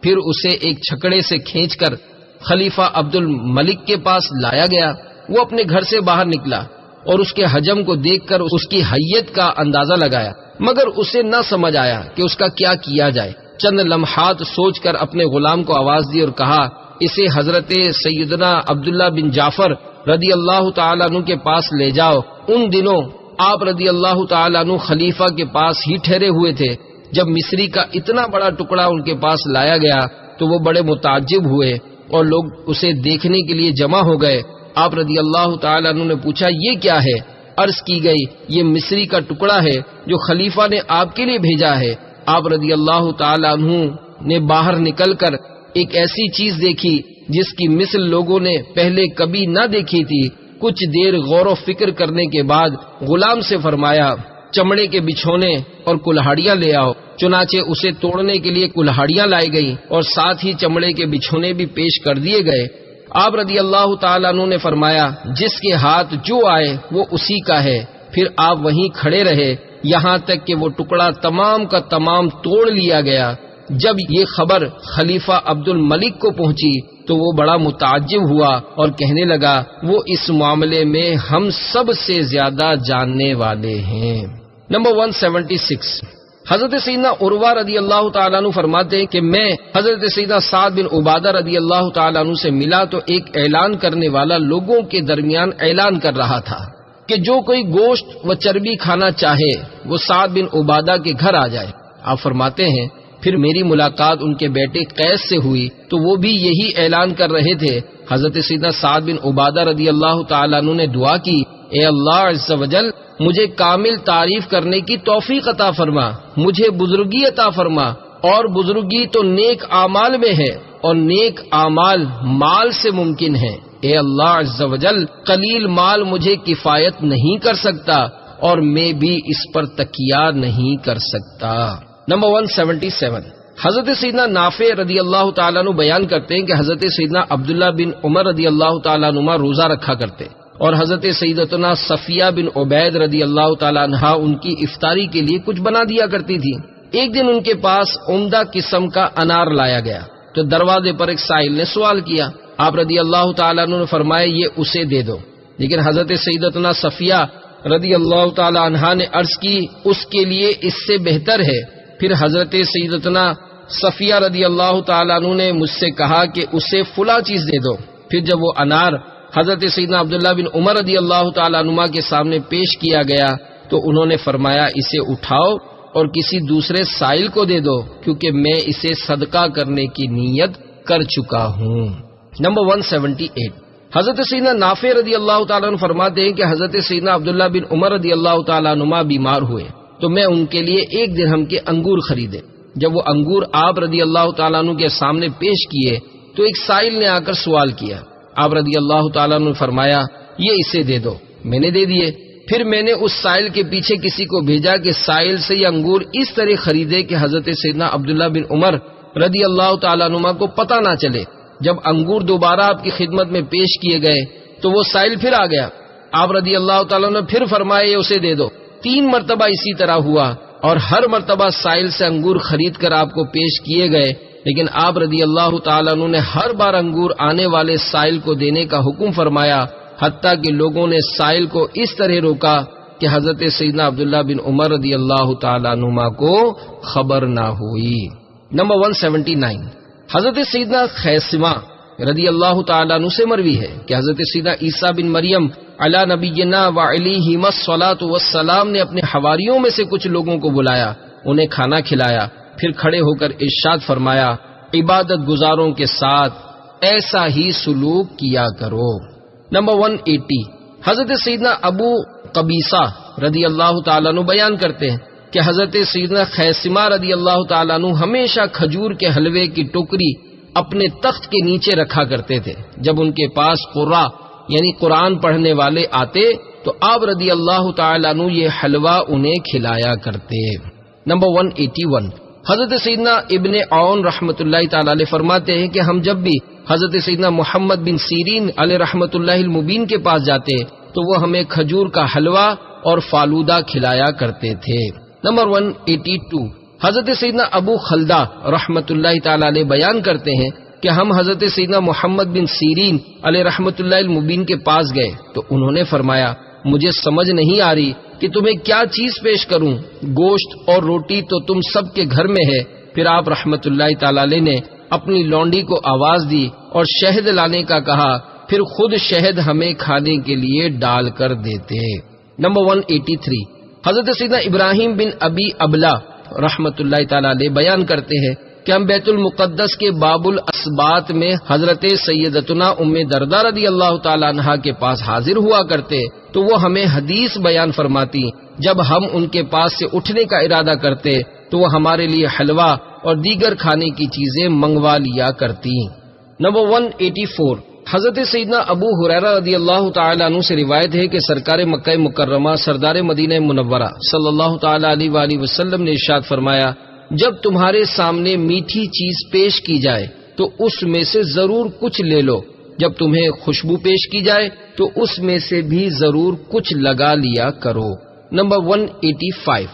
پھر اسے ایک چھکڑے سے کھینچ کر خلیفہ عبد الملک کے پاس لایا گیا۔ وہ اپنے گھر سے باہر نکلا اور اس کے حجم کو دیکھ کر اس کی حیت کا اندازہ لگایا، مگر اسے نہ سمجھ آیا کہ اس کا کیا کیا جائے۔ چند لمحات سوچ کر اپنے غلام کو آواز دی اور کہا، اسے حضرت سیدنا عبداللہ بن جعفر رضی اللہ تعالیٰ عنہ کے پاس لے جاؤ۔ ان دنوں آپ رضی اللہ تعالیٰ عنہ خلیفہ کے پاس ہی ٹھہرے ہوئے تھے۔ جب مصری کا اتنا بڑا ٹکڑا ان کے پاس لایا گیا تو وہ بڑے متعجب ہوئے اور لوگ اسے دیکھنے کے لیے جمع ہو گئے۔ آپ رضی اللہ تعالیٰ عنہ نے پوچھا، یہ کیا ہے؟ عرض کی گئی، یہ مصری کا ٹکڑا ہے جو خلیفہ نے آپ کے لیے بھیجا ہے۔ آپ رضی اللہ تعالیٰ عنہ نے باہر نکل کر ایک ایسی چیز دیکھی جس کی مثل لوگوں نے پہلے کبھی نہ دیکھی تھی۔ کچھ دیر غور و فکر کرنے کے بعد غلام سے فرمایا، چمڑے کے بچھونے اور کلہاڑیاں لے آؤ۔ چنانچہ اسے توڑنے کے لیے کلہاڑیاں لائی گئیں اور ساتھ ہی چمڑے کے بچھونے بھی پیش کر دیے گئے۔ آپ رضی اللہ تعالیٰ عنہ نے فرمایا، جس کے ہاتھ جو آئے وہ اسی کا ہے۔ پھر آپ وہیں کھڑے رہے یہاں تک کہ وہ ٹکڑا تمام کا تمام توڑ لیا گیا۔ جب یہ خبر خلیفہ عبد الملک کو پہنچی تو وہ بڑا متعجب ہوا اور کہنے لگا، وہ اس معاملے میں ہم سب سے زیادہ جاننے والے ہیں۔ نمبر 176، حضرت سیدنا عروہ رضی اللہ تعالیٰ عنہ فرماتے ہیں کہ میں حضرت سیدنا سعد بن عبادہ رضی اللہ تعالیٰ عنہ سے ملا تو ایک اعلان کرنے والا لوگوں کے درمیان اعلان کر رہا تھا کہ جو کوئی گوشت و چربی کھانا چاہے وہ سعد بن عبادہ کے گھر آ جائے۔ آپ فرماتے ہیں پھر میری ملاقات ان کے بیٹے قیس سے ہوئی تو وہ بھی یہی اعلان کر رہے تھے۔ حضرت سیدنا سعد بن عبادہ رضی اللہ تعالیٰ عنہ نے دعا کی، اے اللہ عز و جل مجھے کامل تعریف کرنے کی توفیق عطا فرما، مجھے بزرگی عطا فرما، اور بزرگی تو نیک اعمال میں ہے اور نیک اعمال مال سے ممکن ہے۔ اے اللہ عز و جل قلیل مال مجھے کفایت نہیں کر سکتا اور میں بھی اس پر تکیہ نہیں کر سکتا۔ نمبر 177، حضرت سیدنا نافع رضی اللہ تعالیٰ عنہ بیان کرتے ہیں کہ حضرت سیدنا عبداللہ بن عمر رضی اللہ تعالیٰ عنہ روزہ رکھا کرتے اور حضرت سیدتنا صفیہ بن عبید رضی اللہ تعالیٰ عنہ ان کی افطاری کے لیے کچھ بنا دیا کرتی تھی۔ ایک دن ان کے پاس عمدہ قسم کا انار لایا گیا تو دروازے پر ایک سائل نے سوال کیا۔ آپ رضی اللہ تعالیٰ عنہ نے فرمایا، یہ اسے دے دو۔ لیکن حضرت سیدتنا صفیہ رضی اللہ تعالیٰ عنہ نے عرض کی، اس کے لیے اس سے بہتر ہے پھر حضرت سیدتنا صفیہ رضی اللہ تعالیٰ عنہ نے مجھ سے کہا کہ اسے فلاں چیز دے دو۔ پھر جب وہ انار حضرت سیدنا عبداللہ بن عمر رضی اللہ تعالیٰ عنہ کے سامنے پیش کیا گیا تو انہوں نے فرمایا اسے اٹھاؤ اور کسی دوسرے سائل کو دے دو، کیونکہ میں اسے صدقہ کرنے کی نیت کر چکا ہوں۔ نمبر 178، حضرت سیدنا نافع رضی اللہ تعالیٰ عنہ فرماتے ہیں کہ حضرت سیدنا عبداللہ بن عمر رضی اللہ تعالیٰ عنہ بیمار ہوئے تو میں ان کے لیے 1 درہم کے انگور خریدے۔ جب وہ انگور آپ رضی اللہ تعالیٰ عنہ کے سامنے پیش کیے تو ایک سائل نے آ کر سوال کیا۔ آپ رضی اللہ تعالیٰ عنہ نے فرمایا یہ اسے دے دو، میں نے دے دیے۔ پھر میں نے اس سائل کے پیچھے کسی کو بھیجا کہ سائل سے یہ انگور اس طرح خریدے کہ حضرت سیدنا عبداللہ بن عمر رضی اللہ تعالیٰ عنہ کو پتہ نہ چلے۔ جب انگور دوبارہ آپ کی خدمت میں پیش کیے گئے تو وہ سائل پھر آ گیا۔ آپ رضی اللہ تعالیٰ عنہ پھر فرمائے اسے دے دو۔ 3 مرتبہ اسی طرح ہوا اور ہر مرتبہ سائل سے انگور خرید کر آپ کو پیش کیے گئے، لیکن آپ رضی اللہ تعالیٰ عنہ نے ہر بار انگور آنے والے سائل کو دینے کا حکم فرمایا، حتیٰ کہ لوگوں نے سائل کو اس طرح روکا کہ حضرت سیدنا عبداللہ بن عمر رضی اللہ تعالیٰ عنہ کو خبر نہ ہوئی۔ نمبر 179، حضرت سیدنا خیثمہ رضی اللہ تعالیٰ عنہ سے مروی ہے کہ حضرت سیدنا عیسیٰ بن مریم علی نبینا وعلیہم الصلاۃ والسلام نے اپنے حواریوں میں سے کچھ لوگوں کو بلایا، انہیں کھانا کھلایا، پھر کھڑے ہو کر ارشاد فرمایا عبادت گزاروں کے ساتھ ایسا ہی سلوک کیا کرو۔ نمبر 180، حضرت سیدنا ابو قبیصہ رضی اللہ تعالیٰ عنہ بیان کرتے ہیں کہ حضرت سیدنا خیثمہ رضی اللہ تعالیٰ عنہ ہمیشہ کھجور کے حلوے کی ٹوکری اپنے تخت کے نیچے رکھا کرتے تھے۔ جب ان کے پاس قرا یعنی قرآن پڑھنے والے آتے تو آپ رضی اللہ تعالیٰ عنہ یہ حلوہ انہیں کھلایا کرتے۔ نمبر 181، حضرت سیدنا ابن عون رحمۃ اللہ تعالی علیہ فرماتے ہیں کہ ہم جب بھی حضرت سیدنا محمد بن سیرین علیہ رحمۃ اللہ المبین کے پاس جاتے تو وہ ہمیں کھجور کا حلوہ اور فالودہ کھلایا کرتے تھے۔ نمبر 182، حضرت سیدنا ابو خلدہ رحمۃ اللہ تعالی علیہ بیان کرتے ہیں کہ ہم حضرت سیدنا محمد بن سیرین علیہ رحمۃ اللہ المبین کے پاس گئے تو انہوں نے فرمایا مجھے سمجھ نہیں آ رہی کہ تمہیں کیا چیز پیش کروں، گوشت اور روٹی تو تم سب کے گھر میں ہے۔ پھر آپ رحمۃ اللہ تعالی علیہ نے اپنی لونڈی کو آواز دی اور شہد لانے کا کہا، پھر خود شہد ہمیں کھانے کے لیے ڈال کر دیتے۔ نمبر 183، حضرت سیدنا ابراہیم بن ابی ابلا رحمۃ اللہ تعالی علیہ بیان کرتے ہیں کہ ہم بیت المقدس کے باب الاسبات میں حضرت سیدتنا ام دردہ رضی اللہ تعالی عنہا کے پاس حاضر ہوا کرتے تو وہ ہمیں حدیث بیان فرماتی۔ جب ہم ان کے پاس سے اٹھنے کا ارادہ کرتے تو وہ ہمارے لیے حلوہ اور دیگر کھانے کی چیزیں منگوا لیا کرتی۔ نمبر 184، حضرت سیدنا ابو ہریرہ رضی اللہ تعالی عنہ سے روایت ہے کہ سرکار مکہ مکرمہ سردار مدینہ منورہ صلی اللہ تعالی علیہ وآلہ وسلم نے ارشاد فرمایا جب تمہارے سامنے میٹھی چیز پیش کی جائے تو اس میں سے ضرور کچھ لے لو، جب تمہیں خوشبو پیش کی جائے تو اس میں سے بھی ضرور کچھ لگا لیا کرو۔ نمبر 185،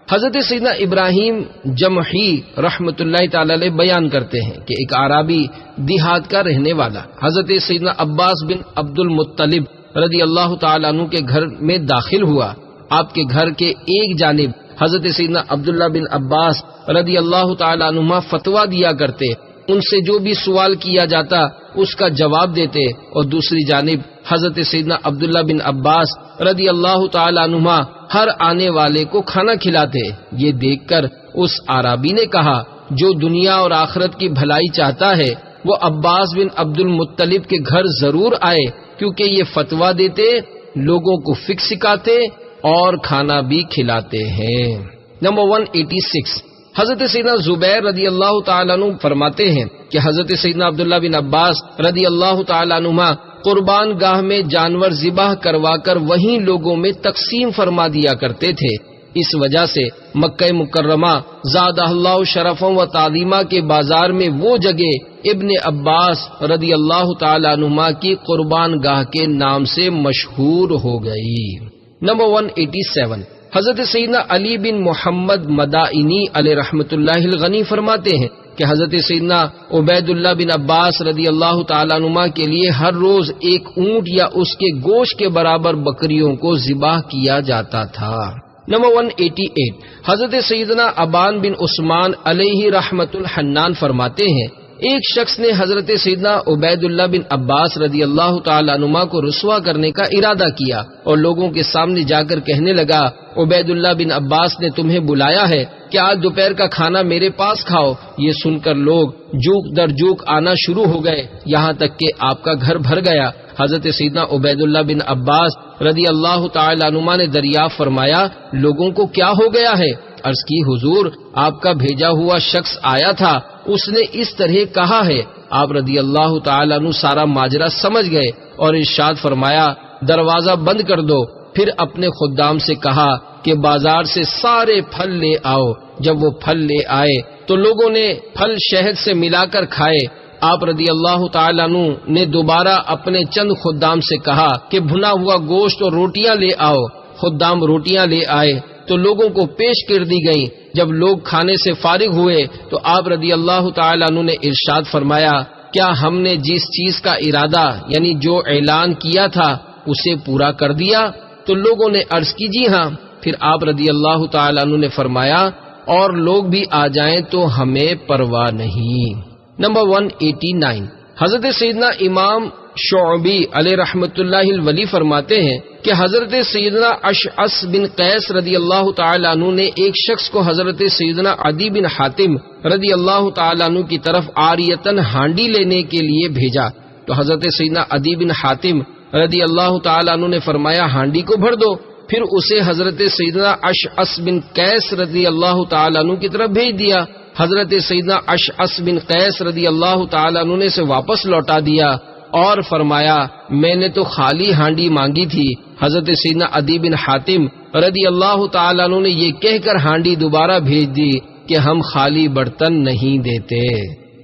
حضرت سیدنا ابراہیم جمحی رحمۃ اللہ تعالی علیہ بیان کرتے ہیں کہ ایک اعرابی دیہات کا رہنے والا حضرت سیدنا عباس بن عبد المطلب رضی اللہ تعالی عنہ کے گھر میں داخل ہوا۔ آپ کے گھر کے ایک جانب حضرت سیدنا عبداللہ بن عباس رضی اللہ تعالی عنہما فتویٰ دیا کرتے، ان سے جو بھی سوال کیا جاتا اس کا جواب دیتے، اور دوسری جانب حضرت سیدنا عبداللہ بن عباس رضی اللہ تعالی عنہما ہر آنے والے کو کھانا کھلاتے۔ یہ دیکھ کر اس اعرابی نے کہا جو دنیا اور آخرت کی بھلائی چاہتا ہے وہ عباس بن عبد المطلب کے گھر ضرور آئے، کیونکہ یہ فتویٰ دیتے، لوگوں کو فقہ سکھاتے اور کھانا بھی کھلاتے ہیں۔ نمبر 186، حضرت سیدنا زبیر رضی اللہ تعالیٰ عنہ فرماتے ہیں کہ حضرت سیدنا عبداللہ بن عباس رضی اللہ تعالیٰ عنہما قربان گاہ میں جانور ذبح کروا کر وہیں لوگوں میں تقسیم فرما دیا کرتے تھے۔ اس وجہ سے مکہ مکرمہ زادہ اللہ شرفا و تعظیمہ کے بازار میں وہ جگہ ابن عباس رضی اللہ تعالیٰ عنہما کی قربان گاہ کے نام سے مشہور ہو گئی۔ نمبر 187، حضرت سیدنا علی بن محمد مدائنی علیہ رحمۃ اللہ الغنی فرماتے ہیں کہ حضرت سیدنا عبید اللہ بن عباس رضی اللہ تعالیٰ عنہ کے لیے ہر روز ایک اونٹ یا اس کے گوشت کے برابر بکریوں کو ذبح کیا جاتا تھا۔ نمبر 188، حضرت سیدنا ابان بن عثمان علیہ رحمت الحنان فرماتے ہیں ایک شخص نے حضرت سیدنا عبید اللہ بن عباس رضی اللہ تعالی عنہما کو رسوا کرنے کا ارادہ کیا اور لوگوں کے سامنے جا کر کہنے لگا، عبید اللہ بن عباس نے تمہیں بلایا ہے کہ آج دوپہر کا کھانا میرے پاس کھاؤ۔ یہ سن کر لوگ جوک در جوک آنا شروع ہو گئے، یہاں تک کہ آپ کا گھر بھر گیا۔ حضرت سیدنا عبید اللہ بن عباس رضی اللہ تعالی عنہما نے دریافت فرمایا، لوگوں کو کیا ہو گیا ہے؟ عرض کی، حضور آپ کا بھیجا ہوا شخص آیا تھا، اس نے اس طرح کہا ہے۔ آپ رضی اللہ تعالیٰ عنہ سارا ماجرا سمجھ گئے اور ارشاد فرمایا، دروازہ بند کر دو۔ پھر اپنے خدام سے کہا کہ بازار سے سارے پھل لے آؤ۔ جب وہ پھل لے آئے تو لوگوں نے پھل شہد سے ملا کر کھائے۔ آپ رضی اللہ تعالیٰ عنہ نے دوبارہ اپنے چند خدام سے کہا کہ بھنا ہوا گوشت اور روٹیاں لے آؤ۔ خدام روٹیاں لے آئے تو لوگوں کو پیش کر دی گئیں۔ جب لوگ کھانے سے فارغ ہوئے تو آپ رضی اللہ تعالیٰ عنہ نے ارشاد فرمایا، کیا ہم نے جس چیز کا ارادہ یعنی جو اعلان کیا تھا اسے پورا کر دیا؟ تو لوگوں نے عرض کی، جی ہاں۔ پھر آپ رضی اللہ تعالیٰ عنہ نے فرمایا، اور لوگ بھی آ جائیں تو ہمیں پرواہ نہیں۔ نمبر 189، حضرت سیدنا امام شعبی علیہ رحمت اللہ الولی فرماتے ہیں کہ حضرت سیدنا اشعث بن قیس رضی اللہ تعالی عنہ نے ایک شخص کو حضرت سیدنا عدی بن حاتم رضی اللہ تعالی عنہ کی طرف عاریتن ہانڈی لینے کے لیے بھیجا تو حضرت سیدنا عدی بن حاتم رضی اللہ تعالی عنہ نے فرمایا، ہانڈی کو بھر دو۔ پھر اسے حضرت سیدنا اشعث بن قیس رضی اللہ تعالی عنہ کی طرف بھیج دیا۔ حضرت سیدنا اشعث بن قیس رضی اللہ تعالی عنہ نے اسے واپس لوٹا دیا اور فرمایا، میں نے تو خالی ہانڈی مانگی تھی۔ حضرت سیدنا عدی بن حاتم رضی اللہ تعالی عنہ نے یہ کہہ کر ہانڈی دوبارہ بھیج دی کہ ہم خالی برتن نہیں دیتے۔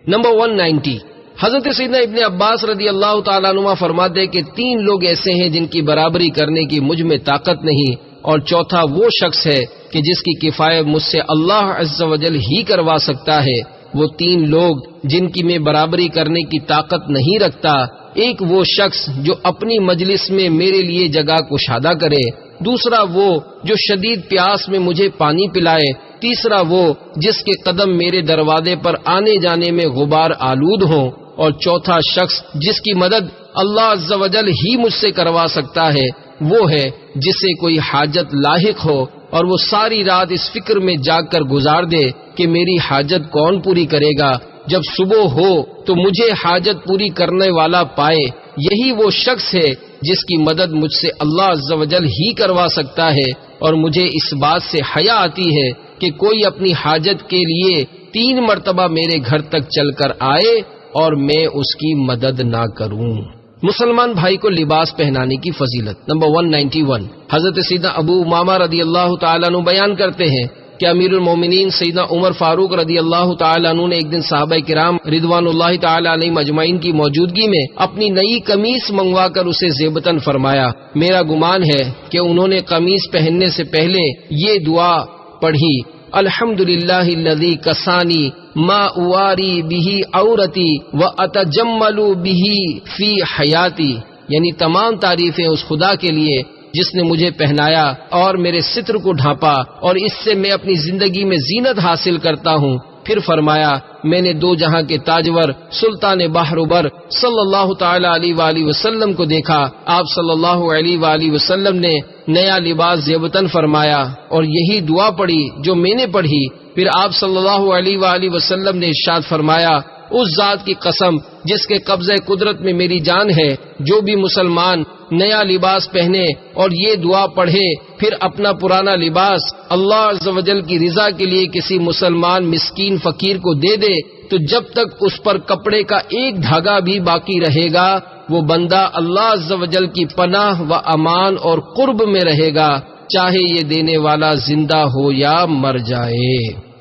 نمبر 190، حضرت سیدنا ابن عباس رضی اللہ تعالیٰ عنہ فرماتے کہ 3 لوگ ایسے ہیں جن کی برابری کرنے کی مجھ میں طاقت نہیں، اور چوتھا وہ شخص ہے کہ جس کی کفایت مجھ سے اللہ عز و جل ہی کروا سکتا ہے۔ وہ 3 لوگ جن کی میں برابری کرنے کی طاقت نہیں رکھتا، ایک وہ شخص جو اپنی مجلس میں میرے لیے جگہ کشادہ کرے، دوسرا وہ جو شدید پیاس میں مجھے پانی پلائے، تیسرا وہ جس کے قدم میرے دروازے پر آنے جانے میں غبار آلود ہوں، اور چوتھا شخص جس کی مدد اللہ عز و جل ہی مجھ سے کروا سکتا ہے، وہ ہے جسے کوئی حاجت لاحق ہو اور وہ ساری رات اس فکر میں جاگ کر گزار دے کہ میری حاجت کون پوری کرے گا، جب صبح ہو تو مجھے حاجت پوری کرنے والا پائے۔ یہی وہ شخص ہے جس کی مدد مجھ سے اللہ عز و جل ہی کروا سکتا ہے، اور مجھے اس بات سے حیا آتی ہے کہ کوئی اپنی حاجت کے لیے 3 مرتبہ میرے گھر تک چل کر آئے اور میں اس کی مدد نہ کروں۔ مسلمان بھائی کو لباس پہنانے کی فضیلت۔ نمبر 191، حضرت سیدنا ابو امامہ رضی اللہ تعالیٰ عنہ بیان کرتے ہیں کہ امیر المومنین سیدنا عمر فاروق رضی اللہ تعالیٰ عنہ نے ایک دن صحابہ کرام رضوان اللہ تعالیٰ علیہ مجمعین کی موجودگی میں اپنی نئی قمیص منگوا کر اسے زیبتاً فرمایا۔ میرا گمان ہے کہ انہوں نے قمیص پہننے سے پہلے یہ دعا پڑھی، الحمدللہ الذی کسانی ما اواری بہی عورتی واتجمل بہی فی حیاتی، یعنی تمام تعریفیں اس خدا کے لیے جس نے مجھے پہنایا اور میرے ستر کو ڈھانپا، اور اس سے میں اپنی زندگی میں زینت حاصل کرتا ہوں۔ پھر فرمایا، میں نے 2 جہاں کے تاجور سلطان بحر بر صلی اللہ تعالی علیہ وآلہ وسلم کو دیکھا۔ آپ صلی اللہ علیہ وآلہ وسلم نے نیا لباس زیبتاً فرمایا اور یہی دعا پڑھی جو میں نے پڑھی۔ پھر آپ صلی اللہ علیہ وآلہ وسلم نے ارشاد فرمایا، اس ذات کی قسم جس کے قبضہ قدرت میں میری جان ہے، جو بھی مسلمان نیا لباس پہنے اور یہ دعا پڑھے پھر اپنا پرانا لباس اللہ عز و جل کی رضا کے لیے کسی مسلمان مسکین فقیر کو دے دے، تو جب تک اس پر کپڑے کا ایک دھاگا بھی باقی رہے گا وہ بندہ اللہ عز و جل کی پناہ و امان اور قرب میں رہے گا، چاہے یہ دینے والا زندہ ہو یا مر جائے۔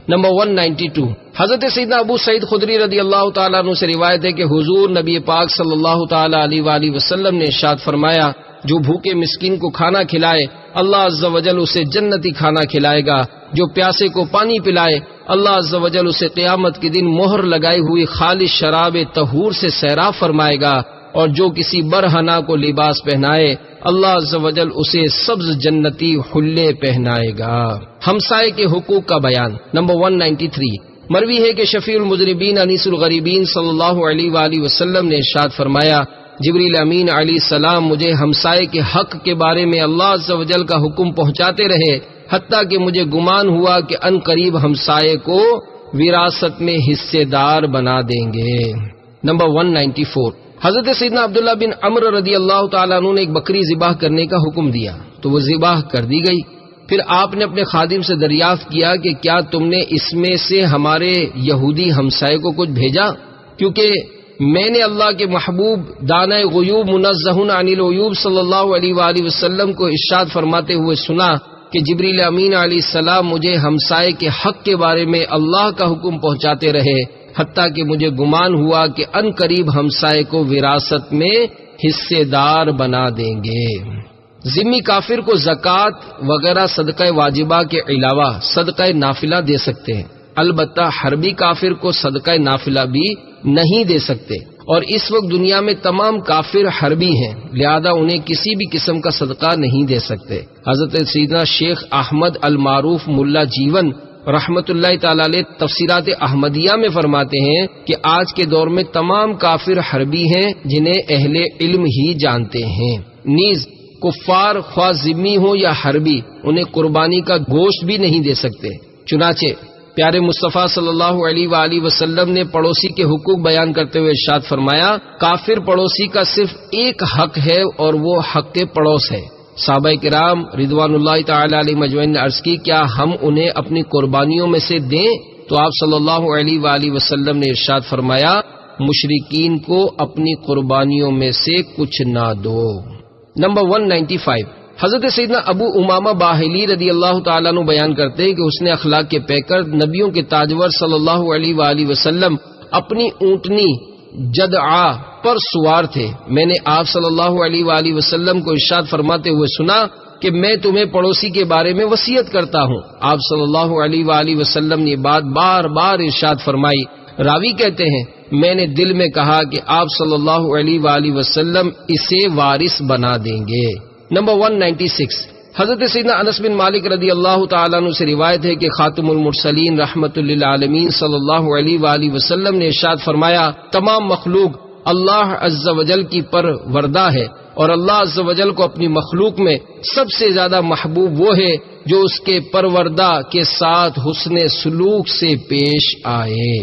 نمبر 192، حضرت سیدنا ابو سعید خدری رضی اللہ تعالیٰ عنہ سے روایت ہے کہ حضور نبی پاک صلی اللہ تعالیٰ علیہ وآلہ وسلم نے ارشاد فرمایا، جو بھوکے مسکین کو کھانا کھلائے اللہ عز و جل اسے جنتی کھانا کھلائے گا، جو پیاسے کو پانی پلائے اللہ عز و جل اسے قیامت کے دن مہر لگائی ہوئی خالص شراب طہور سے سیراب فرمائے گا، اور جو کسی برہنہ کو لباس پہنائے اللہ عز و جل اسے سبز جنتی حلے پہنائے گا۔ ہمسائے کے حقوق کا بیان۔ نمبر 193 مروی ہے کہ شفیع المذنبین انیس الغریبین صلی اللہ علیہ وآلہ وسلم نے ارشاد فرمایا، جبریل امین علیہ السلام مجھے ہمسائے کے حق کے بارے میں اللہ عز و جل کا حکم پہنچاتے رہے، حتیٰ کہ مجھے گمان ہوا کہ ان قریب ہمسائے کو وراثت میں حصے دار بنا دیں گے۔ نمبر 194 حضرت سیدنا عبداللہ بن عمرو رضی اللہ تعالیٰ عنہ نے ایک بکری ذبح کرنے کا حکم دیا تو وہ ذبح کر دی گئی۔ پھر آپ نے اپنے خادم سے دریافت کیا کہ کیا تم نے اس میں سے ہمارے یہودی ہمسائے کو کچھ بھیجا، کیونکہ میں نے اللہ کے محبوب دانۂ غیوب منزہ عن العیوب صلی اللہ علیہ وآلہ وسلم کو ارشاد فرماتے ہوئے سنا کہ جبریل امین علیہ السلام مجھے ہمسائے کے حق کے بارے میں اللہ کا حکم پہنچاتے رہے، حتیٰ کہ مجھے گمان ہوا کہ ان قریب ہمسائے کو وراثت میں حصے دار بنا دیں گے۔ ذمی کافر کو زکوٰۃ وغیرہ صدقہ واجبہ کے علاوہ صدقہ نافلہ دے سکتے ہیں، البتہ حربی کافر کو صدقہ نافلہ بھی نہیں دے سکتے، اور اس وقت دنیا میں تمام کافر حربی ہیں، لہذا انہیں کسی بھی قسم کا صدقہ نہیں دے سکتے۔ حضرت سیدنا شیخ احمد المعروف ملا جیون رحمت اللہ تعالی علیہ تفسیرات احمدیہ میں فرماتے ہیں کہ آج کے دور میں تمام کافر حربی ہیں جنہیں اہل علم ہی جانتے ہیں، نیز کفار خواہ ذمی ہو یا حربی انہیں قربانی کا گوشت بھی نہیں دے سکتے۔ چنانچہ پیارے مصطفیٰ صلی اللہ علیہ وآلہ وسلم نے پڑوسی کے حقوق بیان کرتے ہوئے ارشاد فرمایا، کافر پڑوسی کا صرف ایک حق ہے اور وہ حق پڑوس ہے۔ صحابہ کرام رضوان اللہ تعالی علیہ مجمعین نے عرض کی، کیا ہم انہیں اپنی قربانیوں میں سے دیں؟ تو آپ صلی اللہ علیہ وآلہ وسلم نے ارشاد فرمایا، مشرکین کو اپنی قربانیوں میں سے کچھ نہ دو۔ نمبر 195 حضرت سیدنا ابو امامہ باہلی رضی اللہ تعالیٰ عنہ بیان کرتے ہیں کہ اس نے اخلاق کے پیکر نبیوں کے تاجور صلی اللہ علیہ وآلہ وسلم اپنی اونٹنی جدعا پر سوار تھے۔ میں نے آپ صلی اللہ علیہ وآلہ وسلم کو ارشاد فرماتے ہوئے سنا کہ میں تمہیں پڑوسی کے بارے میں وصیت کرتا ہوں۔ آپ صلی اللہ علیہ وآلہ وسلم نے یہ بات بار بار ارشاد فرمائی۔ راوی کہتے ہیں میں نے دل میں کہا کہ آپ صلی اللہ علیہ وآلہ وسلم اسے وارث بنا دیں گے۔ نمبر 196 حضرت سیدنا انس بن مالک رضی اللہ تعالیٰ عنہ سے روایت ہے کہ خاتم المرسلین رحمت للعالمین صلی اللہ علیہ وآلہ وسلم نے ارشاد فرمایا، تمام مخلوق اللہ عز و جل کی پروردہ ہے، اور اللہ عز و جل کو اپنی مخلوق میں سب سے زیادہ محبوب وہ ہے جو اس کے پروردہ کے ساتھ حسن سلوک سے پیش آئے۔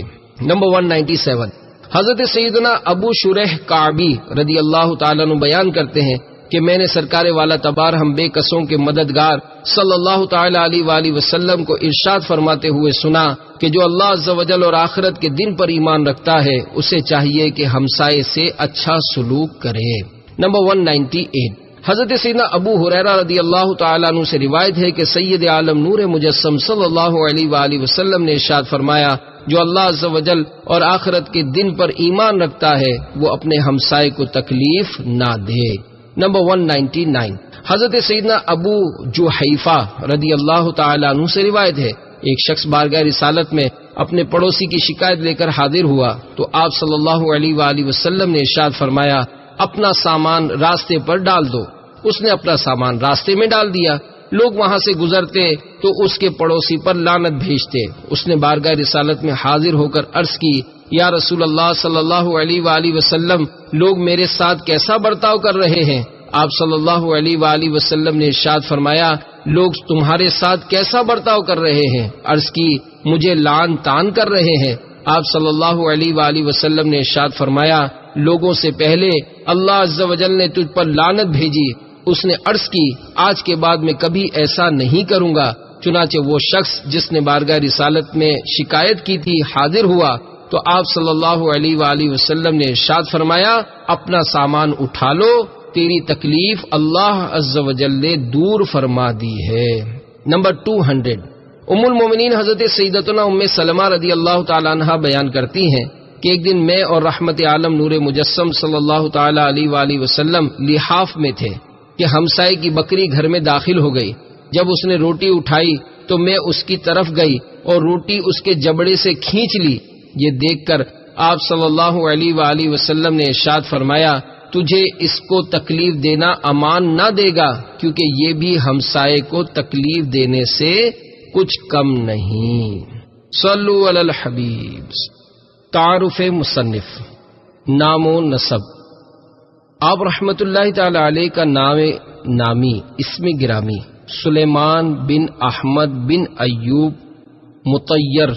نمبر 197 حضرت سیدنا ابو شریح کعبی رضی اللہ تعالیٰ عنہ بیان کرتے ہیں کہ میں نے سرکار والا تبار ہم بے کسوں کے مددگار صلی اللہ تعالی علیہ وآلہ وسلم کو ارشاد فرماتے ہوئے سنا کہ جو اللہ عز و جل اور آخرت کے دن پر ایمان رکھتا ہے اسے چاہیے کہ ہمسائے سے اچھا سلوک کرے۔ نمبر 198 حضرت سیدنا ابو ہریرہ رضی اللہ تعالیٰ عنہ سے روایت ہے کہ سید عالم نور مجسم صلی اللہ علیہ وآلہ وسلم نے ارشاد فرمایا، جو اللہ عز و جل اور آخرت کے دن پر ایمان رکھتا ہے وہ اپنے ہمسائے کو تکلیف نہ دے۔ نمبر 199 حضرت سیدنا ابو جحیفہ رضی اللہ تعالیٰ عنہ سے روایت ہے، ایک شخص بارگاہ رسالت میں اپنے پڑوسی کی شکایت لے کر حاضر ہوا تو آپ صلی اللہ علیہ وآلہ وسلم نے ارشاد فرمایا، اپنا سامان راستے پر ڈال دو۔ اس نے اپنا سامان راستے میں ڈال دیا، لوگ وہاں سے گزرتے تو اس کے پڑوسی پر لعنت بھیجتے۔ اس نے بارگاہ رسالت میں حاضر ہو کر عرض کی، یا رسول اللہ صلی اللہ علیہ وآلہ وسلم، لوگ میرے ساتھ کیسا برتاؤ کر رہے ہیں؟ آپ صلی اللہ علیہ وآلہ وسلم نے ارشاد فرمایا، لوگ تمہارے ساتھ کیسا برتاؤ کر رہے ہیں؟ عرض کی، مجھے لعن طعن کر رہے ہیں۔ آپ صلی اللہ علیہ وآلہ وسلم نے ارشاد فرمایا، لوگوں سے پہلے اللہ عز و جل نے تجھ پر لعنت بھیجی۔ اس نے عرض کی، آج کے بعد میں کبھی ایسا نہیں کروں گا۔ چنانچہ وہ شخص جس نے بارگاہ رسالت میں شکایت کی تھی حاضر ہوا تو آپ صلی اللہ علیہ وآلہ وسلم نے ارشاد فرمایا، اپنا سامان اٹھا لو، تیری تکلیف اللہ عز و جل نے دور فرما دی ہے۔ نمبر 200 ام المومنین حضرت سیدتنا ام سلمہ رضی اللہ تعالی عنہ بیان کرتی ہیں کہ ایک دن میں اور رحمت عالم نور مجسم صلی اللہ تعالی علیہ وآلہ وسلم لحاف میں تھے کہ ہمسائے کی بکری گھر میں داخل ہو گئی۔ جب اس نے روٹی اٹھائی تو میں اس کی طرف گئی اور روٹی اس کے جبڑے سے کھینچ لی۔ یہ دیکھ کر آپ صلی اللہ علیہ وآلہ وسلم نے ارشاد فرمایا، تجھے اس کو تکلیف دینا امان نہ دے گا، کیونکہ یہ بھی ہمسائے کو تکلیف دینے سے کچھ کم نہیں۔ صلو علی الحبیب۔ تعارف مصنف، نام و نسب۔ آپ رحمت اللہ تعالی علیہ کا نام نامی اسم گرامی سلیمان بن احمد بن ایوب مطیر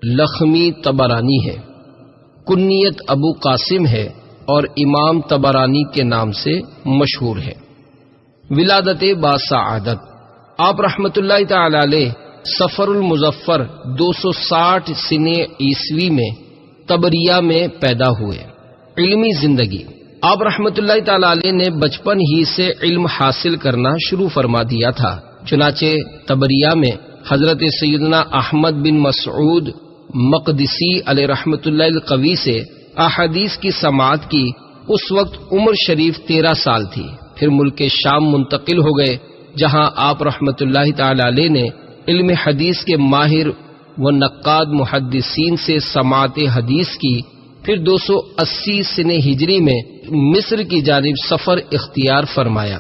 لخمی طبرانی ہے۔ کنیت ابو قاسم ہے اور امام طبرانی کے نام سے مشہور ہے۔ ولادت باسعادت۔ آپ رحمت اللہ تعالی علیہ صفر المظفر 260 سنہ عیسوی میں طبریہ میں پیدا ہوئے۔ علمی زندگی۔ آپ رحمت اللہ تعالی علیہ نے بچپن ہی سے علم حاصل کرنا شروع فرما دیا تھا، چنانچہ طبریہ میں حضرت سیدنا احمد بن مسعود مقدسی علیہ رحمت اللہ القوی سے احادیث کی سماعت کی۔ اس وقت عمر شریف 13 سال تھی۔ پھر ملک شام منتقل ہو گئے، جہاں آپ رحمت اللہ تعالی علیہ نے علم حدیث کے ماہر و نقاد محدثین سے سماعت حدیث کی۔ پھر 280 سنہ ہجری میں مصر کی جانب سفر اختیار فرمایا۔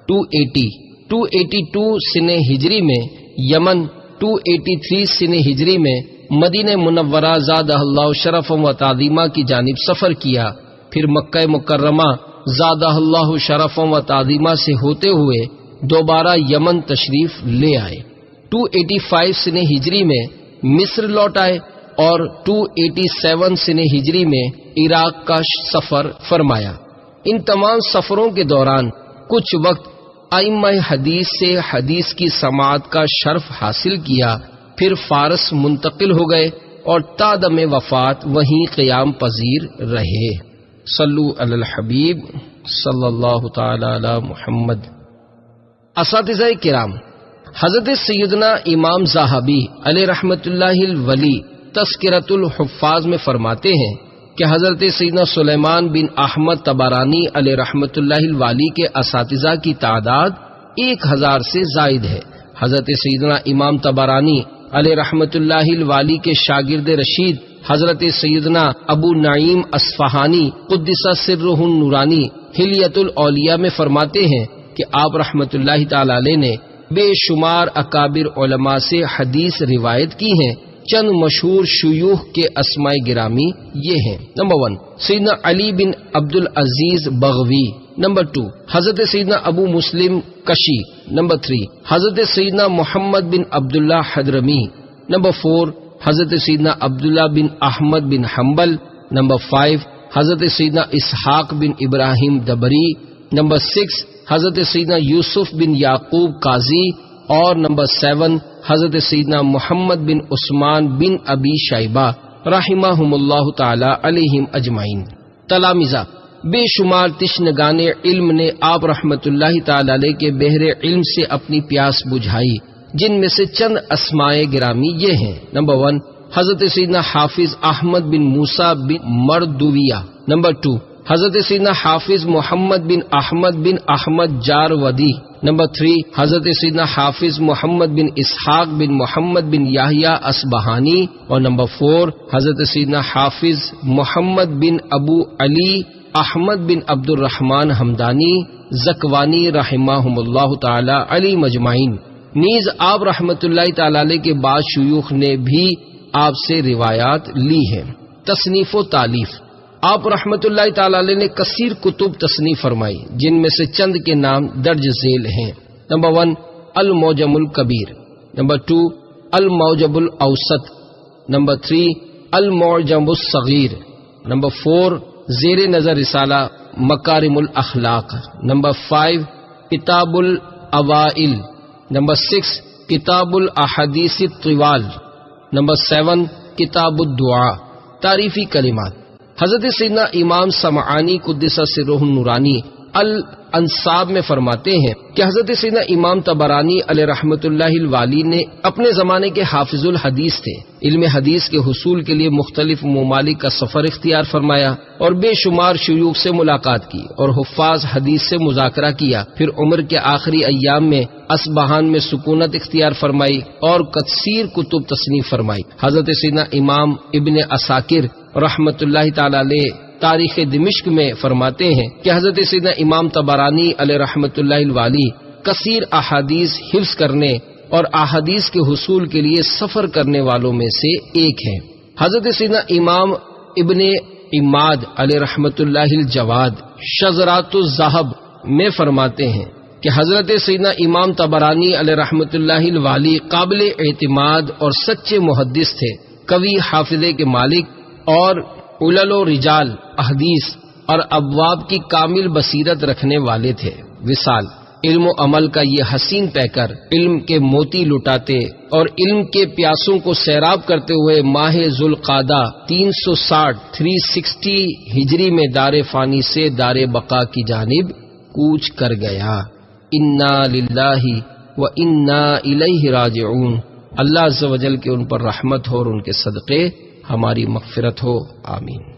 282 سنہ ہجری میں یمن، 283 سنہ ہجری میں مدینہ منورہ زادہ اللہ شرف و تعظیمہ کی جانب سفر کیا۔ پھر مکہ مکرمہ زادہ اللہ شرف و تعظیمہ سے ہوتے ہوئے دوبارہ یمن تشریف لے آئے۔ 285 سنہ ہجری میں مصر لوٹ آئے اور 287 سنہ ہجری میں عراق کا سفر فرمایا۔ ان تمام سفروں کے دوران کچھ وقت ائمہ حدیث سے حدیث کی سماعت کا شرف حاصل کیا، پھر فارس منتقل ہو گئے اور تا دم وفات وہیں قیام پذیر رہے۔ صلو علی الحبیب صلی اللہ تعالی علی محمد۔ اساتذہ کرام، حضرت سیدنا امام ذہبی علیہ رحمت اللہ الولی تذکرۃ الحفاظ میں فرماتے ہیں کہ حضرت سیدنا سلیمان بن احمد طبرانی علیہ رحمت اللہ الوالی کے اساتذہ کی تعداد 1000 سے زائد ہے۔ حضرت سیدنا امام طبرانی علیہ رحمت اللہ الوالی کے شاگرد رشید حضرت سیدنا ابو نعیم اصفہانی قدس سرہ النورانی حلیۃ الاولیاء میں فرماتے ہیں کہ آپ رحمت اللہ تعالی علیہ نے بے شمار اکابر علماء سے حدیث روایت کی ہیں۔ چند مشہور شیوخ کے اسماء گرامی یہ ہیں: نمبر 1 سیدنا علی بن عبد العزیز بغوی، نمبر 2 حضرت سیدنا ابو مسلم کشی، نمبر 3 حضرت سیدنا محمد بن عبداللہ حضرمی، نمبر 4 حضرت سیدنا عبداللہ بن احمد بن حنبل، نمبر 5 حضرت سیدنا اسحاق بن ابراہیم دبری، نمبر 6 حضرت سیدنا یوسف بن یعقوب قاضی، اور نمبر 7 حضرت سیدنا محمد بن عثمان بن ابی شیبہ رحمہم اللہ تعالی علیہم اجمعین۔ تلامذہ، بے شمار تشنگان علم نے آپ رحمت اللہ تعالی علیہ کے بحر علم سے اپنی پیاس بجھائی، جن میں سے چند اسماء گرامی یہ ہیں: نمبر 1 حضرت سیدنا حافظ احمد بن موسیٰ بن مردویہ، نمبر 2 حضرت سیدنا حافظ محمد بن احمد جارودی، نمبر 3 حضرت سیدنا حافظ محمد بن اسحاق بن محمد بن یحییٰ اصبہانی، اور نمبر 4 حضرت سیدنا حافظ محمد بن ابو علی احمد بن عبد الرحمن حمدانی زکوانی رحمہم اللہ تعالی علی مجمعین۔ نیز آپ رحمت اللہ تعالی علیہ کے بعض شیوخ نے بھی آپ سے روایات لی ہیں۔ تصنیف و تالیف۔ آپ رحمت اللہ تعالی علیہ نے کثیر کتب تصنیف فرمائی، جن میں سے چند کے نام درج ذیل ہیں: نمبر 1 المعجم الکبیر، نمبر 2 المعجم الاوسط، نمبر 3 المعجم الصغیر، نمبر 4 زیر نظر رسالہ مکارم الاخلاق، نمبر 5 کتاب الاوائل، نمبر 6 کتاب الاحادیث الطوال، نمبر 7 کتاب الدعاء۔ تعریفی کلمات۔ حضرت سیدنا امام سمعانی قدس سرہ النورانی الانصاب میں فرماتے ہیں کہ حضرت سیدنا امام طبرانی علیہ رحمت اللہ الوالی نے اپنے زمانے کے حافظ الحدیث تھے۔ علم حدیث کے حصول کے لیے مختلف ممالک کا سفر اختیار فرمایا اور بے شمار شیوخ سے ملاقات کی اور حفاظ حدیث سے مذاکرہ کیا۔ پھر عمر کے آخری ایام میں اصبہان میں سکونت اختیار فرمائی اور کثیر کتب تصنیف فرمائی۔ حضرت سیدنا امام ابن عساکر رحمت اللہ تعالی علیہ تاریخ دمشق میں فرماتے ہیں کہ حضرت سیدنا امام طبرانی علیہ رحمۃ اللہ الوالی کثیر احادیث حفظ کرنے اور احادیث کے حصول کے لیے سفر کرنے والوں میں سے ایک ہیں۔ حضرت سیدنا امام ابن عماد علیہ رحمۃ اللہ الجواد شذرات الذہب میں فرماتے ہیں کہ حضرت سیدنا امام طبرانی علیہ رحمۃ اللہ الوالی قابل اعتماد اور سچے محدث تھے، قوی حافظے کے مالک اور علل و رجال احادیث اور ابواب کی کامل بصیرت رکھنے والے تھے۔ وصال علم و عمل کا یہ حسین پیکر علم کے موتی لٹاتے اور علم کے پیاسوں کو سیراب کرتے ہوئے ماہ ذوالقعدہ 360 ہجری میں دار فانی سے دار بقا کی جانب کوچ کر گیا۔ انا للہ و انا الیہ راجعون۔ اللہ عز و جل کے ان پر رحمت ہو اور ان کے صدقے ہماری مغفرت ہو، آمین۔